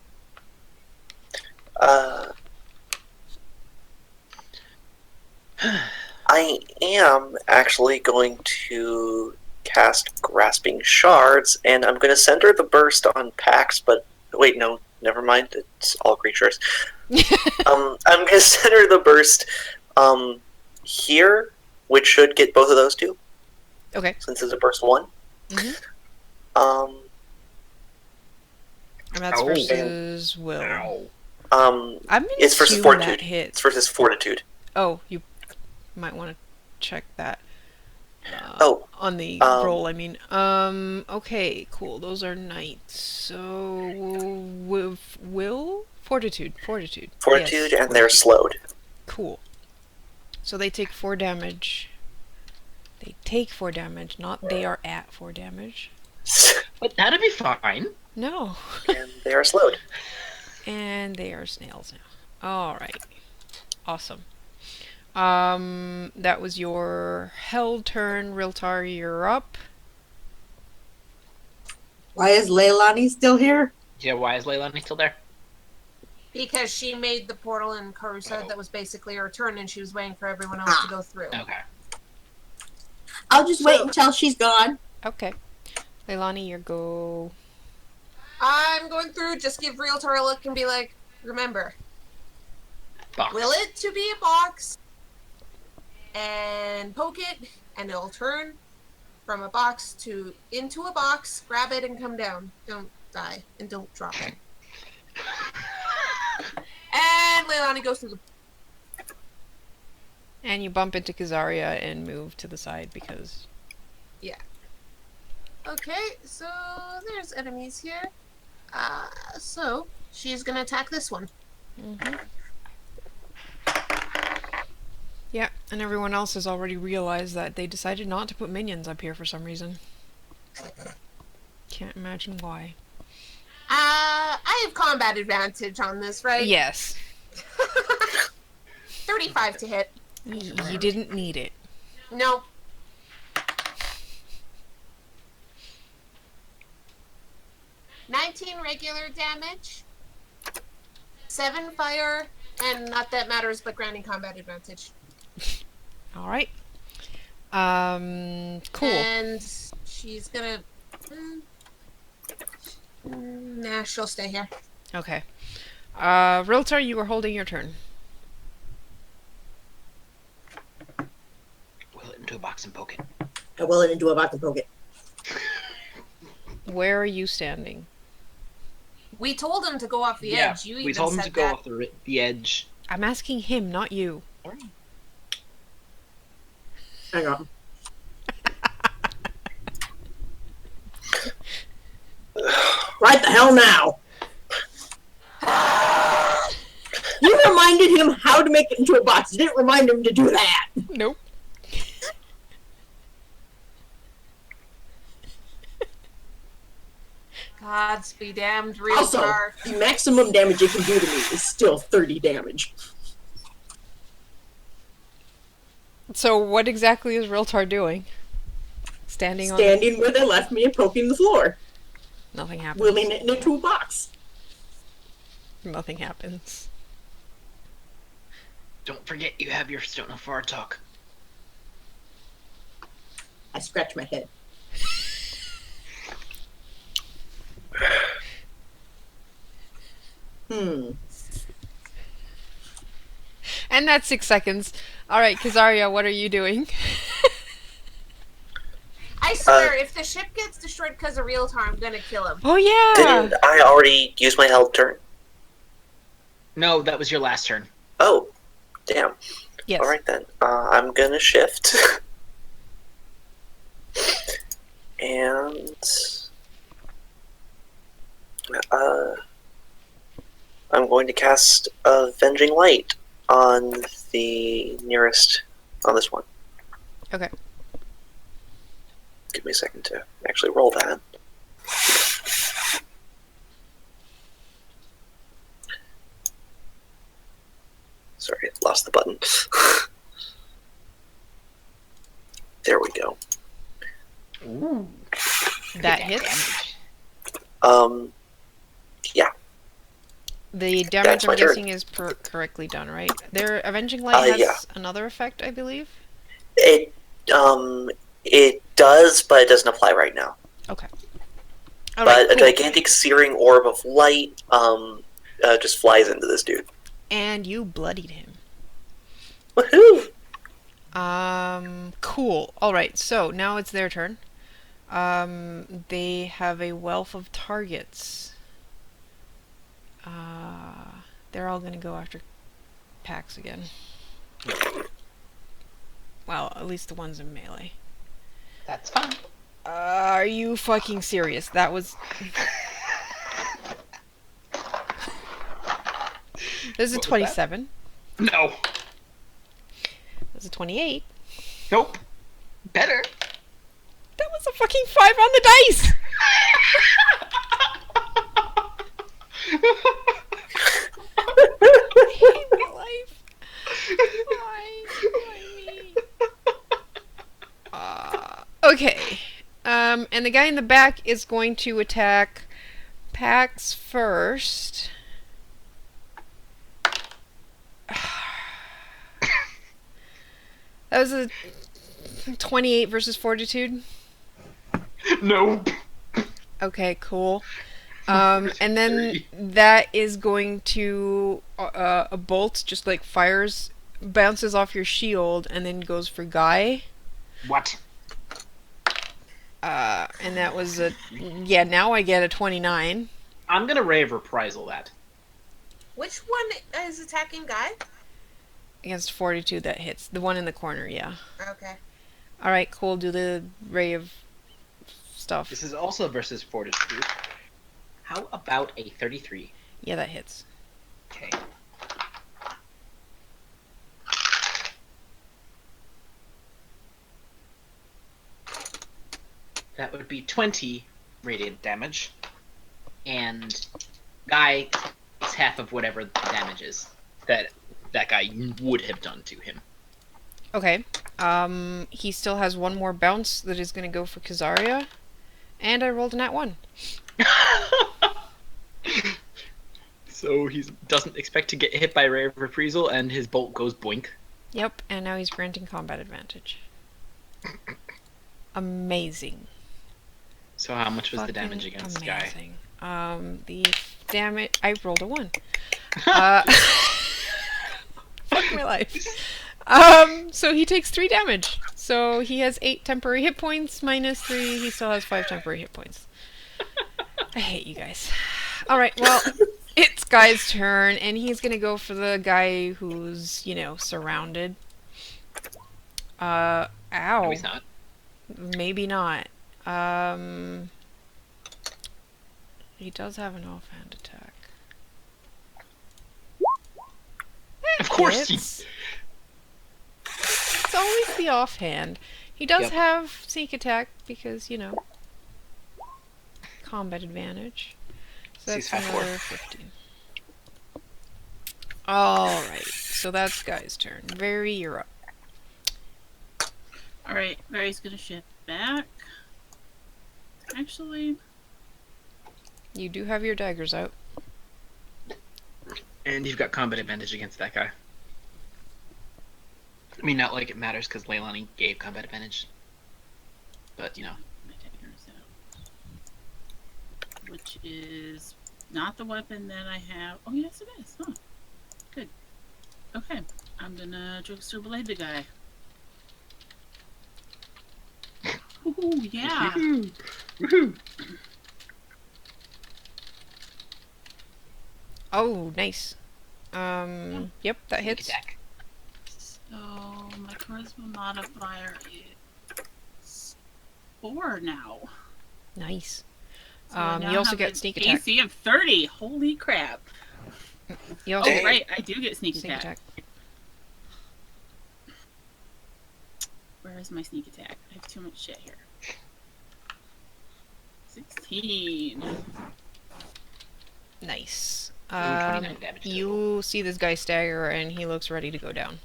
I am actually going to cast Grasping Shards, and I'm going to center the burst on Pax, but wait, no, never mind, it's all creatures. I'm going to center the burst here, which should get both of those two, Okay. since it's a burst 1. Mhm. And that's Ow. versus Will. Ow. I'm gonna It's versus assume Fortitude. that hits. It's versus Fortitude. Oh, you might want to check that. On the roll, I mean. Okay, cool. Those are knights. So, will? Fortitude. Fortitude, Yes, and they're slowed. Cool. So they take 4 damage. They take 4 damage, not they are at 4 damage. But that'd be fine. No. And they are slowed. And they are snails now. Alright. Awesome. That was your hell turn. Riltar, you're up. Why is Leilani still here? Yeah, why is Leilani still there? Because she made the portal in Carusa that was basically her turn, and she was waiting for everyone else to go through. Okay. I'll just wait until she's gone. Okay. Leilani, your go. I'm going through, just give Realtor a look and be like, remember, Box. will it to be a box, and poke it, and it'll turn from a box to into a box, grab it, and come down. Don't die, and don't drop it. And Leilani goes through the... And you bump into Kazaria and move to the side because... Okay, so there's enemies here. So she's gonna attack this one. Mm-hmm. Yeah, and everyone else has already realized that they decided not to put minions up here for some reason. Can't imagine why. I have combat advantage on this, right? Yes. 35 to hit. You didn't need it. No. $19 regular damage, 7 fire, and not that matters, but granting combat advantage. Alright. Cool. And she's gonna... nah, she'll stay here. Okay. Riltar, you were holding your turn. Will it into a box and poke it. I will it into a box and poke it. Where are you standing? We told him to go off the edge. You even we told him said to go that. off the edge. I'm asking him, not you. Hang on. Right the hell now! You reminded him how to make it into a box. You didn't remind him to do that. Nope. Gods be damned, real Also, car. the maximum damage it can do to me is still 30 damage. So what exactly is Riltar doing? Standing on... Standing where they left me and poking the floor. Nothing happens. Willing it into a box. Nothing happens. Don't forget you have your Stone of Far talk. I scratch my head. And that's 6 seconds. Alright, Kazaria, what are you doing? I swear, if the ship gets destroyed because of Realtor, I'm gonna kill him. Oh yeah. Didn't I already use my held turn? No, that was your last turn. Oh, damn. Yes. All right then. I'm gonna shift, and I'm going to cast Avenging Light on the nearest on this one. Okay. Give me a second to actually roll that. Sorry, I lost the button. There we go. Ooh. That hits. Yeah. The damage That's my I'm turn. guessing is correctly done, right? Their Avenging Light has yeah. another effect, I believe. It does, but it doesn't apply right now. Okay. But Alright, a cool. gigantic searing orb of light just flies into this dude. And you bloodied him. Woohoo! Cool. Alright, so now it's their turn. They have a wealth of targets. They're all gonna go after Pax again. Well, at least the ones in melee. That's fine. Are you fucking serious? That was... This is a What was that? 27. No. This is a 28. Nope. Better. That was a fucking 5 on the dice! I hate my life. Why? Why me? Okay. And the guy in the back is going to attack Pax first. That was a 28 versus Fortitude. Nope. Okay, cool. And then that is going to a bolt just like fires, bounces off your shield, and then goes for Guy. What? And that was a now I get a 29 I'm gonna Ray of Reprisal that. Which one is attacking Guy? against Fortitude. That hits the one in the corner. Yeah. Okay. All right, cool. Do the ray of stuff. This is also versus Fortitude. How about a 33? Yeah, that hits. Okay. That would be 20 radiant damage. And Guy is half of whatever the damage is that guy would have done to him. Okay. He still has one more bounce that is going to go for Kazaria. And I rolled a nat 1. So he doesn't expect to get hit by Ray of Reprisal, and his bolt goes boink. Yep, and now he's granting combat advantage. Amazing. So how much was the Fucking damage against Guy? amazing. The damage... I rolled a 1. Fuck my life. So he takes 3 damage. So he has 8 temporary hit points, minus 3, he still has 5 temporary hit points. I hate you guys. Alright, well, it's Guy's turn, and he's gonna go for the guy who's, you know, surrounded. Ow. No, he's not. Maybe not. He does have an offhand attack. Of course he... It's always the offhand. He does Yep. have sneak attack because, you know, combat advantage. So He's that's 5'4". another 15. Alright, so that's Guy's turn. Very, you're up. Alright, Barry's gonna shift back. Actually, You do have your daggers out. And you've got combat advantage against that guy. I mean, not like it matters because Leilani gave combat advantage. But, you know. my daggers out. Which is not the weapon that I have. Oh, yes, it is. Huh. Good. Okay. I'm gonna Jokester Blade the guy. Ooh, yeah. Woohoo! Oh, nice. Yep, that Sneak hits. attack. So my charisma modifier is 4 now. Nice. So I now you also have get an sneak attack. AC of 30. Holy crap! You also Oh get right, I do get sneak sneak attack. attack. Where is my sneak attack? I have too much shit here. 16. Nice. 29 damage. You see this guy stagger, and he looks ready to go down.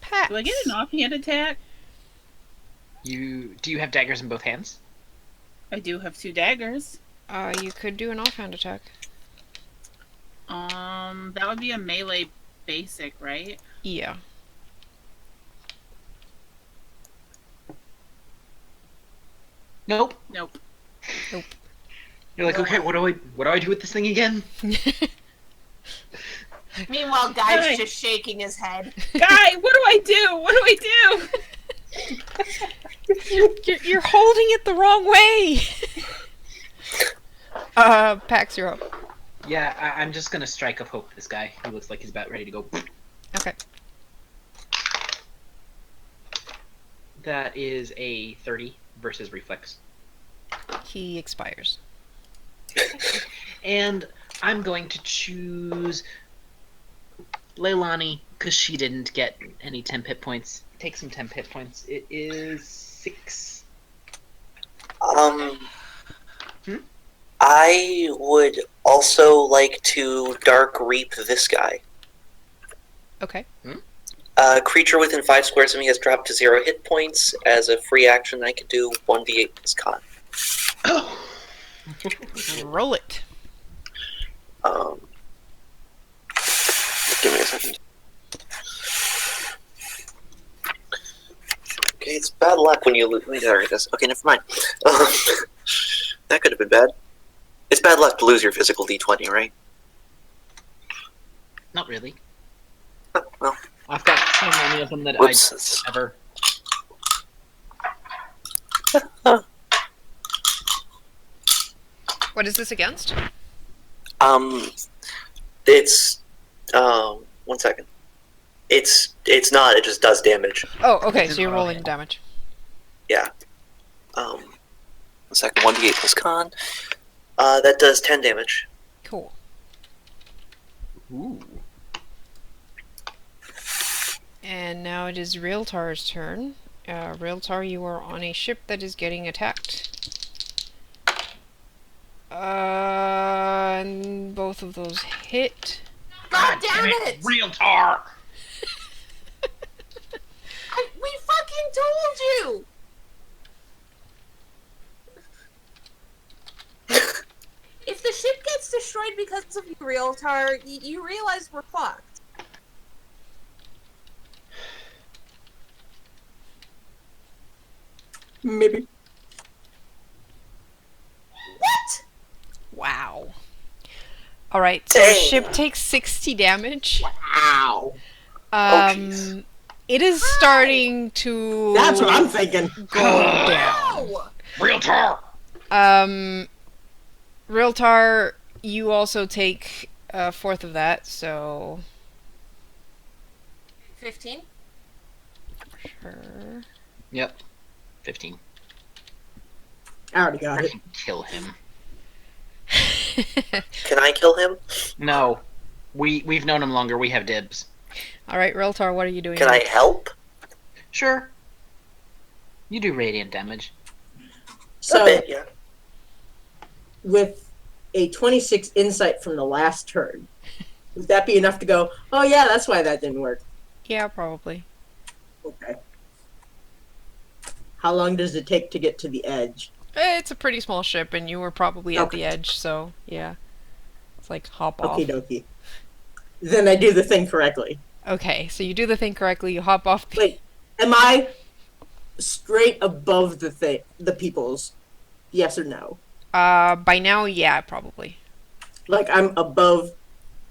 Pax. Do I get an offhand attack? Do you have daggers in both hands? I do have 2 daggers. You could do an offhand attack. That would be a melee basic, right? Yeah. Nope. Nope. You're like, okay, what do I do with this thing again? Meanwhile, Guy's Hey. just shaking his head. Guy, what do I do? What do I do? You're holding it the wrong way! Pax, you're up. Yeah, I'm just gonna strike of hope this guy. He looks like he's about ready to go. Okay. That is a 30 versus reflex. He expires. And I'm going to choose Leilani, because she didn't get any temp hit points. Take some temp hit points. It is 6. I would also like to Dark Reap this guy. Okay. A creature within 5 squares of me has dropped to 0 hit points. As a free action, I can do 1d8 plus con. Roll it. Give me a second. Okay, it's bad luck when you lose. There it is. Okay, never mind. That could have been bad. It's bad luck to lose your physical d20, right? Not really. Oh, well, I've got so many of them that whoops. I ever. What is this against? It's 1 second. It's not. It just does damage. Oh, okay, It's so you're an rolling offhand. damage. Yeah. 1 second. 1d8 plus con. That does 10 damage. Cool. Ooh. And now it is Realtar's turn. Realtar, you are on a ship that is getting attacked. And both of those hit. God damn it! Real tar! We fucking told you! If the ship gets destroyed because of you, Realtar, you realize we're fucked. Maybe. What? Wow. Alright, so the Dang. ship takes 60 damage. Ow. Um, it is starting to That's what I'm thinking. go down. Ow! Real tar! Realtar, you also take a fourth of that, so 15? sure. Yep. 15. I already got it. Freaking kill him. Can I kill him? No. We've known him longer. We have dibs. Alright, Realtar, what are you doing? Can I help? Sure. You do radiant damage. A So bit, yeah. with a 26 insight from the last turn, would that be enough to go, oh yeah, that's why that didn't work? Yeah, probably. Okay. How long does it take to get to the edge? It's a pretty small ship, and you were probably at Okay. the edge, so yeah. It's like hop off. Okie dokie. Then I do the thing correctly. Okay, so you do the thing correctly, you hop off the... Wait, am I straight above the peoples? Yes or no? By now, yeah, probably. Like I'm above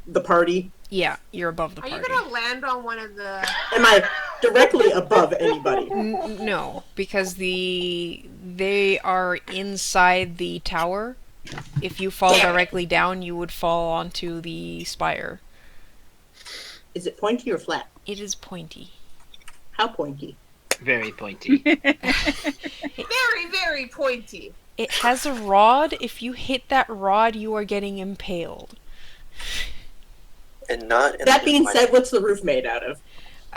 the party? Yeah, you're above the Are you party. gonna land on one of the... Am I directly above anybody. No, because they are inside the tower. If you fall directly down, you would fall onto the spire. Is it pointy or flat? It is pointy. How pointy? Very pointy. Very, very pointy. It has a rod. If you hit that rod, you are getting impaled. And not. In That the being fire. said, what's the roof made out of?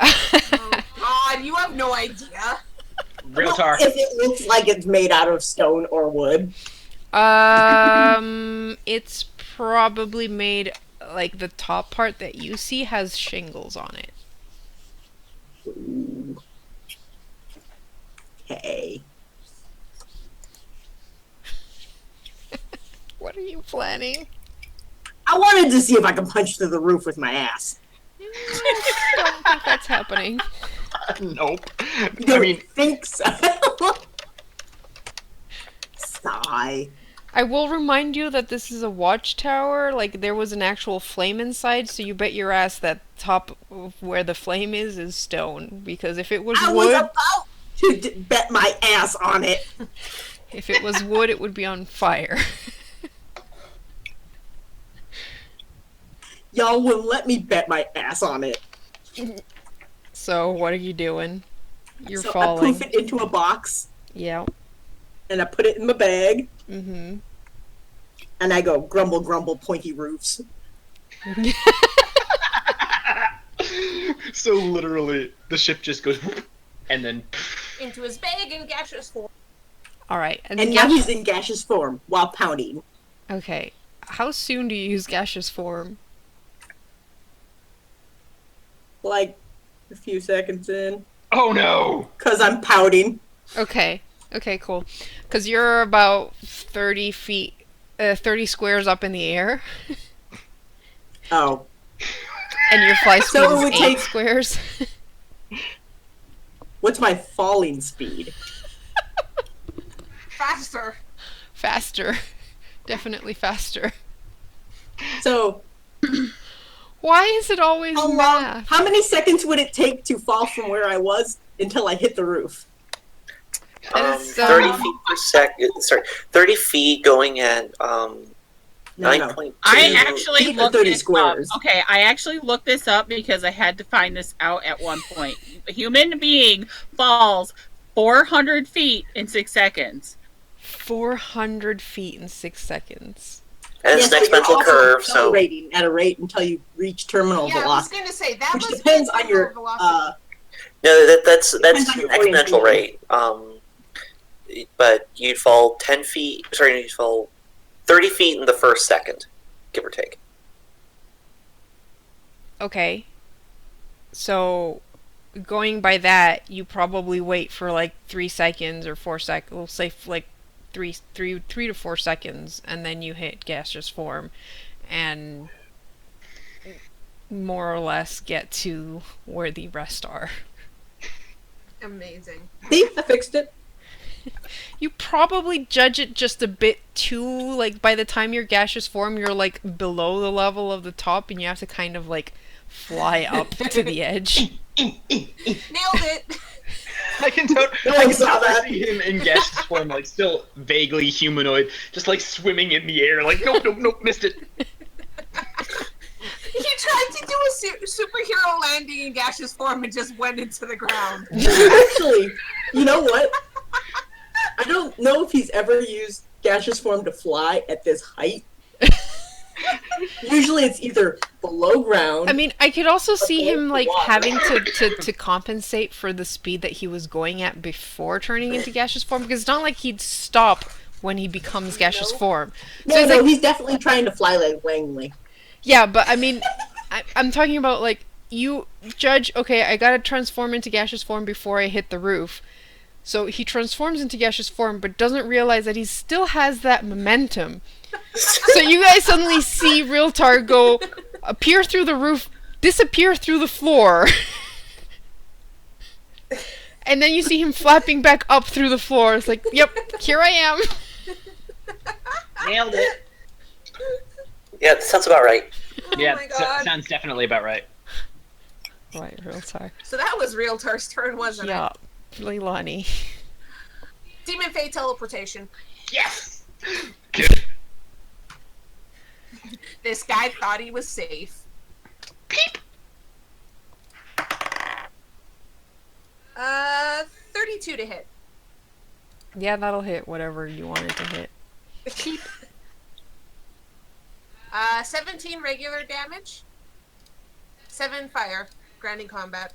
Oh God, you have no idea. Real tar. If it looks like it's made out of stone or wood. It's probably made, like, the top part that you see has shingles on it. Ooh. Okay. What are you planning? I wanted to see if I could punch through the roof with my ass. I don't think that's happening. Nope. You I mean, think so? Sigh. I will remind you that this is a watchtower. Like, there was an actual flame inside, so you bet your ass that top of where the flame is stone. Because if it was I wood, was about to bet my ass on it. if it was wood, it would be on fire. Y'all wouldn't let me bet my ass on it. So, what are you doing? You're So I falling. poof it into a box, Yeah. and I put it in my bag, Mm-hmm. and I go, grumble, grumble, pointy roofs. so literally, the ship just goes, and then. Into his bag and gaseous form. Alright. And now he's in gaseous form while pounding. Okay. How soon do you use gaseous form? Like, a few seconds in. Oh no! Because I'm pouting. Okay. Okay, cool. Because you're about 30 feet, 30 squares up in the air, Oh. and your fly speed So it is would 8 take- squares. What's my falling speed? Faster. Faster. Definitely faster. So, Why is it always how long? math? How many seconds would it take to fall from where I was until I hit the roof? That is so- 30 feet per second. Sorry, 30 feet going at No, 9.2. I actually Feet are looked 30 this squares. up. Okay, I actually looked this up because I had to find this out at one point. A human being falls 400 feet in 6 seconds. 400 feet in 6 seconons. And it's Yes, an but you're exponential also curve, so accelerating at a rate until you reach terminal Yeah, I was velocity, gonna say that which must depends be on your velocity. no, that's Depends on an your exponential orientation. rate. But you'd fall 10 feet. Sorry, you'd fall 30 feet in the first second, give or take. Okay. So, going by that, you probably wait for like 3 seconds or 4 seconds. We'll say like 3 to 4 seconds, and then you hit gaseous form, and more or less get to where the rest are. Amazing. See, I fixed it. You probably judge it just a bit too, like, by the time you're gaseous form, you're, like, below the level of the top, and you have to kind of, like, fly up to the edge. Nailed it. I can No one saw that. see him in gaseous form, like still vaguely humanoid, just like swimming in the air, like nope, missed it. He tried to do a superhero landing in gaseous form and just went into the ground. Actually, you know what? I don't know if he's ever used gaseous form to fly at this height. Usually it's either below ground. I mean, I could also see him, like, Water. having to compensate for the speed that he was going at before turning into gaseous form, because it's not like he'd stop when he becomes gaseous Nope. form. no, So it's no, like, he's definitely trying to fly like Langley. yeah, but I mean, I'm talking about, like, you judge, okay, I gotta transform into gaseous form before I hit the roof. So he transforms into gaseous form, but doesn't realize that he still has that momentum. So you guys suddenly see Realtar go, appear through the roof, disappear through the floor. And then you see him flapping back up through the floor. It's like, yep, here I am. Nailed it. Yeah, that sounds about right. Yeah, Oh my God. sounds definitely about right. Right, Realtar. So that was Realtar's turn, wasn't Yeah, Leilani. it? Demon Fey teleportation. Yes. This guy thought he was safe. Peep. 32 to hit. Yeah, that'll hit whatever you want it to hit. 17 regular damage. 7 fire. Grounding combat.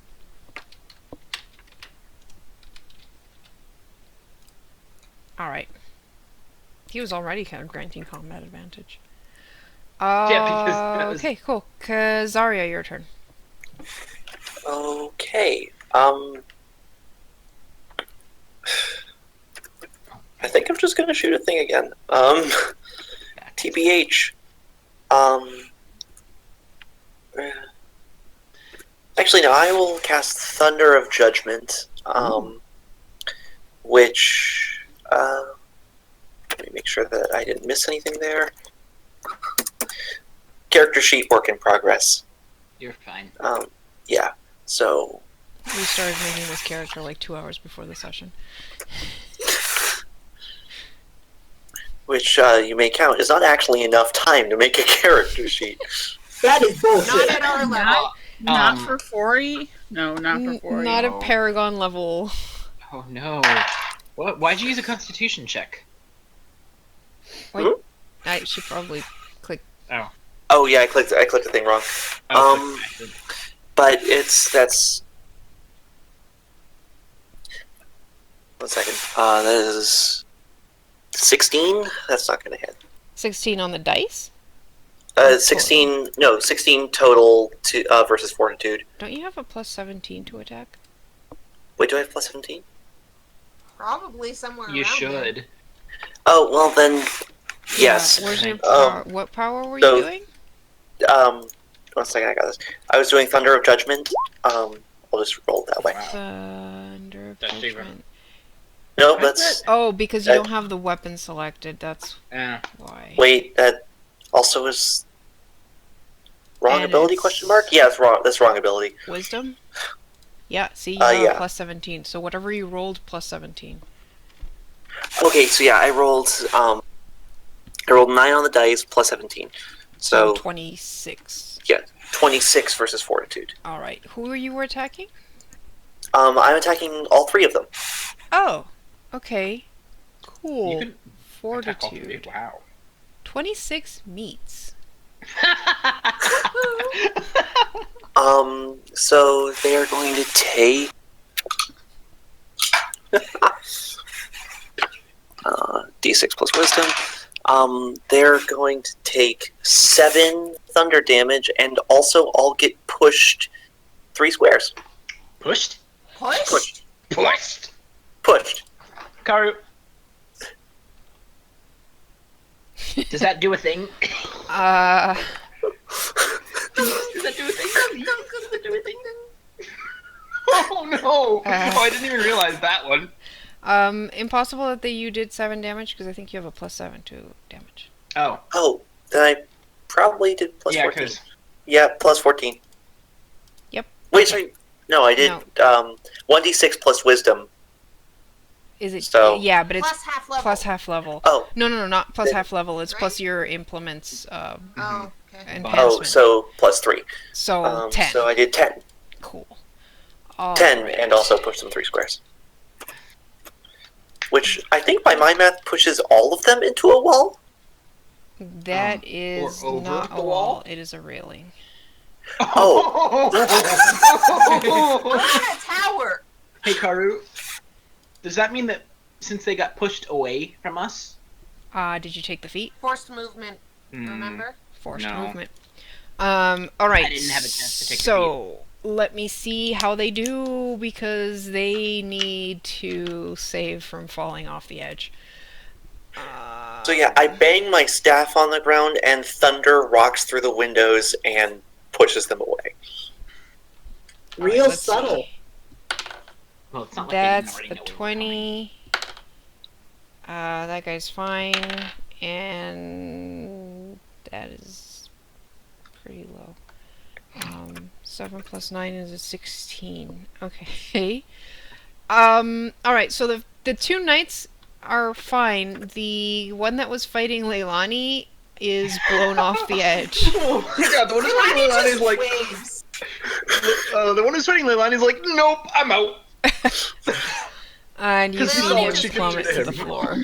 Alright. He was already kind of granting combat advantage. Because that was- Okay, cool. Kazaria, your turn. Okay. I think I'm just gonna shoot a thing again. TBH. Actually, no. I will cast Thunder of Judgment. Which. Let me make sure that I didn't miss anything there. Character sheet work in progress. You're fine. Yeah. So. We started making this character like 2 hours before the session. Which you may count is not actually enough time to make a character sheet. That is bullshit. Not at our level. Not for 40? No, not for 40. Not a No. Paragon level. Oh no. What? Why'd you use a Constitution check? I should probably click. Oh yeah, I clicked the thing wrong. But that's 1 second. That is 16. That's not gonna hit. 16 on the dice? 16. No, 16 total to versus Fortitude. Don't you have a plus 17 to attack? Wait, do I have plus 17? Probably somewhere You around there. should. Oh well then. Yes. Yeah, where's your Um, power? What power were so- you doing? 1 second, I got this. I was doing Thunder of Judgment. I'll just roll it that way. Thunder of That's different. Judgment. No, that's Oh, because you Uh, don't have the weapon selected. That's Yeah. why. wait. That also is wrong And ability? it's- Question mark. Yeah, it's wrong. That's wrong ability. Wisdom? Yeah, see, you have yeah. plus 17. So whatever you rolled, plus 17. Okay, so yeah, I rolled 9 on the dice plus 17. So 26. yeah, 26 versus Fortitude. Alright, who are you attacking? I'm attacking all 3 of them. Oh, okay. You Cool. can attack all 3. Fortitude. Wow. 26 meets. So they are going to take D6 plus Wisdom. They're going to take 7 thunder damage and also all get pushed 3 squares. Pushed? Pushed? Pushed? Pushed. Karu. Does that do a thing? Does that do a thing? Does that do a thing? Oh no! Oh, I didn't even realize that one. Impossible that you did 7 damage, because I think you have a plus 7 to damage. Oh. Oh, then I probably did plus Yeah, 14. because Yeah, plus 14. Yep. Wait, sorry. No, I did 1d6 plus Wisdom. Is it? So- Yeah, but it's Plus half level. plus half level. Oh, No, not plus Then- half level. It's plus Right? your implements Oh, okay. enhancement. oh, so plus 3. So 10. So I did 10. Cool. 10 Alright. and also push them 3 squares. Which I think by my math pushes all of them into a wall. That is or over not the a wall? wall. It is a railing. Oh. We're on a tower. Hey Karu, does that mean that since they got pushed away from us? Did you take the feat? Forced movement, remember? Forced No. movement. Alright. I didn't have a chance to take the So, let me see how they do, because they need to save from falling off the edge. So yeah, I bang my staff on the ground and thunder rocks through the windows and pushes them away. Real let's subtle. see. Well, it's not like they didn't That's already a know we were coming. 20. That guy's fine. And that is pretty low. 7 plus 9 is a 16. Okay. Alright, so the two knights are fine. The one that was fighting Leilani is blown off the edge. Oh my god, the one who's fighting Leilani is like... waves. the one who's fighting Leilani is like, nope, I'm out. And you 'Cause see he's all him she can plummet do to to the him. floor.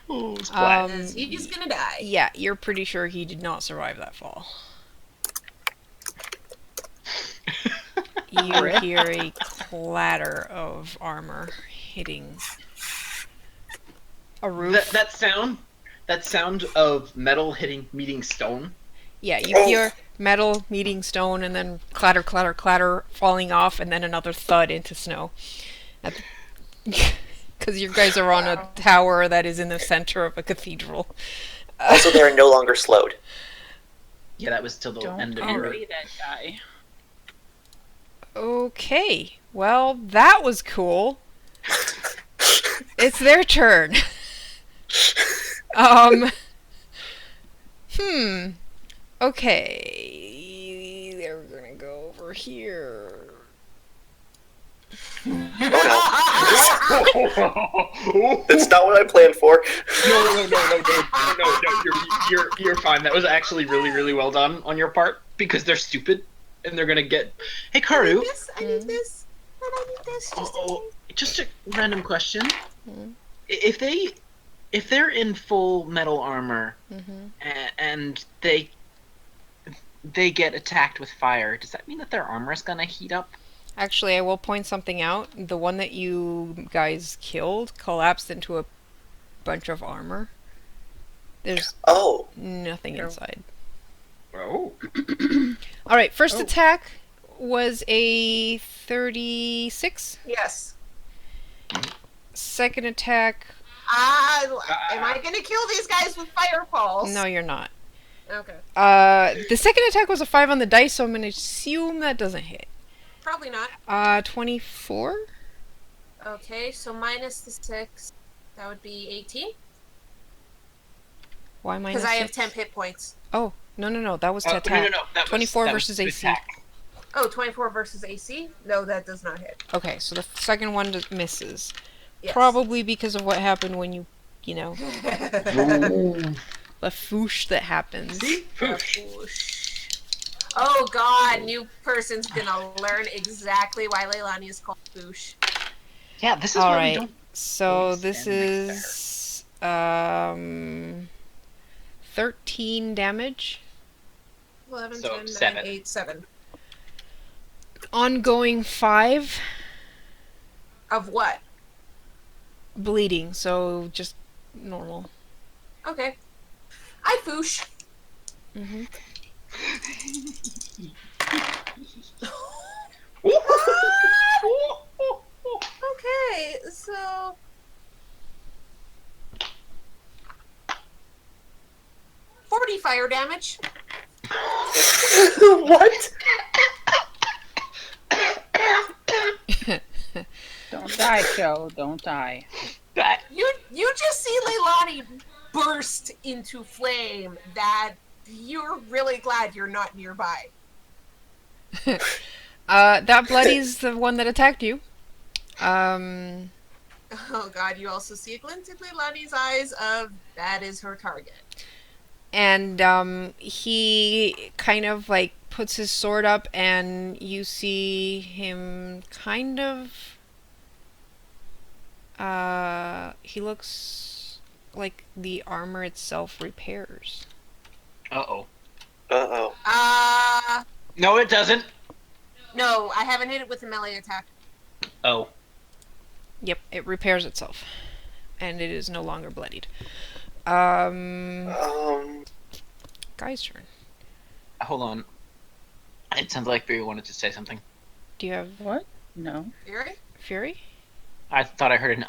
Oh, splat. He's gonna die. Yeah, you're pretty sure he did not survive that fall. You hear a clatter of armor hitting a roof. That sound of metal meeting stone. Yeah, you hear metal meeting stone and then clatter, clatter, clatter falling off and then another thud into snow. Because you guys are on a tower that is in the center of a cathedral. Also, they are no longer slowed. Yeah, that was till the Don't end of your... worry that guy. Okay, well, that was cool. It's their turn. Okay. They're gonna go over here. Oh, that's not what I planned for. No, you're fine. That was actually really, really well done on your part, because they're stupid, and they're gonna get... Hey, Karu! I need this. I need this. Just a random question. Hmm. If they're in full metal armor, and they get attacked with fire, does that mean that their armor is gonna heat up? Actually, I will point something out. The one that you guys killed collapsed into a bunch of armor. There's nothing inside. Oh. Alright, first attack was a 36. Yes. Second attack... Am I gonna kill these guys with fireballs? No, you're not. Okay. The second attack was a 5 on the dice, so I'm gonna assume that doesn't hit. Probably not. 24? Okay, so minus the 6. That would be 18. Why minus Because I have 6? 10 hit points. Oh, no, that was to No, attack. that 24 was versus to AC. attack. Oh, 24 versus AC? No, that does not hit. Okay, so the second one just misses. Yes. Probably because of what happened when you know, the foosh that happens. Oh god, new person's gonna learn exactly why Leilani is called Boosh. Yeah, this is why we Alright, don't... so always this stand is 13 damage. 11, So, 10, 9, 7. 8, 7. Ongoing 5 Of what? bleeding, so just normal. Okay. I Foosh. Okay, so... $40 fire damage. What? Don't die, Joe. Don't die. You just see Leilani burst into flame that you're really glad you're not nearby. That bloody's the one that attacked you. Oh god, you also see a glint in Leilani's eyes of that is her target. And he kind of like puts his sword up, and you see him kind of... he looks like the armor itself repairs. Uh-oh. No, it doesn't. No, I haven't hit it with a melee attack. Oh. Yep, it repairs itself. And it is no longer bloodied. Guy's turn. Hold on. It sounds like Fury wanted to say something. Do you have What? No. Fury? Fury? I thought I heard an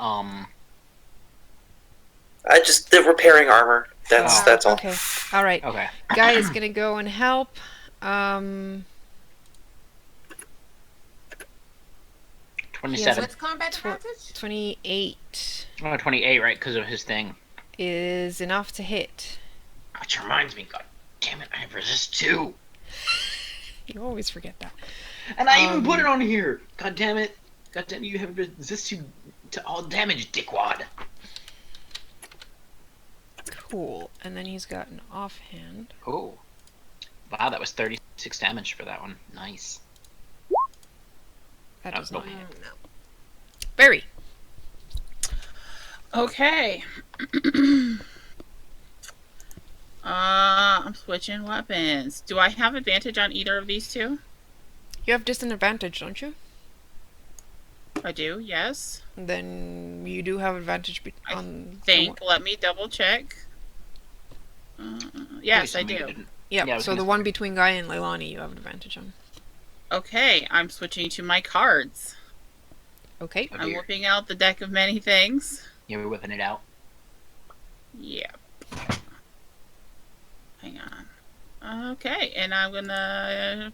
The repairing armor. That's all. Okay. Alright. Okay. Guy is gonna go and help. 27. With combat advantage? 28 Oh, 28, right? Because of his thing. is enough to hit. Which reminds me, god damn it, I have resist 2. You always forget that. And I even put it on here. God damn it. God damn you have resist to all damage, dickwad. Cool. And then he's got an offhand. Oh. Wow, that was 36 damage for that one. Nice. That does no not hit. No. Barry. Okay. I'm switching weapons. Do I have advantage on either of these two? You have disadvantage, don't you? I do, yes. Then you do have advantage on... Let me double check. Yes, I do. Yeah, so the one between Guy and Leilani you have advantage on. Okay, I'm switching to my cards. Okay. I'm whipping out the deck of many things. Yeah, we're whipping it out. Yep. Hang on. Okay, and I'm gonna...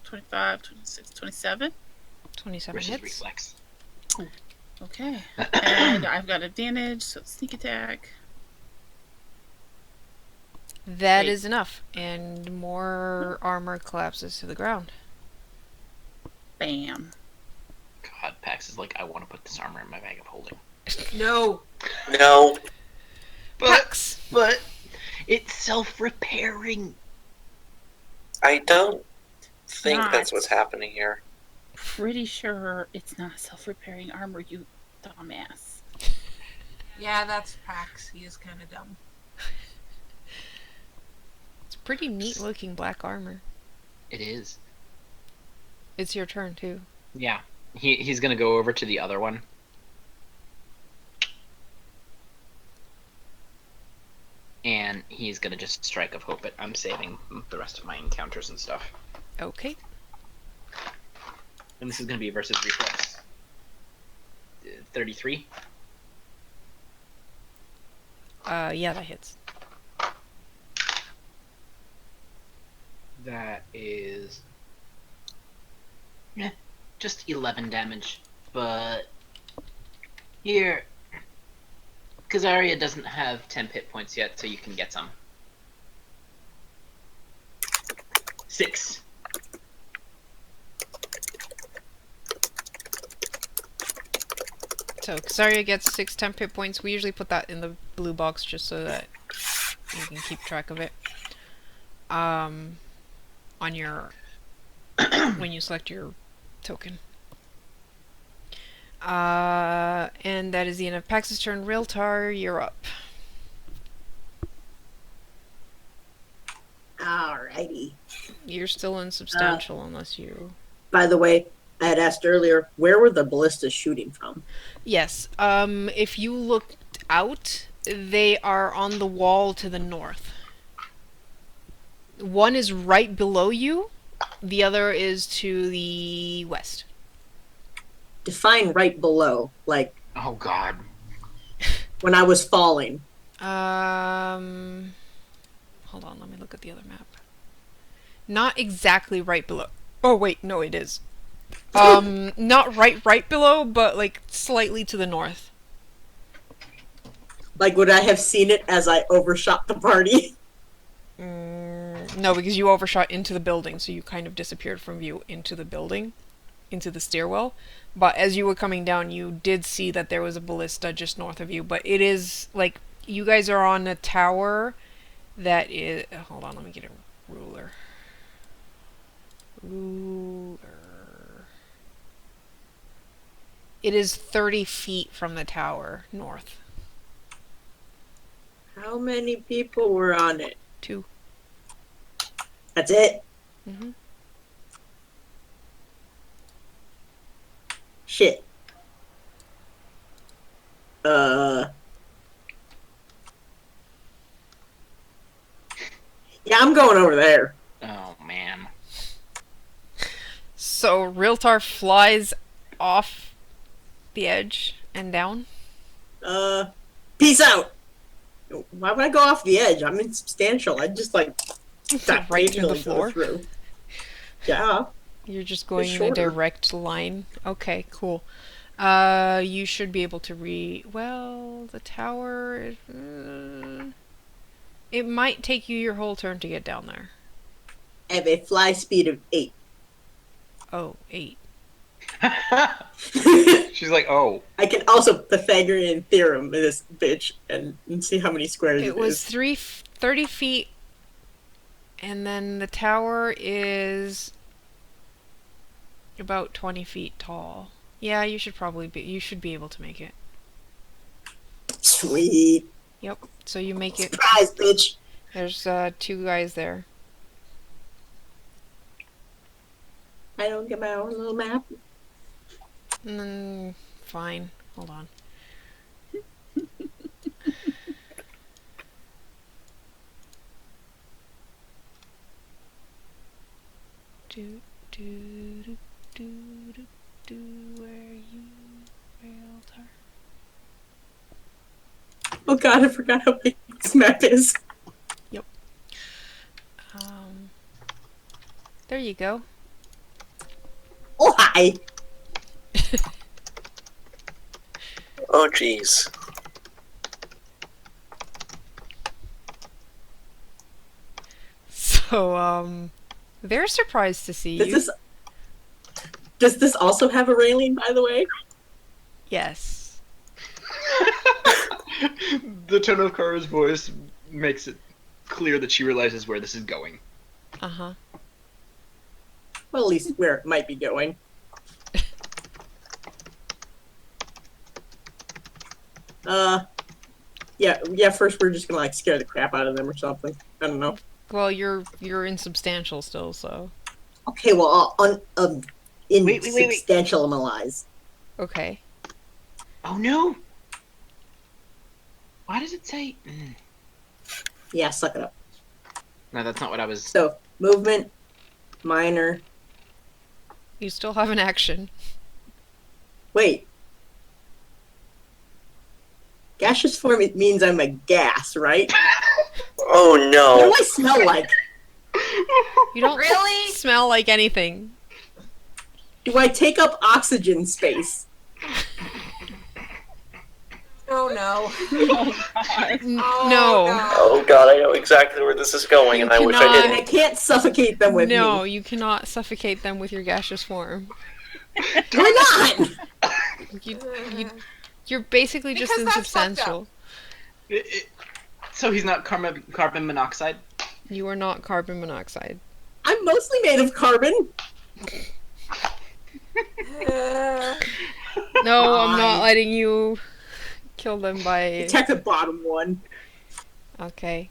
25, 26, 27. 27 versus hits. reflex. Okay. And I've got advantage, so sneak attack. That is enough. And more armor collapses to the ground. Bam. God, Pax is like, I want to put this armor in my bag of holding. No. No. But it's self-repairing. I don't think Not. that's what's happening here. Pretty sure it's not self-repairing armor, you dumbass. Yeah, that's Pax. He is kind of dumb. It's pretty neat looking black armor. It is. It's your turn too. Yeah. He's gonna go over to the other one. And he's gonna just strike of hope it. I'm saving the rest of my encounters and stuff. Okay. And this is gonna be versus reflex. 33. Yeah, that hits. That is just 11 damage. But here, Kazaria doesn't have 10 hit points yet, so you can get some. 6. So Xaria gets 6 temp hit points. We usually put that in the blue box just so that you can keep track of it. On your when you select your token. And that is the end of Pax's turn. Riltar, you're up. Alrighty. You're still insubstantial unless you... By the way, I had asked earlier, where were the ballistas shooting from? Yes. If you looked out, they are on the wall to the north. One is right below you. The other is to the west. Define right below, like Oh god. when I was falling. Hold on, let me look at the other map. Not exactly right below. Oh wait, no, it is. Not right below, but like slightly to the north. Like, would I have seen it as I overshot the party? No, because you overshot into the building, so you kind of disappeared from view into the building, into the stairwell. But as you were coming down, you did see that there was a ballista just north of you. But it is, like, you guys are on a tower that is... Hold on, let me get a ruler. It is 30 feet from the tower, north. How many people were on it? 2. That's it? Mm-hmm. Shit. Yeah, I'm going over there. Oh man. So, Riltar flies off the edge and down. Peace out. Why would I go off the edge? I'm insubstantial. I just like Right through the occasionally go floor. through. Yeah. You're just going in a shorter. direct line. Okay, cool. You should be able to well, the tower... it might take you your whole turn to get down there. have a fly speed of 8. Oh, 8. She's like, oh. I can also Pythagorean theorem this bitch and see how many squares It it was is. 30 feet, and then the tower is about 20 feet tall. Yeah, you should be able to make it. Sweet. Yep. So you make it. Surprise, bitch. There's 2 guys there. I don't get my own little map. Fine. Hold on. do do do do do do. Where you, realtor? Oh god, I forgot how big this map is. There you go. Oh, hi. Oh, jeez. So, they're surprised to see you. Does this also have a railing, by the way? Yes. The tone of Kara's voice makes it clear that she realizes where this is going. Uh-huh. Well, at least where it might be going. Yeah, first we're just gonna, like, scare the crap out of them or something. I don't know. Well, you're insubstantial still, so. Okay, well, wait. insubstantialize. Okay. Oh no! Why does it say? Yeah, suck it up. No, that's not what I was. So, movement, minor. You still have an action. Wait. Gaseous form, it means I'm a gas, right? Oh What no. do I smell like? You don't Really? smell like anything. Do I take up oxygen space? Oh no. No. Oh god, I know exactly where this is going, You and I wish I cannot- And I didn't. can't suffocate them with No, me. you cannot suffocate them with your gaseous form. Why not? You're basically just Because that's fucked insubstantial. So he's not carbon monoxide? You are not carbon monoxide. I'm mostly made of carbon. No, I'm not Fine. letting you kill them by. Attack the bottom one. Okay.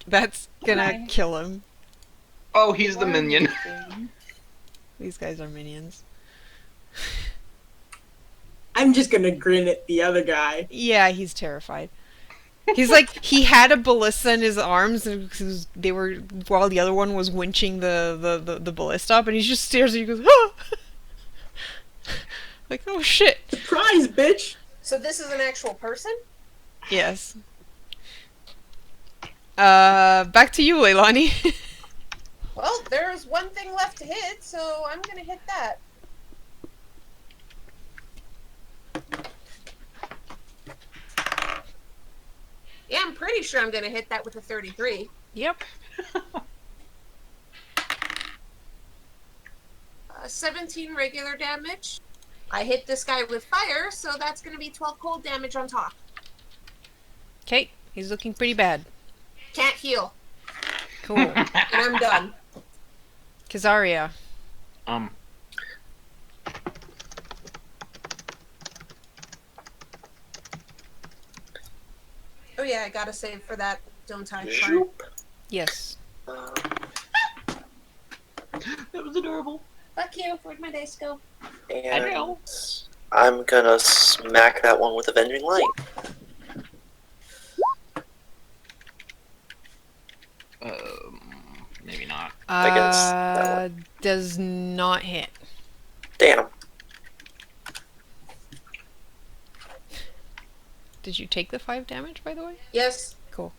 That's gonna kill him. Oh, he's the minion. These guys are minions. I'm just gonna grin at the other guy. Yeah, he's terrified. He's like, he had a ballista in his arms, and they were, while the other one was winching the ballista up, and he just stares at you and goes, ah! Like, oh shit. Surprise, bitch! So this is an actual person? Yes. Back to you, Leilani. Well, there's one thing left to hit, so I'm gonna hit that. Yeah, I'm pretty sure I'm gonna hit that with a 33. Yep. 17 regular damage. I hit this guy with fire, so that's gonna be 12 cold damage on top. Okay, he's looking pretty bad. Can't heal. Cool. And I'm done. Kazaria. Oh yeah, I gotta save for that, don't I? Sorry. Zoop. Yes. That was adorable. Fuck you, where'd my dice go? I know. I'm gonna smack that one with Avenging Light. Maybe not. Against that Does not hit. Damn. Did you take the 5 damage, by the way? Yes. Cool.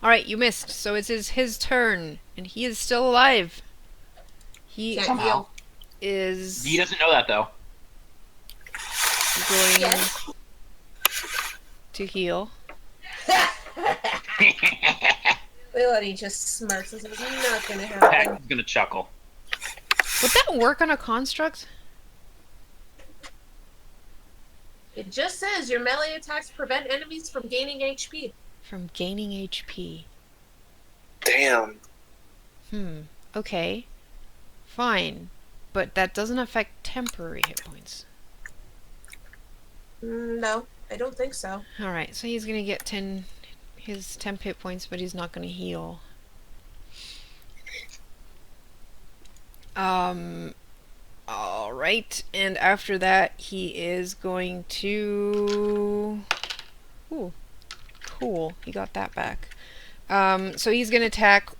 Alright, you missed. So it is his turn, and he is still alive. He Can't Somehow. heal. is He doesn't know that though. going Yes. to heal. Leilani just smirks and says, not gonna Pax happen. is gonna chuckle. Would that work on a construct? It just says your melee attacks prevent enemies from gaining HP. From gaining HP. Damn. Okay. Fine. But that doesn't affect temporary hit points. No, I don't think so. Alright, so he's gonna get his temp hit points, but he's not gonna heal. Alright, and after that he is going to... Ooh, cool, he got that back. So he's gonna attack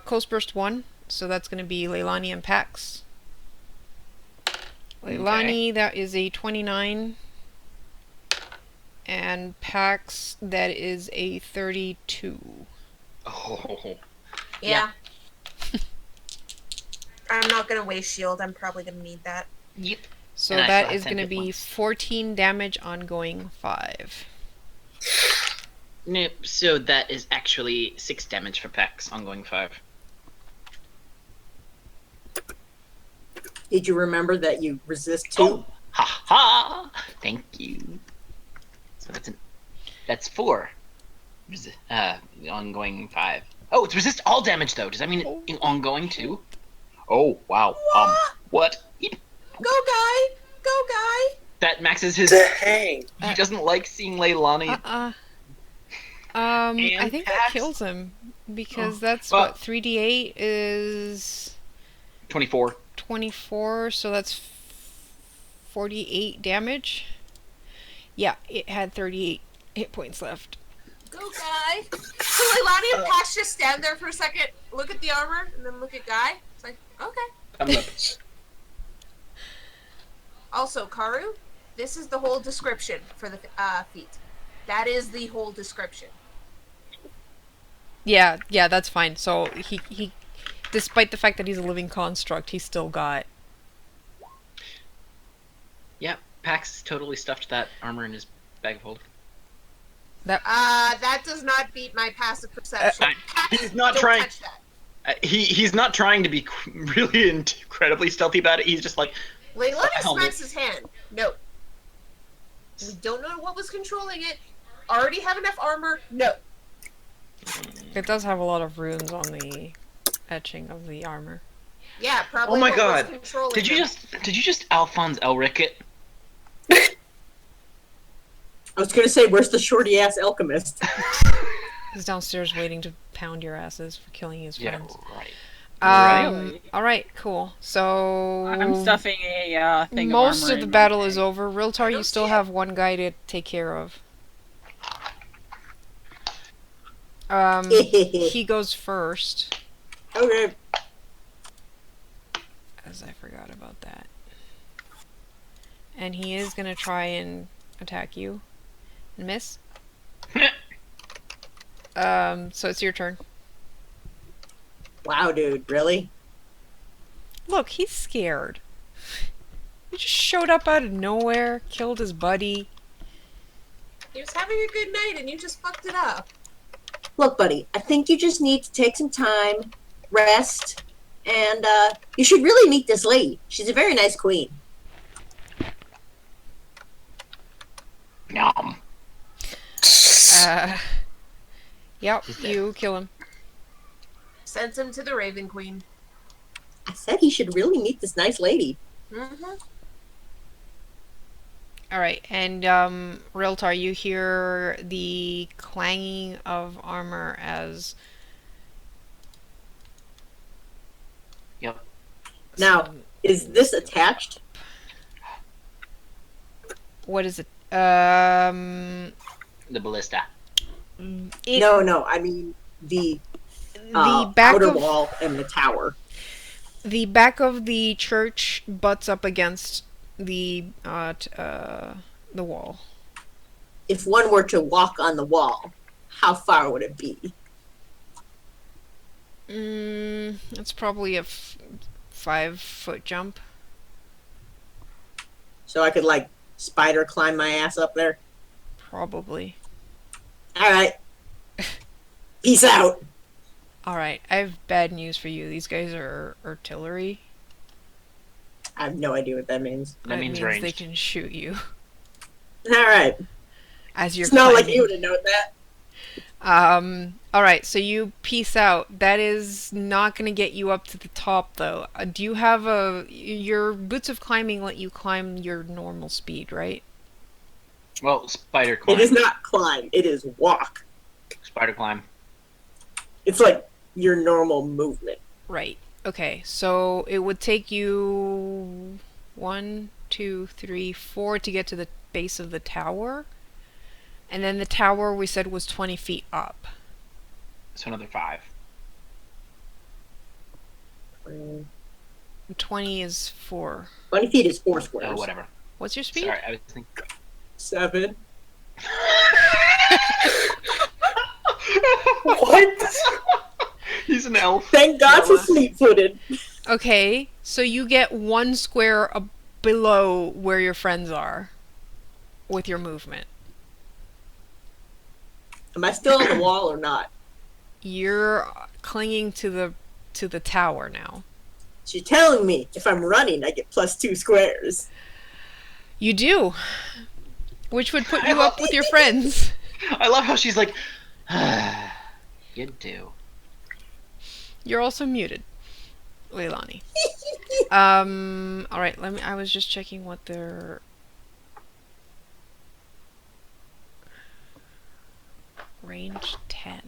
Close Burst 1, so that's gonna be Leilani and Pax. Leilani, that is a 29. And Pax, that is a 32. Oh. Yeah. I'm not gonna waste shield. I'm probably gonna need that. Yep. So And I that still have is 10 going to hit be points. 14 damage ongoing 5. Nope. So that is actually 6 damage for Pax, ongoing 5. Did you remember that you resist 2? Oh, ha ha! Thank you. So that's 4. Ongoing 5. Oh, it's resist all damage though. Does that mean ongoing too? Oh wow. What? Go, guy! Go, guy! That maxes his. Dang. He doesn't like seeing Leilani. I think that Pax? kills him. Because that's Well- what, 3d8 is 24. 24, so that's 48 damage. Yeah, it had 38 hit points left. Go, guy! So Leilani and Pax just stand there for a second, look at the armor, and then look at Guy. It's like, okay. Also, Karu, this is the whole description for the feat. That is the whole description. Yeah, that's fine. So he despite the fact that he's a living construct, he still got... Yeah, Pax totally stuffed that armor in his bag of holding. That does not beat my passive perception. He's not Don't trying. touch that. He's not trying to be really incredibly stealthy about it. He's just like, Leilani helmet. smacks his hand. No. We don't know what was controlling it. Already have enough armor? No. It does have a lot of runes on the etching of the armor. Yeah, probably. oh my what god! Was controlling Did you him. just Alphonse Elric it? I was going to say, where's the shorty ass alchemist? He's downstairs waiting to pound your asses for killing his Yeah, friends. right. Really? Alright, cool. So... I'm stuffing a thing most of armor of the in my battle bag. is over. Riltar, you still have one guy to take care of. He goes first, Okay. as I forgot about that. And he is going to try and attack you. And miss. So it's your turn. Wow, dude, really? Look, he's scared. He just showed up out of nowhere, killed his buddy. He was having a good night and you just fucked it up. Look, buddy, I think you just need to take some time, rest, and you should really meet this lady. She's a very nice queen. Nom. Yep, you kill him. Sends him to the Raven Queen. I said he should really meet this nice lady. Mm-hmm. Alright, and Riltar, you hear the clanging of armor as... Yep. Now, is this attached? What is it? The ballista. No, I mean the the back outer of wall and the tower. the back of the church butts up against the wall. If one were to walk on the wall, how far would it be? It's probably a 5-foot jump. So I could, like, spider climb my ass up there? Probably. Alright. Peace out. Alright, I have bad news for you. These guys are artillery. I have no idea what that means. That means means they ranged. can shoot you Alright. as you're It's not like climbing. you to know that. Alright, so you peace out. That is not going to get you up to the top, though. Do you have your boots of climbing let you climb your normal speed, right? Well, spider climb. It is not climb, it is walk. Spider climb. It's like your normal movement. Right. Okay, so it would take you 1, 2, 3, 4 to get to the base of the tower. And then the tower we said was 20 feet up. So another 5. 20 is 4. 20 feet is 4 squares. Oh, whatever. What's your speed? Sorry, I was thinking. 7. What? He's an elf. Thank God for Mama. fleet-footed. Okay, so you get 1 square below where your friends are with your movement. Am I still on the wall or not? You're clinging to the tower now. She's telling me if I'm running, I get plus 2 squares. You do, which would put you up with your friends. I love how she's like, you do. You're also muted, Leilani. All right. I was just checking what their range 10.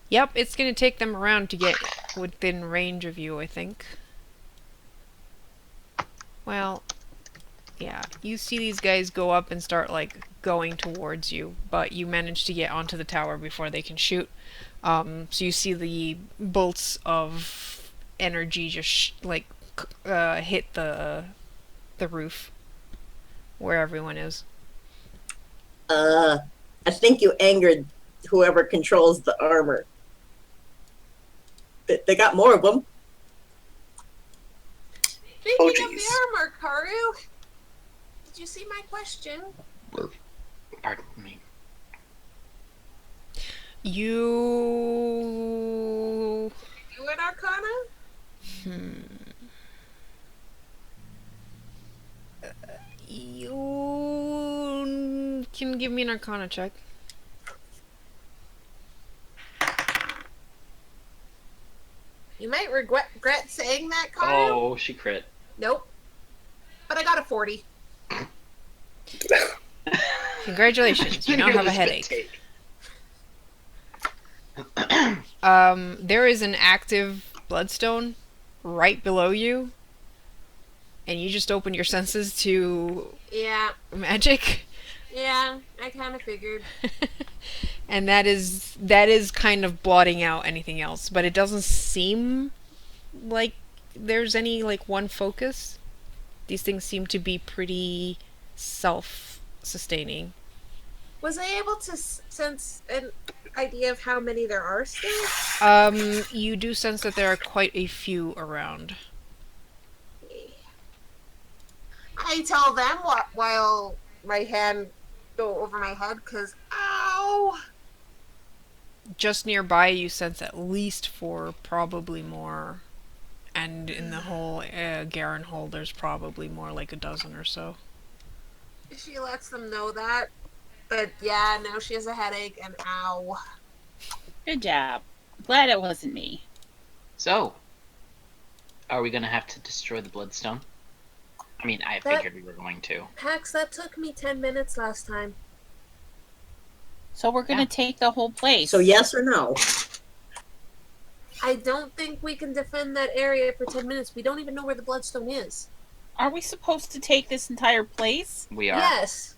Yep, it's gonna take them around to get within range of you, I think. Well, yeah, you see these guys go up and start, like, going towards you, but you manage to get onto the tower before they can shoot. So you see the bolts of energy just, hit the roof where everyone is. I think you angered whoever controls the armor. They got more of them. Speaking Oh, of jeez. the armor, Karu, did you see my question? Pardon me. You... You an Arcana? You can give me an Arcana check. You might regret saying that, Karu. Oh, she crit. Nope. But I got a 40. Congratulations, you now have a headache. Take. There is an active bloodstone right below you, and you just open your senses to Yeah, magic. yeah, I kind of figured. And that is kind of blotting out anything else, but it doesn't seem like there's any one focus. These things seem to be pretty self-sustaining. Was I able to sense an idea of how many there are still? You do sense that there are quite a few around. I tell them while my hand go over my head, because ow! Just nearby, you sense at least 4, probably more. And in the whole Garen hole, there's probably more, like a dozen or so. She lets them know that. But yeah, now she has a headache, and ow. Good job. Glad it wasn't me. So, are we gonna have to destroy the Bloodstone? I mean, I That- figured we were going to. Pax, that took me 10 minutes last time. So we're gonna Yeah. take the whole place. So yes or no? I don't think we can defend that area for 10 minutes. We don't even know where the Bloodstone is. Are we supposed to take this entire place? We are. Yes.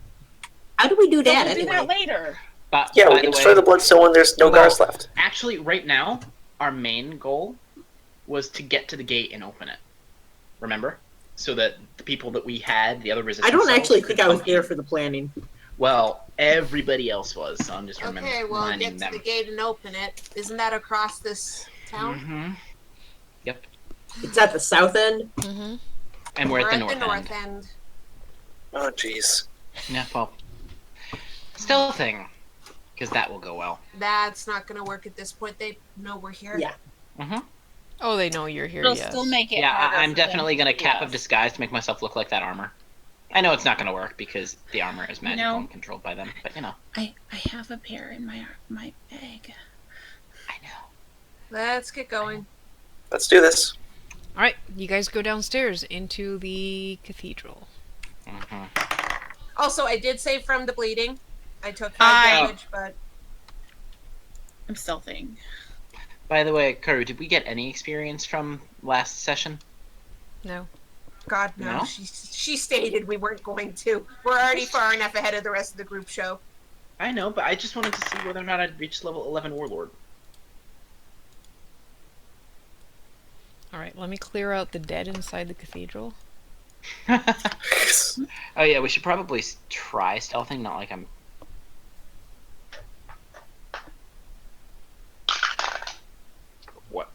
How do we do So that we'll do anyway? that later. But, Yeah, by we can the destroy way, the Bloodstone when there's no Well, guards left. Actually, right now, our main goal was to get to the gate and open it. Remember? So that the people that we had, the other resistance I don't cells, actually could think I was come there in. for the planning. Well, everybody else was, so I'm just Okay, well, reminding get to them. the gate and open it. Isn't that across this town? Mm-hmm. Yep. It's at the south end. Mm-hmm. And we're at the We're north end. end. Oh, jeez. Yeah, well. Still a thing. Because that will go well. That's not going to work at this point. They know we're here. Yeah. Mm-hmm. Oh, they know you're here, It'll yes. still make it Yeah, harder I'm for them definitely going to see cap of us. disguise to make myself look like that armor. I know it's not going to work because the armor is magical know- and controlled by them, but I have a pair in my bag. I know. Let's get going. Let's do this. Alright, you guys go downstairs into the cathedral. Mm-hmm. Also, I did save from the bleeding. I took 5 I- damage, but I'm stealthing. By the way, Karu, did we get any experience from last session? No. God no. No? She stated we weren't going to. We're already far enough ahead of the rest of the group show. I know, but I just wanted to see whether or not I'd reached level 11 Warlord. Alright, let me clear out the dead inside the cathedral. Oh yeah, we should probably try stealthing, not like I'm... What?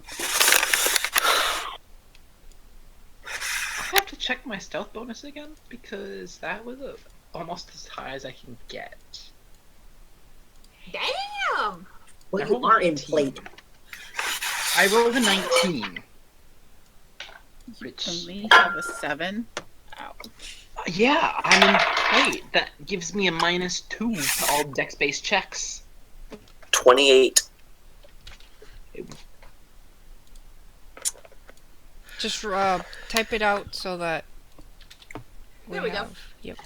I have to check my stealth bonus again, because that was almost as high as I can get. Damn! Well, I you rolled a are in 19. plate. I rolled a 19. You Which... only have a 7. Ouch. Yeah, I'm in plate. That gives me a -2 to all dex-based checks. 28. Just type it out so that There we go. have... Yep.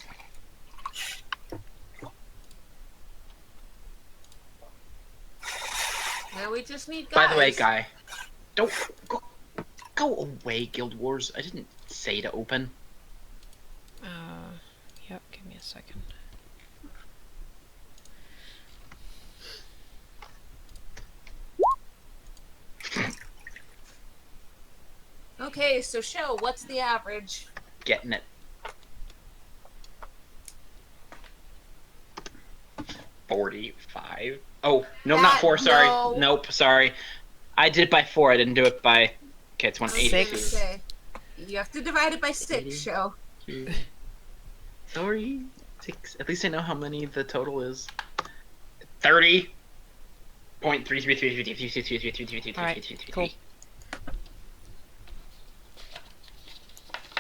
Now we just need guys. By the way, Guy, don't go away, Guild Wars. I didn't say to open. Yep, give me a second. Okay, so show, what's the average? Getting it. 45. Oh, no, not 4, sorry. No. Nope, sorry. I did it by 4, I didn't do it by... Okay, it's I was 180. gonna say, you have to divide it by 6, show. Sorry. 6. At least I know how many the total is. 30. Point 33333333333333333. Alright, cool.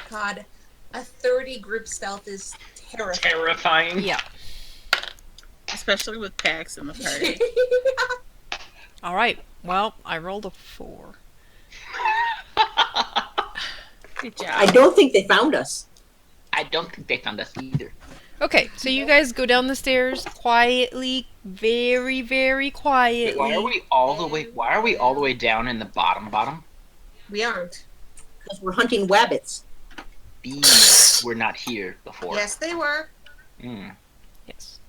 God, a 30 group stealth is terrifying. Terrifying. Yeah. Especially with Pax in the party. Alright, well, I rolled a 4. Good job. I don't think they found us. I don't think they found us either. Okay, so you guys go down the stairs quietly, very, very quietly. Wait, why are we all the way down in the bottom? We aren't. Because we're hunting wabbits. These were not here before. Yes, they were. Mm. Yes.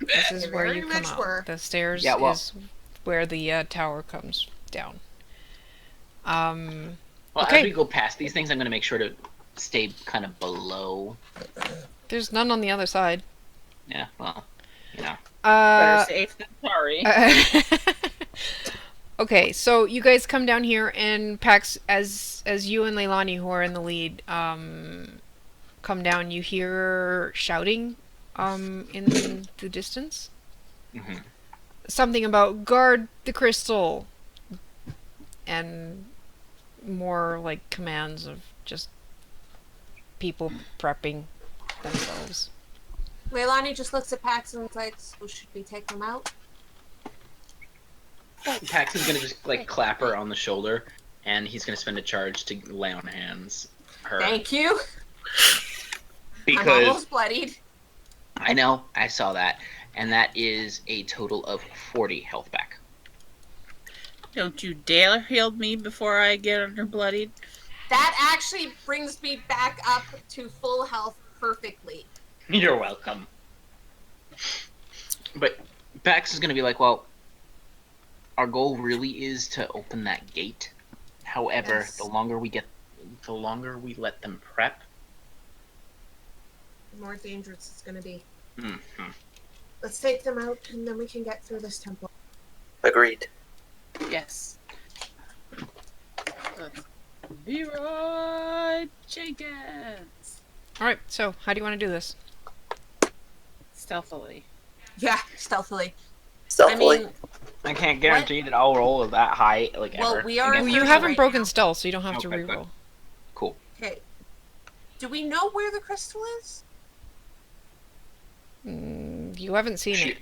This is They where very you come much out. were. The stairs Yeah, well- is where the tower comes down. Well, Okay. as we go past these things, I'm going to make sure to stay kind of below. There's none on the other side. Yeah, well, you know. Better safe than sorry. Okay, so you guys come down here, and Pax, as you and Leilani, who are in the lead, come down. You hear shouting, in the distance. Mhm. Something about guard the crystal, and more like commands of just people prepping themselves. Leilani just looks at Pax and is like, so should we take them out? Paxton's going to just, like, clap her on the shoulder, and he's going to spend a charge to lay on hands her. Thank you. I'm Because, almost bloodied. I know, I saw that. And that is a total of 40 health back. Don't you dare heal me before I get under bloodied. That actually brings me back up to full health perfectly. You're welcome. But Pax is going to be like, well, our goal really is to open that gate. However, Yes. the longer we let them prep. The more dangerous it's going to be. Mhm. Let's take them out and then we can get through this temple. Agreed. Yes. Leroy Jenkins. Alright, so how do you want to do this? Stealthily. Yeah, stealthily. Stealthily. I mean, I can't guarantee that I'll roll at that high, like, Well, ever. we are against at You 30 haven't right broken now. stealth, so you don't have to Okay, good. reroll. Cool. Okay. Do we know where the crystal is? You haven't seen it.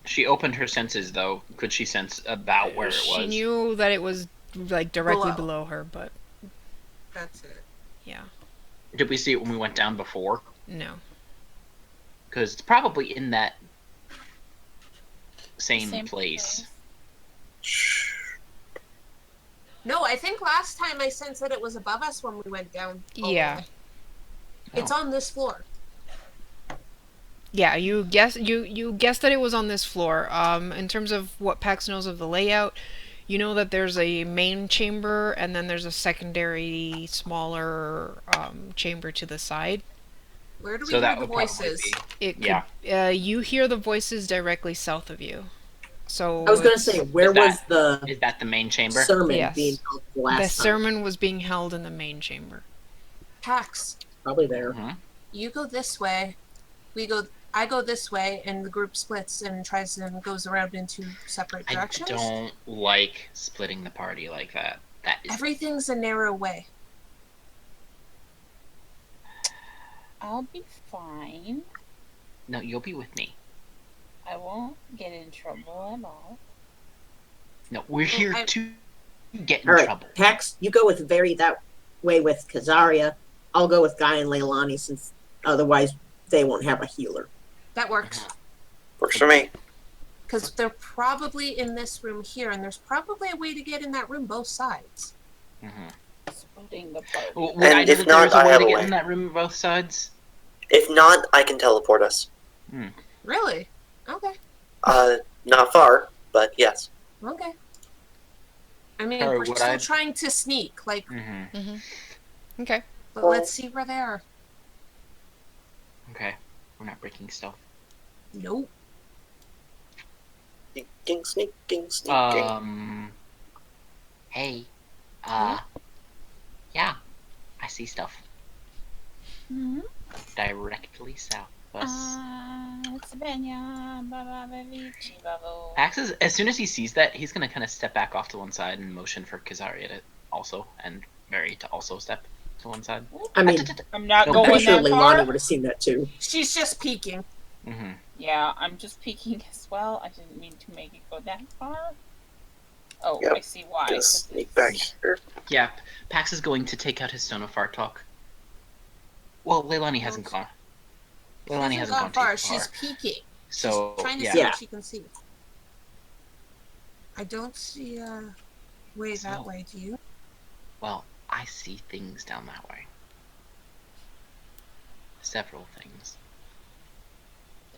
She opened her senses, though. Could she sense about where it was? She knew that it was like directly Below. below her, but That's it. yeah, Did we see it when we went down before? no. Because it's probably in that same Same place. No, I think last time I sensed that it was above us when we went down. all the Yeah. way. It's on this floor. Yeah, you guess that it was on this floor. In terms of what Pax knows of the layout, you know that there's a main chamber and then there's a secondary, smaller chamber to the side. Where do we So hear that the would probably voices? be. It Yeah. could, you hear the voices directly south of you. So I was going to it's- say, where Is was that- the Is that the main chamber? sermon Yes. being held the the last time? sermon was being held in the main chamber. Pax, Probably there. Mhm. you go this way. I go this way, and the group splits and tries and goes around in two separate I directions. don't like splitting the party like that. That is Everything's a narrow way. I'll be fine. no. You'll be with me. I won't get in trouble at all. No, we're here I- to get in All right, trouble. Pax, you go with Very that way with Kazaria. I'll go with Guy and Leilani since otherwise they won't have a healer. That works. Works for me. Because they're probably in this room here, and there's probably a way to get in that room both sides. Mhm. Splitting the party. Would I And know if that there was not, a I way have to a get way. in that room on both sides? If not, I can teleport us. Really? Okay. Not far, but yes. Okay. I mean, Or we're would still I- trying to sneak, like, Mm-hmm. Okay. but let's see where they are. Okay. We're not breaking stealth. Nope. Sneaking, sneaking, sneaking. Hey. Yeah. I see stuff Hmm? directly south of us. It's Benya, Baba, Vici, Babo. Pax is, as soon as he sees that, he's gonna kind of step back off to one side and motion for Kazaria to also, and Mary to also step to one side. I mean, I'm not No, I'm going pretty sure that Leilani far. would have seen that too. She's just peeking. Mm-hmm. Yeah, I'm just peeking as well. I didn't mean to make it go that far. Oh, Yep. I see why. Gonna 'cause sneak it's- back here. Yeah, Pax is going to take out his Stone of Far talk. Well, Leilani hasn't gone. She Leilani hasn't gone too far. She's peeking. So, She's trying to yeah. see what she can see. I don't see a way that So- way, do you? Well, I see things down that way. Several things.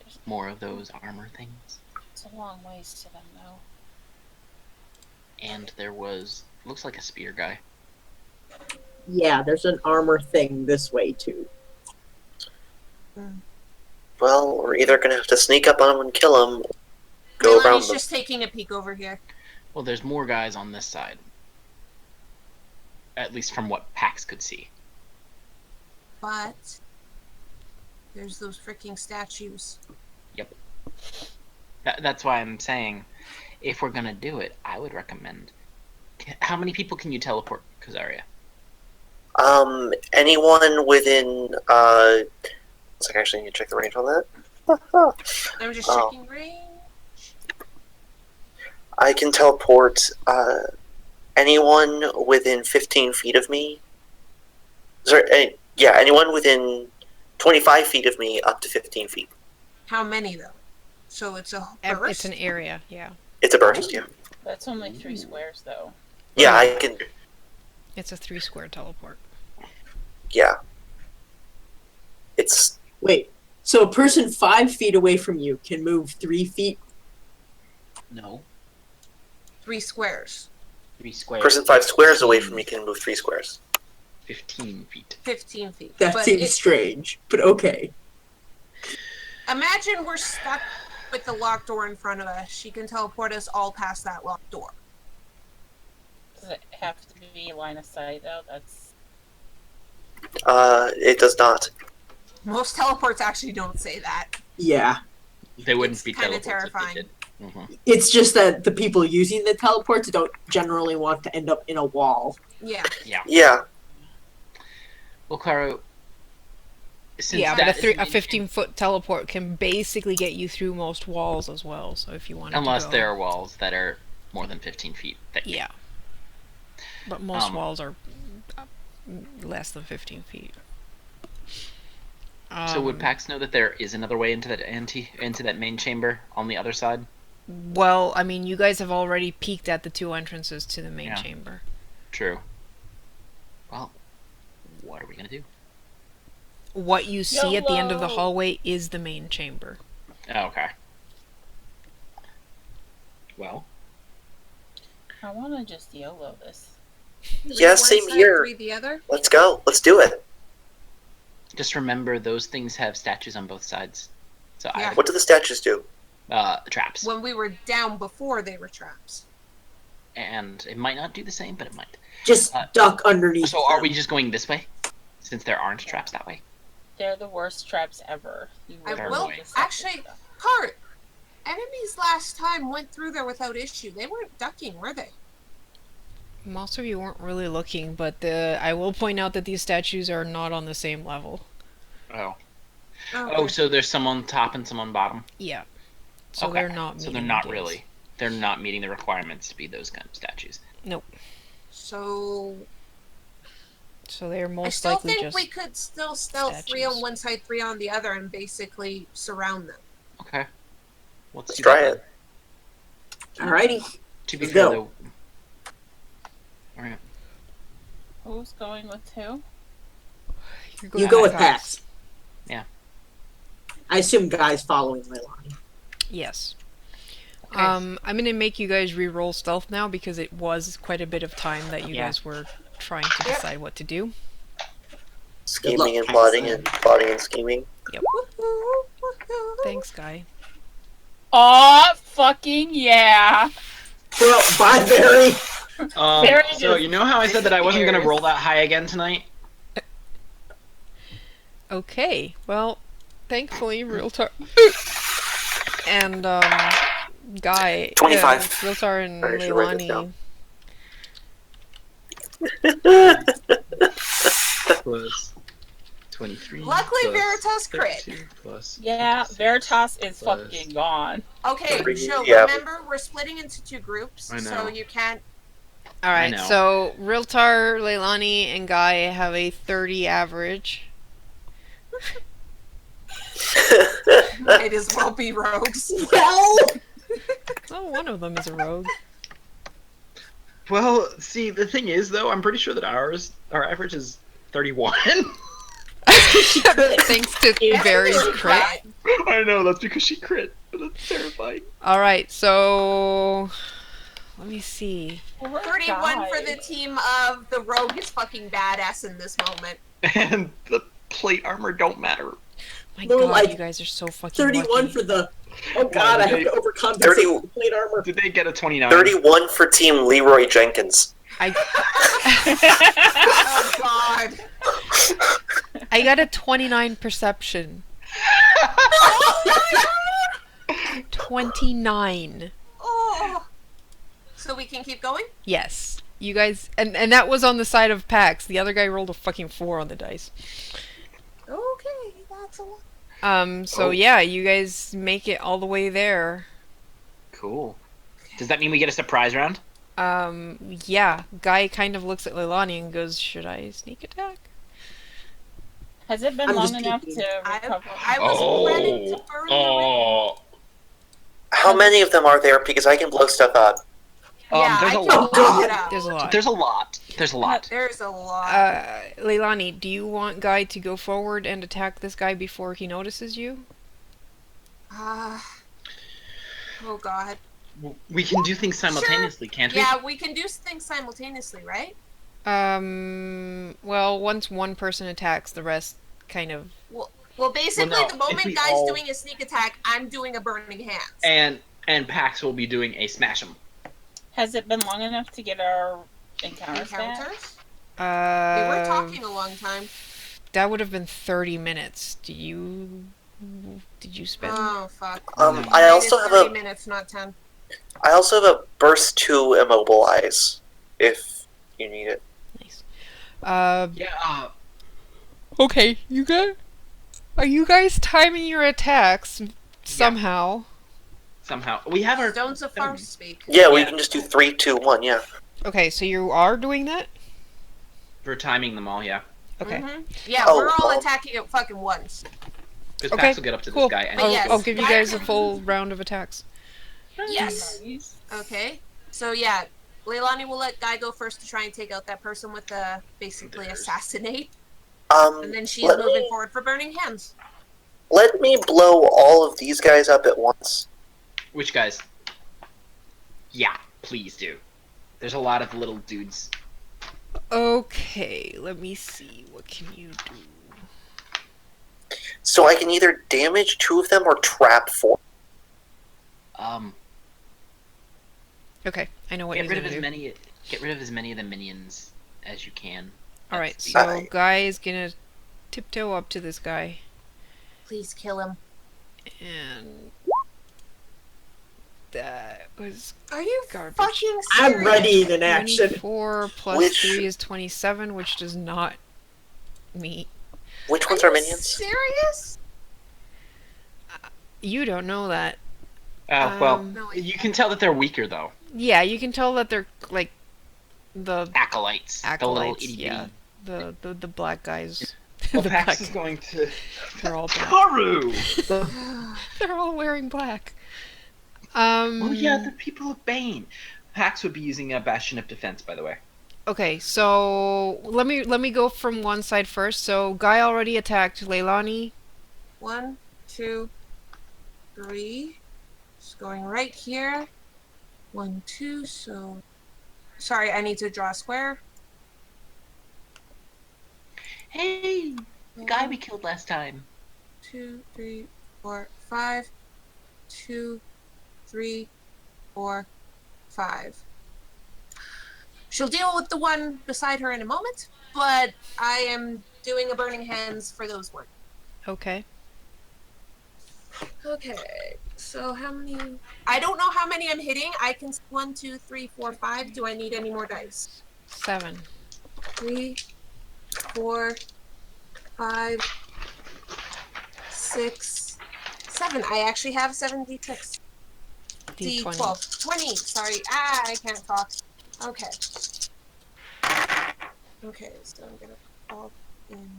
There's More of those armor things. it's a long ways to them, though. And there was, looks like a spear guy. Yeah, there's an armor thing this way too. Well, we're either gonna have to sneak up on him and kill him, or go around Leilani's them. just taking a peek over here. Well, there's more guys on this side. At least from what Pax could see. But there's those freaking statues. That's why I'm saying, if we're gonna do it, I would recommend. How many people can you teleport, Kazaria? Anyone within, looks like I actually need to check the range on that. I'm just Oh. checking range. I can teleport, anyone within 15 feet of me. Sorry, yeah, anyone within 25 feet of me up to 15 feet. How many though? So it's a It's burst. an area, yeah. It's a burst, yeah. That's only 3 squares, though. Yeah, I can, It's a 3-square teleport. yeah. It's, Wait, so a person 5 feet away from you can move 3 feet? No. 3 squares. 3 squares. person 5 squares away from me can move 3 squares. 15 feet. 15 feet. That But seems strange, but okay. imagine we're stuck with the locked door in front of us. She can teleport us all past that locked door. Does it have to be line of sight, though? That's. It does not. Most teleports actually don't say that. Yeah. They wouldn't It's be kinda teleports if they terrifying. did. Mhm. It's just that the people using the teleports don't generally want to end up in a wall. Yeah. Yeah. Well, Caro, since Yeah, that but is a 15-foot teleport can basically get you through most walls as well. So if you wanted unless to go, there are walls that are more than 15 feet thick. yeah. But most Um, walls are less than 15 feet. So would Pax know that there is another way into that main chamber on the other side? Well, I mean, you guys have already peeked at the two entrances to the main Yeah. chamber. True. Well, what are we gonna do? What you see at the end of the YOLO! hallway is the main chamber. Oh, okay. Well, I want to just YOLO this. Yeah, One same side, here. 3 the other. Let's go. Let's do it. just remember those things have statues on both sides. So Yeah. What do the statues do? traps. When we were down before, they were traps. And it might not do the same, but it might. Just duck underneath. So are them. we just going this way? Since there aren't traps that way? They're the worst traps ever. You I Fair will point. actually. Cart. Enemies last time went through there without issue. They weren't ducking, were they? Most of you weren't really looking, but I will point out that these statues are not on the same level. Oh. Okay. Oh, so there's some on top and some on bottom? Yeah. So Okay. they're not So meeting they're the not gates. really. They're not meeting the requirements to be those kind of statues. Nope. So So they're I most still likely think just we could still stealth 3 on statues. one side, 3 on the other, and basically surround them. Okay. Let's Let's do try that it. Alrighty. To be Let's fair, go. though. Alright. Who's going with who? You go with Pax. Pax. Yeah. I assume Guy's following Leilani. Yes. Okay. I'm gonna make you guys re-roll stealth now because it was quite a bit of time that you Yeah. guys were trying to decide what to do. Scheming and Pax. plotting and scheming. Woohoo, woohoo. Thanks, Guy. Aw, fucking yeah! Well, bye, Barry. Very So just you know how I said that I wasn't gonna disappears. roll that high again tonight? Okay, well, thankfully, Realtar and Guy, 25. Realtar and I should write this Leilani. down. Plus 23. Luckily, plus Veritas crit. 32, plus Yeah, 56. Veritas is Plus- fucking gone. Okay, so Yeah. remember, we're splitting into 2 groups, I know. so you can't. All right, know. so Realtar, Leilani, and Guy have a 30 average. Might as well be rogues. Well, Oh, one of them is a rogue. Well, see, the thing is, though, I'm pretty sure that our average is 31. Thanks to Barry's Everybody's crit. I know, that's because she crit. But that's terrifying. All right, so let me see. 31 for the team of the rogue is fucking badass in this moment. And the plate armor don't matter. My No, God, like, you guys are so fucking 31 lucky. for the. Oh god, I have to overcompensate 30 for the plate armor. Did they get a 29? 31 for Team Leroy Jenkins. I Oh god. I got a 29 perception. 29. Oh. So we can keep going? Yes. You guys, and that was on the side of Pax. The other guy rolled a fucking 4 on the dice. Okay, that's a lot. So Oh. yeah, you guys make it all the way there. Cool. Does that mean we get a surprise round? Yeah. Guy kind of looks at Leilani and goes, "Should I sneak attack?" Has it been I'm long just enough peeking. to recover? I was planning to burn the ring. How many of them are there? Because I can blow stuff up. Yeah, there's I a can lot. blow it up. There's a lot. There's a lot. There's a lot. There's a lot. Leilani, do you want Guy to go forward and attack this guy before he notices you? Oh god. We can do things simultaneously, can't we? Yeah, we can do things simultaneously, right? Well, once one person attacks, the rest kind of... Well, basically, Well, no, the if moment we Guy's all- doing a sneak attack, I'm doing a burning hands. And Pax will be doing a smash 'em. Has it been long enough to get our encounter stat? Encounters? We were Uh, talking a long time. that would have been 30 minutes. Do you Did you spend? Oh, fuck. I It also is have 30 a minutes, not 10. I also have a burst 2 immobilize if you need it. Nice. Yeah. Okay, you guys. Are you guys timing your attacks somehow? Somehow we have our Stones of Far speak. Yeah, we Yeah. can just do 3, 2, 1. Yeah. Okay, so you are doing that? We're timing them all. Yeah. Okay. Yeah, Oh, we're all attacking at fucking once. Because Okay, Pax will get up to cool. this guy and But he'll yes. I'll give you I guys a can- full round of attacks. Yes. Nice. Okay. So yeah, Leilani will let Guy go first to try and take out that person with the basically assassinate, and then she's moving forward for burning hands. Let me blow all of these guys up at once. Which guys? Yeah, please do. There's a lot of little dudes. Okay, let me see. What can you do? So I can either damage 2 of them or trap 4. Okay, I know what Get he's rid of gonna as do. many. Get rid of as many of the minions as you can. All right, That's so Alright. Guy is gonna tiptoe up to this guy, Please kill him. and that was Are you Garbage. fucking serious? I'm ready in action. 24 plus Which- 3 is 27, which does not meet. Which Are ones you are minions? serious? You don't know that. well, No, wait. you can tell that they're weaker though. Yeah, you can tell that they're like the Acolytes. The little acolytes. itty Yeah, the black guys. Well, the Pax black. is going to. They're all black. Karu! They're all wearing black. Oh yeah, the people of Bane. Pax would be using a Bastion of Defense, by the way. Okay, so let me go from one side first. So Guy already attacked Leilani. 1, 2, 3. Just going right here. 1, 2. So, sorry, I need to draw a square. Hey, the guy we killed last time. 2, 3, 4, 5. 2, 3, 4, 5. She'll deal with the one beside her in a moment, but I am doing a burning hands for those ones. Okay. Okay, so how many? I don't know how many I'm hitting. I can see 1, 2, 3, 4, 5. Do I need any more dice? 7. 3, 4, 5, 6, 7. I actually have 7d6. D20. D12. 20. Sorry. I can't talk. Okay. Okay, so I'm gonna all in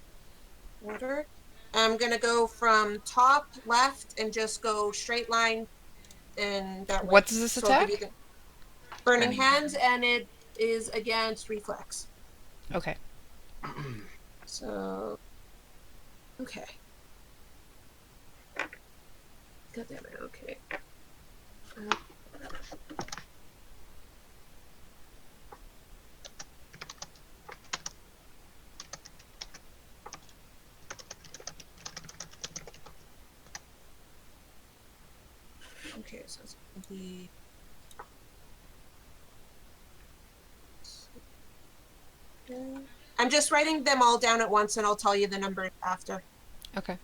order. I'm gonna go from top left and just go straight line and that way. What does this So I'll give attack? you the burning hands, and it is against reflex. Okay. So okay. God damn it, okay. Okay, so it's gonna be I'm just writing them all down at once and I'll tell you the number after. Okay.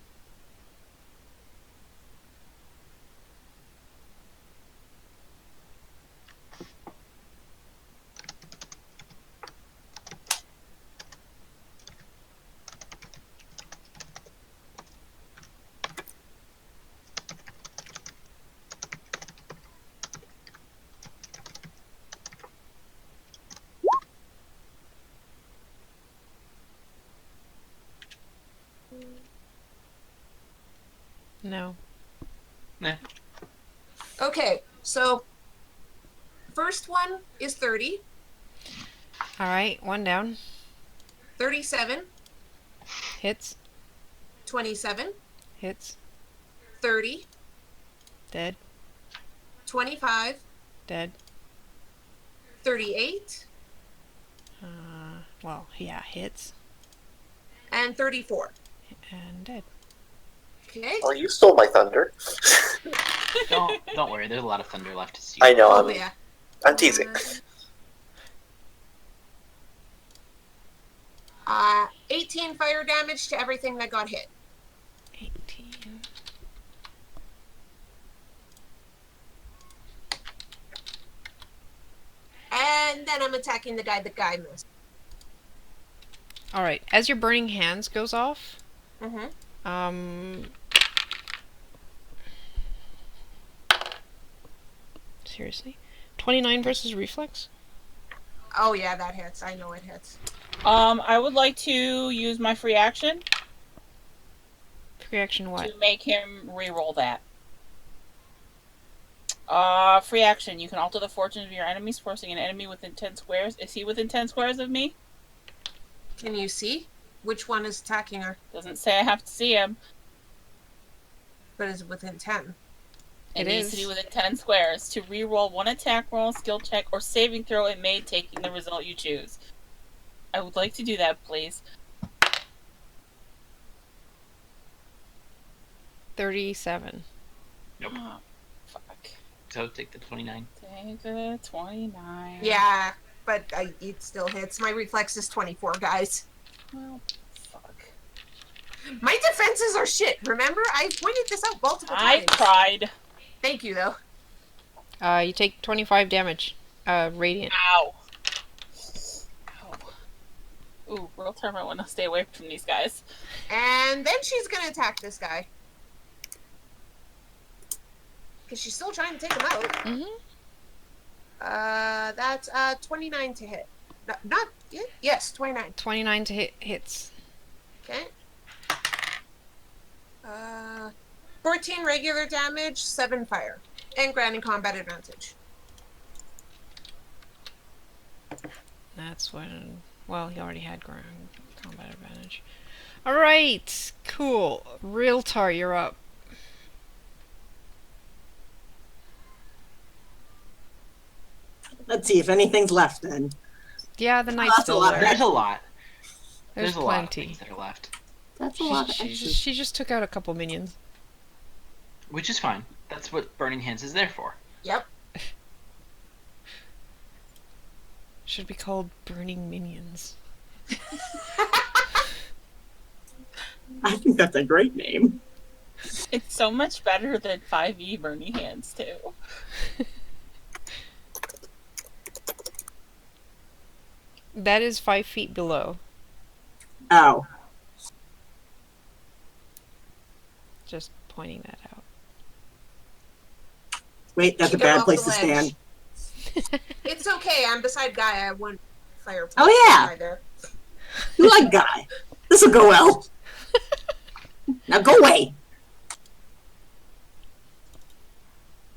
No. Nah. Okay, so first one is 30, All right, one down. 37, Hits. 27, Hits. 30, Dead. 25, Dead. 38, Well, yeah, hits. and 34. And dead. Okay. Oh, you stole my thunder. Don't worry, there's a lot of thunder left to steal. I know. Oh yeah. I'm teasing. 18 fire damage to everything that got hit. 18. then I'm attacking the guy missed. Alright, as your burning hands goes off, Mm-hmm. Seriously? 29 versus reflex? Oh yeah, that hits. I know it hits. I would like to use my free action Free action what? to make him re-roll that. Free action. You can alter the fortune of your enemies, forcing an enemy within 10 squares. Is he within 10 squares of me? Can you see which one is attacking her? Doesn't say I have to see him. But is it within 10? It It needs is. to be within 10 squares. To re-roll one attack roll, skill check, or saving throw it made, taking the result you choose. I would like to do that, please. 37. Nope. Oh, fuck. So take the 29. Take the 29. Yeah, but it still hits. My reflex is 24, guys. Well, fuck. My defenses are shit, remember? I've pointed this out multiple I times. tried. Thank you, though. You take 25 damage. Radiant. Ow. Ow. Ooh, real term, I want to stay away from these guys. And then she's gonna attack this guy. Because she's still trying to take him out. Mm-hmm. That's 29 to hit. Not yes, 29. 29 to hits. Okay. 14 regular damage, 7 fire. And granting combat advantage. That's when... Well, he already had combat advantage. Alright! Cool. Realtar, you're up. Let's see if anything's left then. Yeah, the knight's that's a still lot. there. There's a lot. There's a lot of plenty. things that are left. That's a lot of She just took out a couple minions. Which is fine. That's what Burning Hands is there for. Yep. Should be called Burning Minions. I think that's a great name. It's so much better than 5e Burning Hands, too. That is 5 feet below. Ow. Just pointing that out. Wait, that's She a got bad off place the to ledge. stand. It's okay, I'm beside Guy. I won fire. Oh, yeah. Right there. You like Guy. This'll go well. Now go away.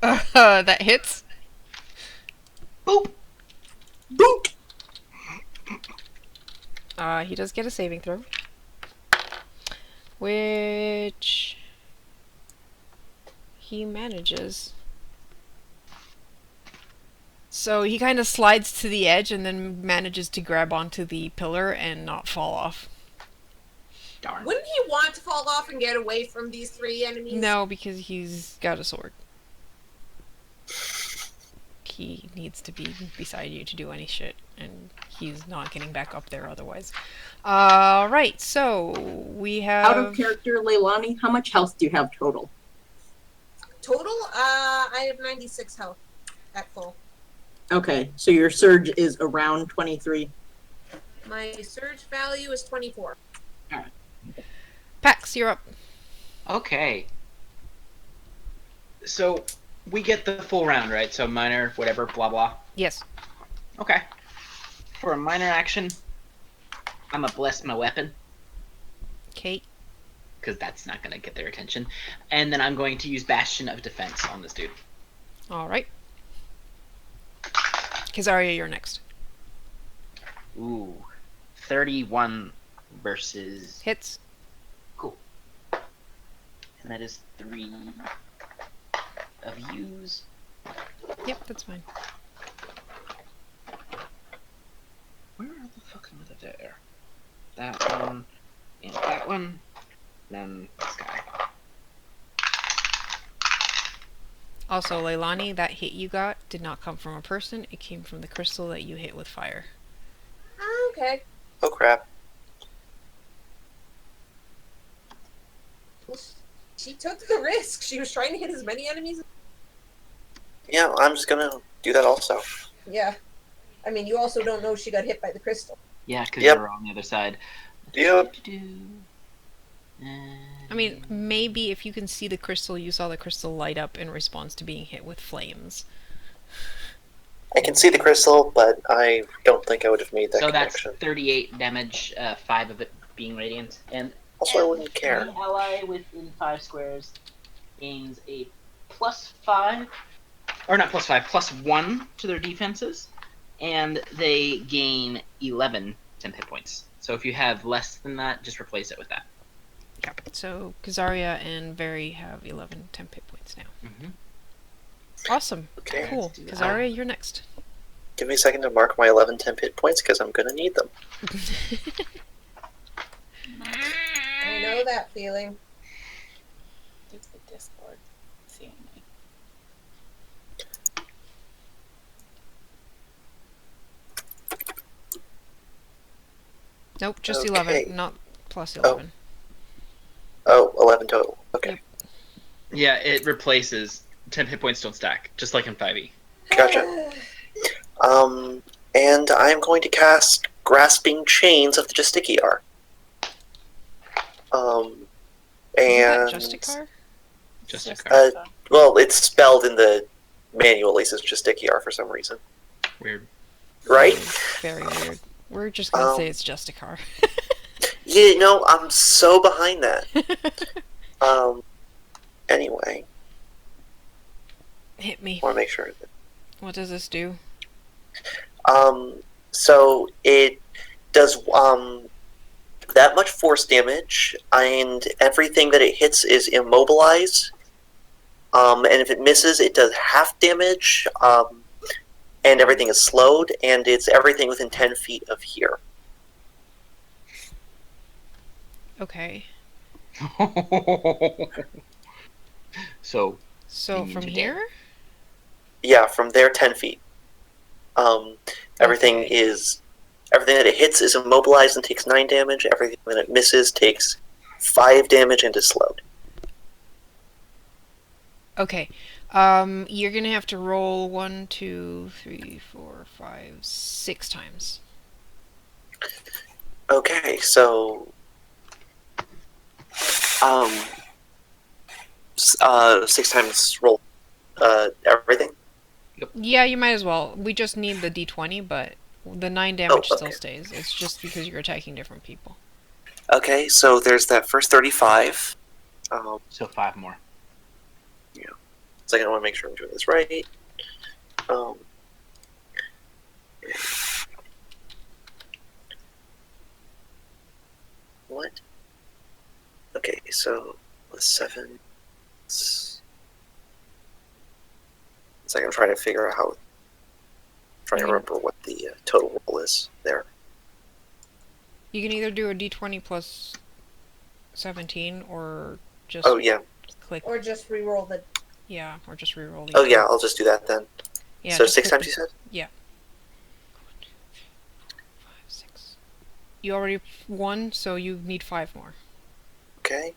That hits. Boop! Boot. He does get a saving throw. Which... he manages. So he kind of slides to the edge and then manages to grab onto the pillar and not fall off. Darn. Wouldn't he want to fall off and get away from these 3 enemies? No, because he's got a sword. He needs to be beside you to do any shit, and he's not getting back up there otherwise. Right, so we have... Out of character, Leilani, how much health do you have total? Total, I have 96 health at full. Okay, so your surge is around 23. My surge value is 24. Pax, you're up. Okay. So, we get the full round, right? So minor, whatever, blah blah. Yes. Okay. For a minor action, I'm gonna bless my weapon, Kate. because that's not gonna get their attention. And then I'm going to use Bastion of Defense on this dude. Alright. Kizaria, you're next. Ooh. 31 versus... Hits. Cool. And that is 3 of use. Yep, that's fine. Where are the fucking other there? That one, and that one, then this guy. Also, Leilani, that hit you got did not come from a person, it came from the crystal that you hit with fire. Okay. Oh crap. She took the risk. She was trying to hit as many enemies. Yeah, I'm just gonna do that also. Yeah. I mean, you also don't know she got hit by the crystal. Yeah, because Yep. you're on the other side. Yep. I mean, maybe if you can see the crystal, you saw the crystal light up in response to being hit with flames. I can see the crystal, but I don't think I would have made that So that's connection. 38 damage, 5 of it being radiant. And Also, I wouldn't care. every ally within 5 squares gains a +5, or not +5, +1 to their defenses, and they gain 11 temp hit points. So if you have less than that, just replace it with that. Yeah. So Kazaria and Veri have 11 temp hit points now. Mm-hmm. Awesome. Okay. Cool. Kazaria, you're next. Give me a second to mark my 11 temp hit points because I'm going to need them. I know that feeling. It's the Discord seeing me. Nope, just Okay. 11, not plus 11. Oh, 11 total. Okay. Yep. Yeah, it replaces. Temp hit points don't stack, just like in 5e. Gotcha. And I'm going to cast Grasping Chains of the Justicia. Isn't And that Justicar? Just a Just card. well, it's spelled in the manual, at least as Justicia for some reason. Weird. Right? Very weird. We're just gonna say Um, it's Justicar. Yeah, no, I'm so behind that. Anyway, Hit me. I want to make sure that What does this do? so it does that much force damage, and everything that it hits is immobilized. And if it misses, it does half damage. And everything is slowed, and it's everything within 10 feet of here. Okay. So, So You from need to here? Yeah, from there, 10 feet. Everything Okay. is everything that it hits is immobilized and takes 9 damage. Everything that it misses takes 5 damage and is slowed. Okay. You're gonna have to roll 1, 2, 3, 4, 5, 6 times. Okay, so 6 times roll everything. Yeah, you might as well. We just need the d20, but the 9 damage still okay. stays. It's just because you're attacking different people. Okay, so there's that first 35. so 5 more. Second, I want to make sure I'm doing this right. What? Okay, so plus 7. It's like I'm trying to figure out how. Trying to remember what the total roll is there. You can either do a d20 plus 17 or just Oh yeah. click. Or just re-roll the. Yeah, or just reroll the. Oh yeah. I'll just do that then. Yeah, So just 6 click times you said. Yeah. 5, 6. You already won, so you need 5 more. Okay.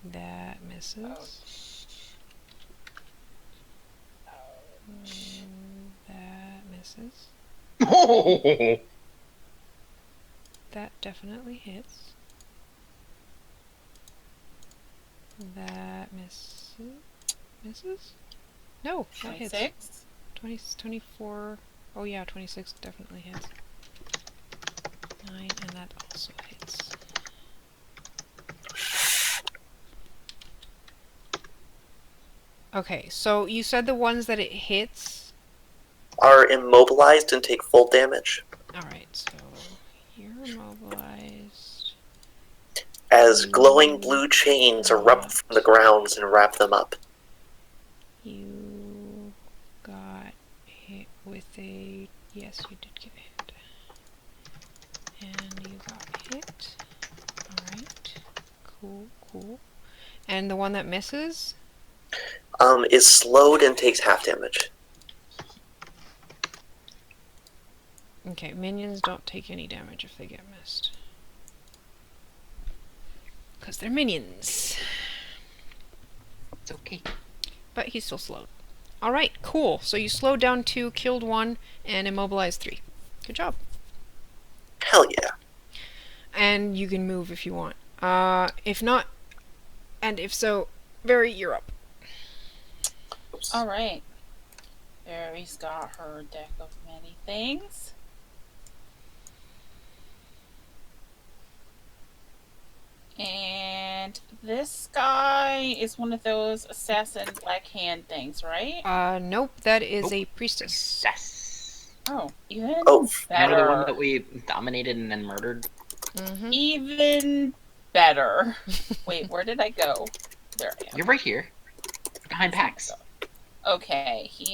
That misses. That misses. Oh! That definitely hits. That misses? No, that hits. 26? 20, 24. Oh yeah, 26 definitely hits. 9, and that also hits. Okay, so you said the ones that it hits. Are immobilized and take full damage Alright, so you're immobilized. as glowing blue chains erupt from the grounds and wrap them up. You got hit with a... Yes, you did get hit. And you got hit. Alright. Cool, cool. And the one that misses? Is slowed and takes half damage. Okay, minions don't take any damage if they get missed. Because they're minions. It's okay. but he's still slowed. Alright, cool. So you slowed down 2, killed 1, and immobilized 3. Good job. Hell yeah. And you can move if you want. If not, and if so, Very, you're up. All right. Barry's got her deck of many things. And this guy is one of those assassin black hand things, right? Nope, that is a priestess. Yes. Oh, even Oh, better. Remember the one that we dominated and then murdered? Mm-hmm. Even better. Wait, where did I go? There I am. You're right here. Behind Pax. Okay, he,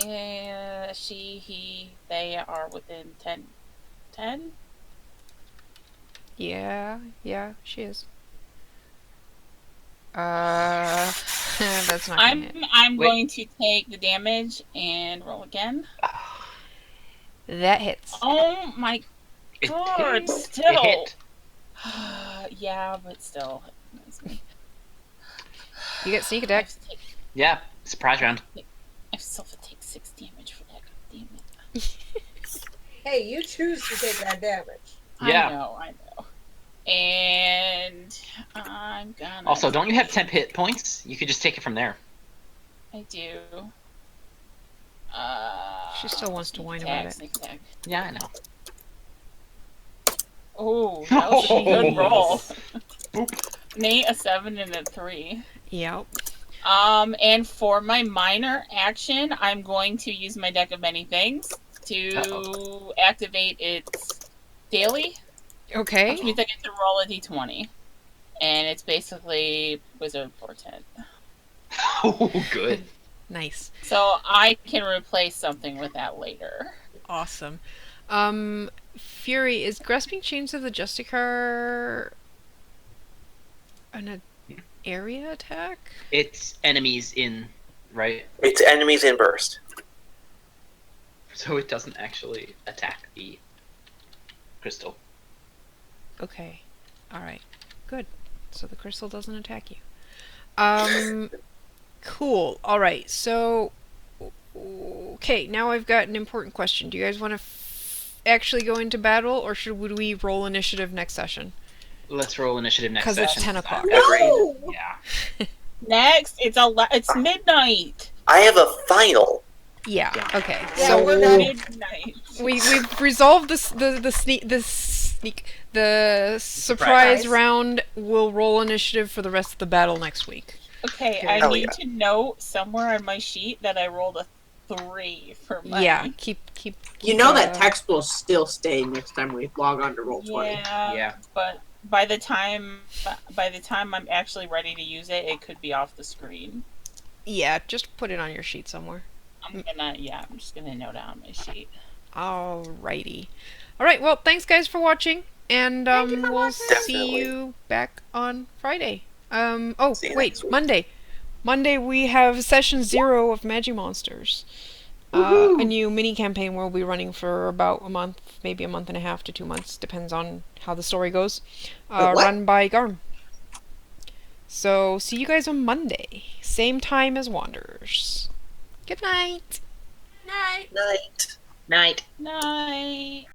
she, he, they are within 10? Yeah, she is. That's not gonna hit. I'm Wait. going to take the damage and roll again. That hits. Oh my god, It still. hit. Yeah, but still. You get sneak attack. Yeah, surprise round. I still have to take 6 damage for that. God damn it. Hey, you choose to take that damage. Yeah. I know. And I'm gonna. Also, don't you have 10 hit points? You could just take it from there. I do. She still wants to whine attack, about it. sneak attack. Yeah, I know. Oh, that was a good roll. Nate, a 7 and a 3. Yep. And for my minor action, I'm going to use my deck of many things to activate its daily. Okay. Which means I get to roll a d20. And it's basically Wizard Portent. Oh, good. Nice. So I can replace something with that later. Awesome. Fury, is Grasping Chains of the Justicar an area attack? It's enemies in, right? It's enemies in burst. So it doesn't actually attack the crystal. Okay. Alright. Good. So the crystal doesn't attack you. Cool. Alright, so... Okay, now I've got an important question. Do you guys want to actually go into battle, or would we roll initiative next session? Let's roll initiative next 'Cause session. it's 10 o'clock. No! Yeah. Next, it's midnight. I have a final. Yeah. Okay. Yeah, So we're not- Midnight. we've resolved the surprise round. We'll roll initiative for the rest of the battle next week. Okay, I Hell need yeah. to note somewhere on my sheet that I rolled a 3 for my. Yeah. Keep. You know that text will still stay next time we log on to Roll20. Yeah. But by the time I'm actually ready to use it, it could be off the screen. Yeah. Just put it on your sheet somewhere. I'm just gonna note it on my sheet. Alrighty. Alright, well, thanks guys for watching, and we'll see Definitely. you back on Friday. See you Wait, next week. Monday. Monday we have session 0 of Magi Monsters. A new mini campaign we'll be running for about a month, maybe a month and a half to 2 months, depends on how the story goes. What? Run by Garm. So, see you guys on Monday. Same time as Wanderers. Good night! Night. Night. Night. Night.